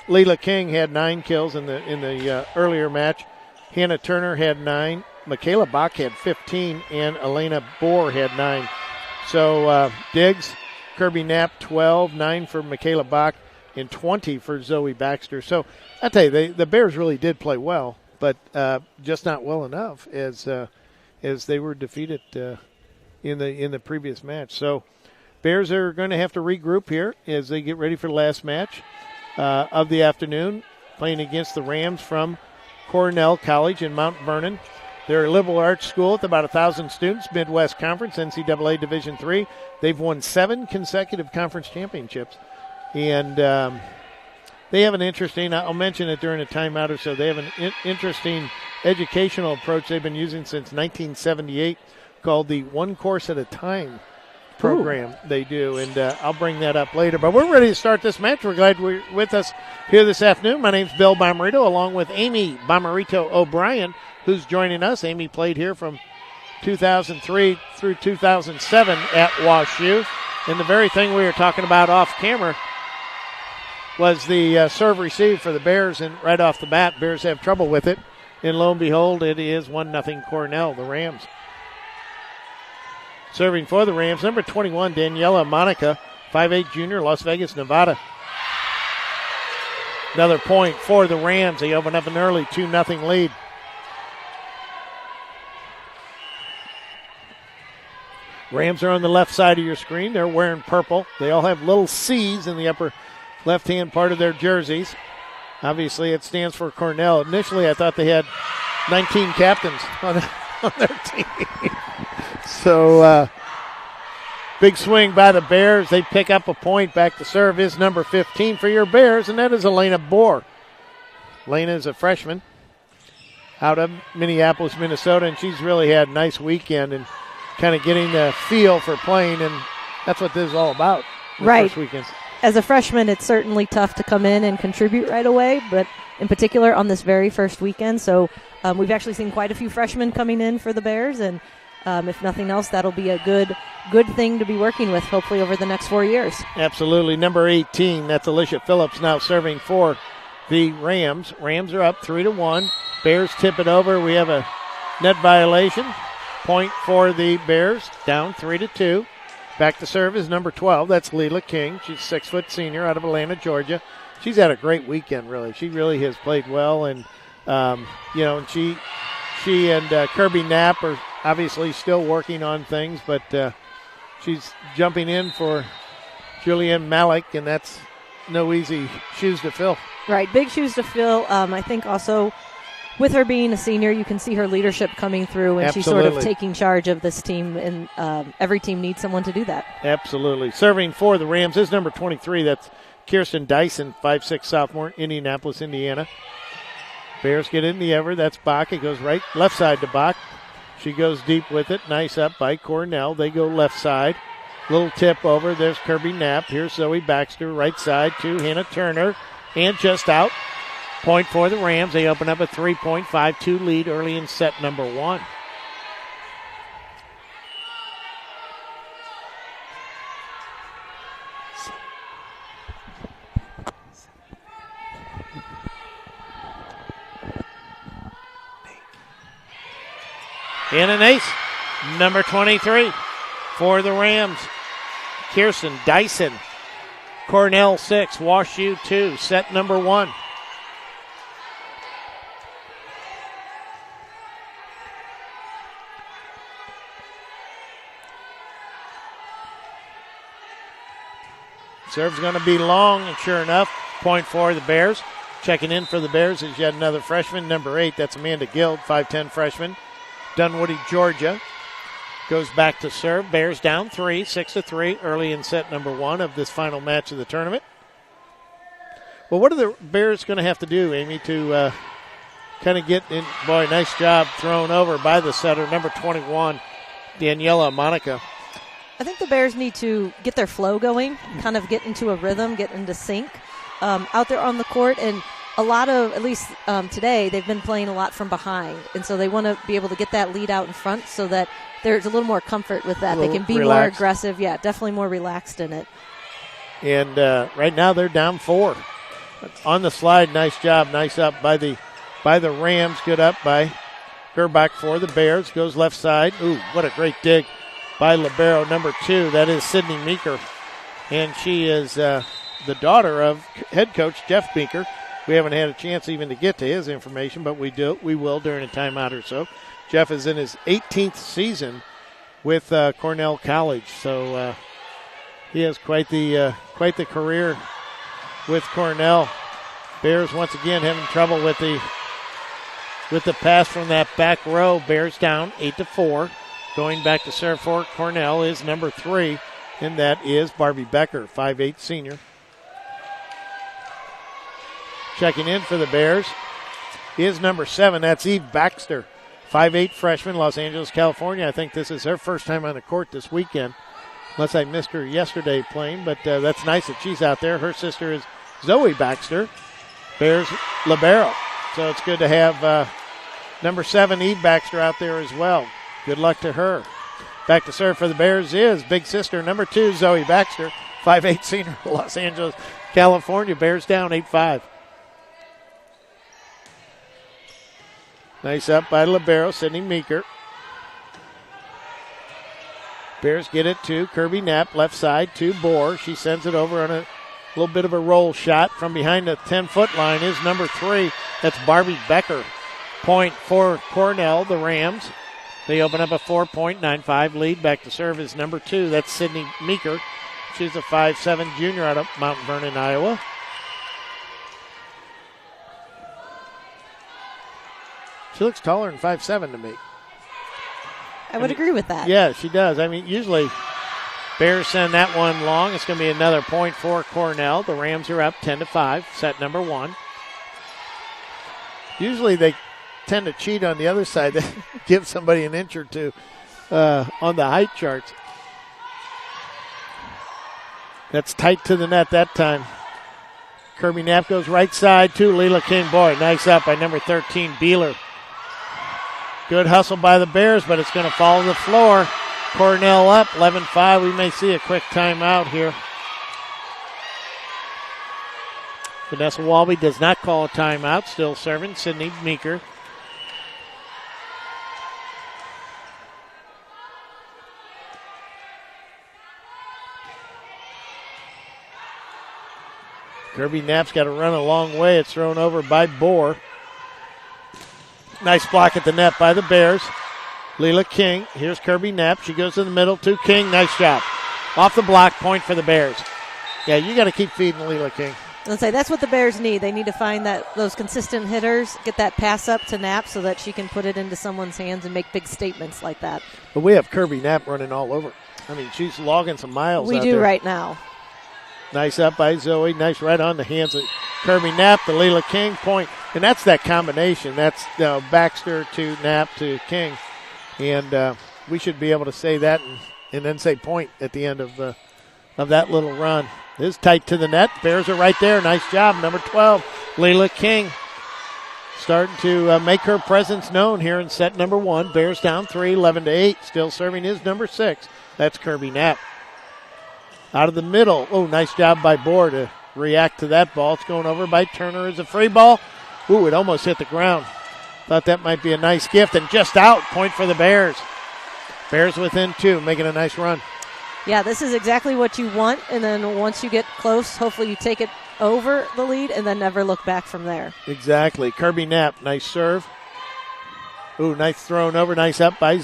Leila King had 9 kills in the earlier match. Hannah Turner had 9. Michaela Bach had 15, and Elena Bohr had 9. So Diggs, Kirby Knapp, 12, 9 for Michaela Bach, and 20 for Zoe Baxter. So I tell you, the Bears really did play well, but just not well enough as they were defeated in the previous match. So Bears are going to have to regroup here as they get ready for the last match of the afternoon, playing against the Rams from Cornell College in Mount Vernon. They're a liberal arts school with about 1,000 students, Midwest Conference, NCAA Division III. They've won 7 consecutive conference championships. And they have an interesting, I'll mention it during a timeout or so, they have an interesting educational approach they've been using since 1978 called the One Course at a Time program. Ooh. They do, and I'll bring that up later. But we're ready to start this match. We're glad you're with us here this afternoon. My name's Bill Bomarito, along with Amy Bomarito O'Brien, who's joining us. Amy played here from 2003 through 2007 at WashU. And the very thing we were talking about off camera was the serve receive for the Bears, and right off the bat, Bears have trouble with it. And lo and behold, it is 1-0 Cornell, the Rams. Serving for the Rams, number 21, Daniela Monica, 5'8" junior, Las Vegas, Nevada. Another point for the Rams. They open up an early 2-0 lead. Rams are on the left side of your screen. They're wearing purple. They all have little C's in the upper left-hand part of their jerseys. Obviously, it stands for Cornell. Initially, I thought they had 19 captains on their team. So, big swing by the Bears. They pick up a point. Back to serve is number 15 for your Bears, and that is Elena Bohr. Elena is a freshman out of Minneapolis, Minnesota, and she's really had a nice weekend and kind of getting the feel for playing, and that's what this is all about. Right. First weekends. As a freshman, it's certainly tough to come in and contribute right away, but in particular on this very first weekend. So we've actually seen quite a few freshmen coming in for the Bears, and if nothing else, that'll be a good thing to be working with, hopefully, over the next 4 years. Absolutely. Number 18, that's Alicia Phillips now serving for the Rams. Rams are up 3-1. Bears tip it over. We have a net violation. Point for the Bears, down 3-2. Back to serve is number 12. That's Leila King. She's 6-foot senior out of Atlanta, Georgia. She's had a great weekend, really. She really has played well, and and she and Kirby Knapp are obviously still working on things, but she's jumping in for Julianne Malik, and that's no easy shoes to fill. Right, big shoes to fill. I think also with her being a senior, you can see her leadership coming through, and she's sort of taking charge of this team, and every team needs someone to do that. Absolutely. Serving for the Rams is number 23. That's Kirsten Dyson, 5'6" sophomore, Indianapolis, Indiana. Bears get in the ever. That's Bach. It goes left side to Bach. She goes deep with it. Nice up by Cornell. They go left side. Little tip over. There's Kirby Knapp. Here's Zoe Baxter. Right side to Hannah Turner. And just out. Point for the Rams. They open up a 3.52 lead early in set number 1. And an ace, number 23 for the Rams. Kirsten Dyson. Cornell 6, WashU 2, set number 1. Serve's going to be long, and sure enough, point for the Bears. Checking in for the Bears is yet another freshman, number 8. That's Amanda Guild, 5'10" freshman. Dunwoody, Georgia. Goes back to serve. Bears down 3, 6-3, early in set number 1 of this final match of the tournament. Well, what are the Bears going to have to do, Amy, to kind of get in? Boy, nice job thrown over by the setter, number 21, Daniela Monica. I think the Bears need to get their flow going, kind of get into a rhythm, get into sync out there on the court. And a lot of, at least today, they've been playing a lot from behind. And so they want to be able to get that lead out in front so that there's a little more comfort with that. They can be more aggressive. Yeah, definitely more relaxed in it. And right now they're down 4. On the slide, nice job. Nice up by the Rams. Good up by Gerbach for the Bears. Goes left side. Ooh, what a great dig by libero number 2. That is Sydney Meeker. And she is the daughter of head coach Jeff Meeker. We haven't had a chance even to get to his information, but we will during a timeout or so. Jeff is in his 18th season with Cornell College, so he has quite the career with Cornell. Bears once again having trouble with the pass from that back row. Bears down 8-4. Going back to serve for Cornell is number 3, and that is Barbie Becker, 5'8" senior. Checking in for the Bears is number 7. That's Eve Baxter, 5'8" freshman, Los Angeles, California. I think this is her first time on the court this weekend, unless I missed her yesterday playing. But that's nice that she's out there. Her sister is Zoe Baxter, Bears libero. So it's good to have number 7, Eve Baxter, out there as well. Good luck to her. Back to serve for the Bears is big sister, number 2, Zoe Baxter, 5'8" senior, Los Angeles, California. Bears down 8-5. Nice up by libero, Sydney Meeker. Bears get it to Kirby Knapp, left side to Bohr. She sends it over on a little bit of a roll shot from behind the 10-foot line is number 3. That's Barbie Becker. Point for Cornell, the Rams. They open up a 4.95 lead. Back to serve is number 2. That's Sydney Meeker. She's a 5'7" junior out of Mount Vernon, Iowa. She looks taller than 5'7" to me. I would agree with that. Yeah, she does. I mean, usually Bears send that one long. It's going to be another point for Cornell. The Rams are up 10-5, set number 1. Usually they tend to cheat on the other side. They give somebody an inch or two on the height charts. That's tight to the net that time. Kirby Knapp goes right side to Leela King. Boy, nice up by number 13, Beeler. Good hustle by the Bears, but it's going to fall to the floor. Cornell up, 11-5. We may see a quick timeout here. Vanessa Walby does not call a timeout. Still serving Sydney Meeker. Kirby Knapp's got to run a long way. It's thrown over by Bohr. Nice block at the net by the Bears. Leela King. Here's Kirby Knapp. She goes in the middle to King. Nice job. Off the block, point for the Bears. Yeah, you got to keep feeding Leela King. Let's say that's what the Bears need. They need to find those consistent hitters, get that pass up to Knapp so that she can put it into someone's hands and make big statements like that. But we have Kirby Knapp running all over. I mean, she's logging some miles. We out do there. right now. Nice up by Zoe. Nice right on the hands of Kirby Knapp, the Leela King point. And that's that combination. That's Baxter to Knapp to King. And we should be able to say that and then say point at the end of that little run. It is tight to the net. Bears are right there. Nice job. Number 12, Leela King. Starting to make her presence known here in set number 1. Bears down 3, 11-8. Still serving is number 6. That's Kirby Knapp. Out of the middle. Oh, nice job by Bohr to react to that ball. It's going over by Turner as a free ball. Ooh, it almost hit the ground. Thought that might be a nice gift and just out. Point for the Bears. Bears within 2, making a nice run. Yeah, this is exactly what you want. And then once you get close, hopefully you take it over the lead and then never look back from there. Exactly. Kirby Knapp, nice serve. Ooh, nice thrown over. Nice up by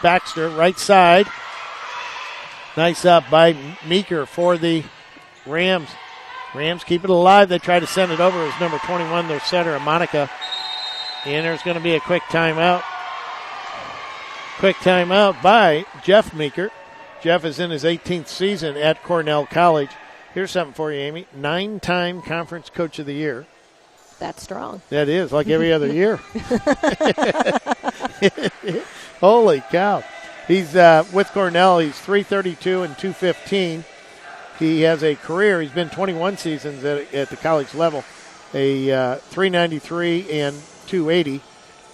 Baxter, right side. Nice up by Meeker for the Rams. Rams keep it alive. They try to send it over as number 21, their setter, Monica. And there's going to be a quick timeout. Quick timeout by Jeff Meeker. Jeff is in his 18th season at Cornell College. Here's something for you, Amy. 9-time Conference Coach of the Year. That's strong. That is, like every other year. Holy cow. He's with Cornell. He's 332 and 215. He has a career. He's been 21 seasons at the college level. A 393 and 280.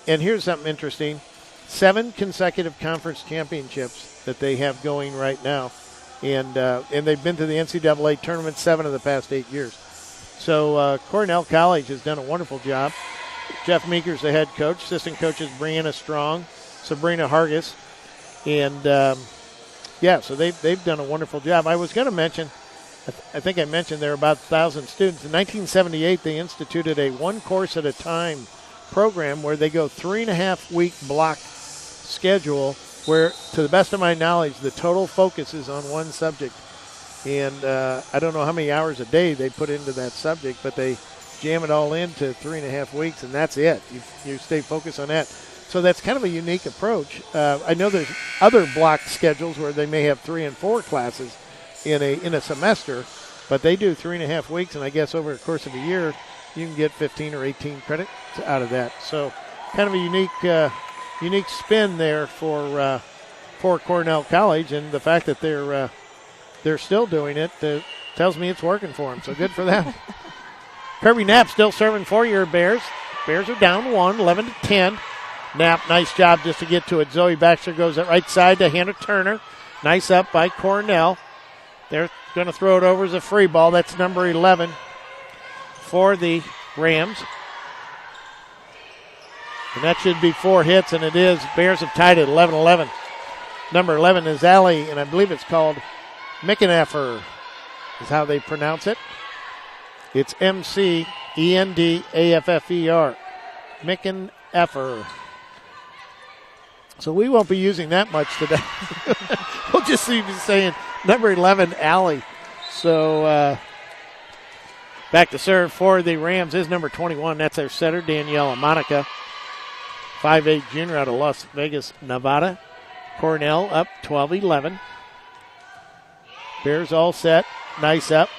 And here's something interesting. 7 consecutive conference championships that they have going right now. And they've been to the NCAA tournament 7 of the past 8 years. So Cornell College has done a wonderful job. Jeff Meeker's the head coach. Assistant coaches Brianna Strong, Sabrina Hargis. And, so they've done a wonderful job. I was going to mention, I think I mentioned there are about 1,000 students. In 1978, they instituted a one-course-at-a-time program where they go 3.5-week block schedule where, to the best of my knowledge, the total focus is on one subject. And I don't know how many hours a day they put into that subject, but they jam it all into 3.5 weeks, and that's it. You stay focused on that. So that's kind of a unique approach. I know there's other block schedules where they may have 3 and 4 classes in a semester, but they do 3.5 weeks, and I guess over the course of a year, you can get 15 or 18 credits out of that. So kind of a unique spin there for Cornell College, and the fact that they're still doing it tells me it's working for them. So good for them. Kirby Knapp still serving for your Bears. Bears are down 1, 11-10. Knapp, nice job just to get to it. Zoe Baxter goes at right side to Hannah Turner. Nice up by Cornell. They're going to throw it over as a free ball. That's number 11 for the Rams. And that should be 4 hits, and it is. Bears have tied it 11-11. Number 11 is Allie, and I believe it's called Mickeneffer is how they pronounce it. It's Mcendaffer. Mickeneffer. So we won't be using that much today. We'll just be saying number 11, Allie. So back to serve for the Rams is number 21. That's their setter, Daniela Monica. 5'8" junior out of Las Vegas, Nevada. Cornell up 12-11. Bears all set. Nice up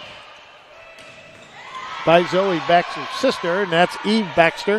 by Zoe Baxter's sister, and that's Eve Baxter.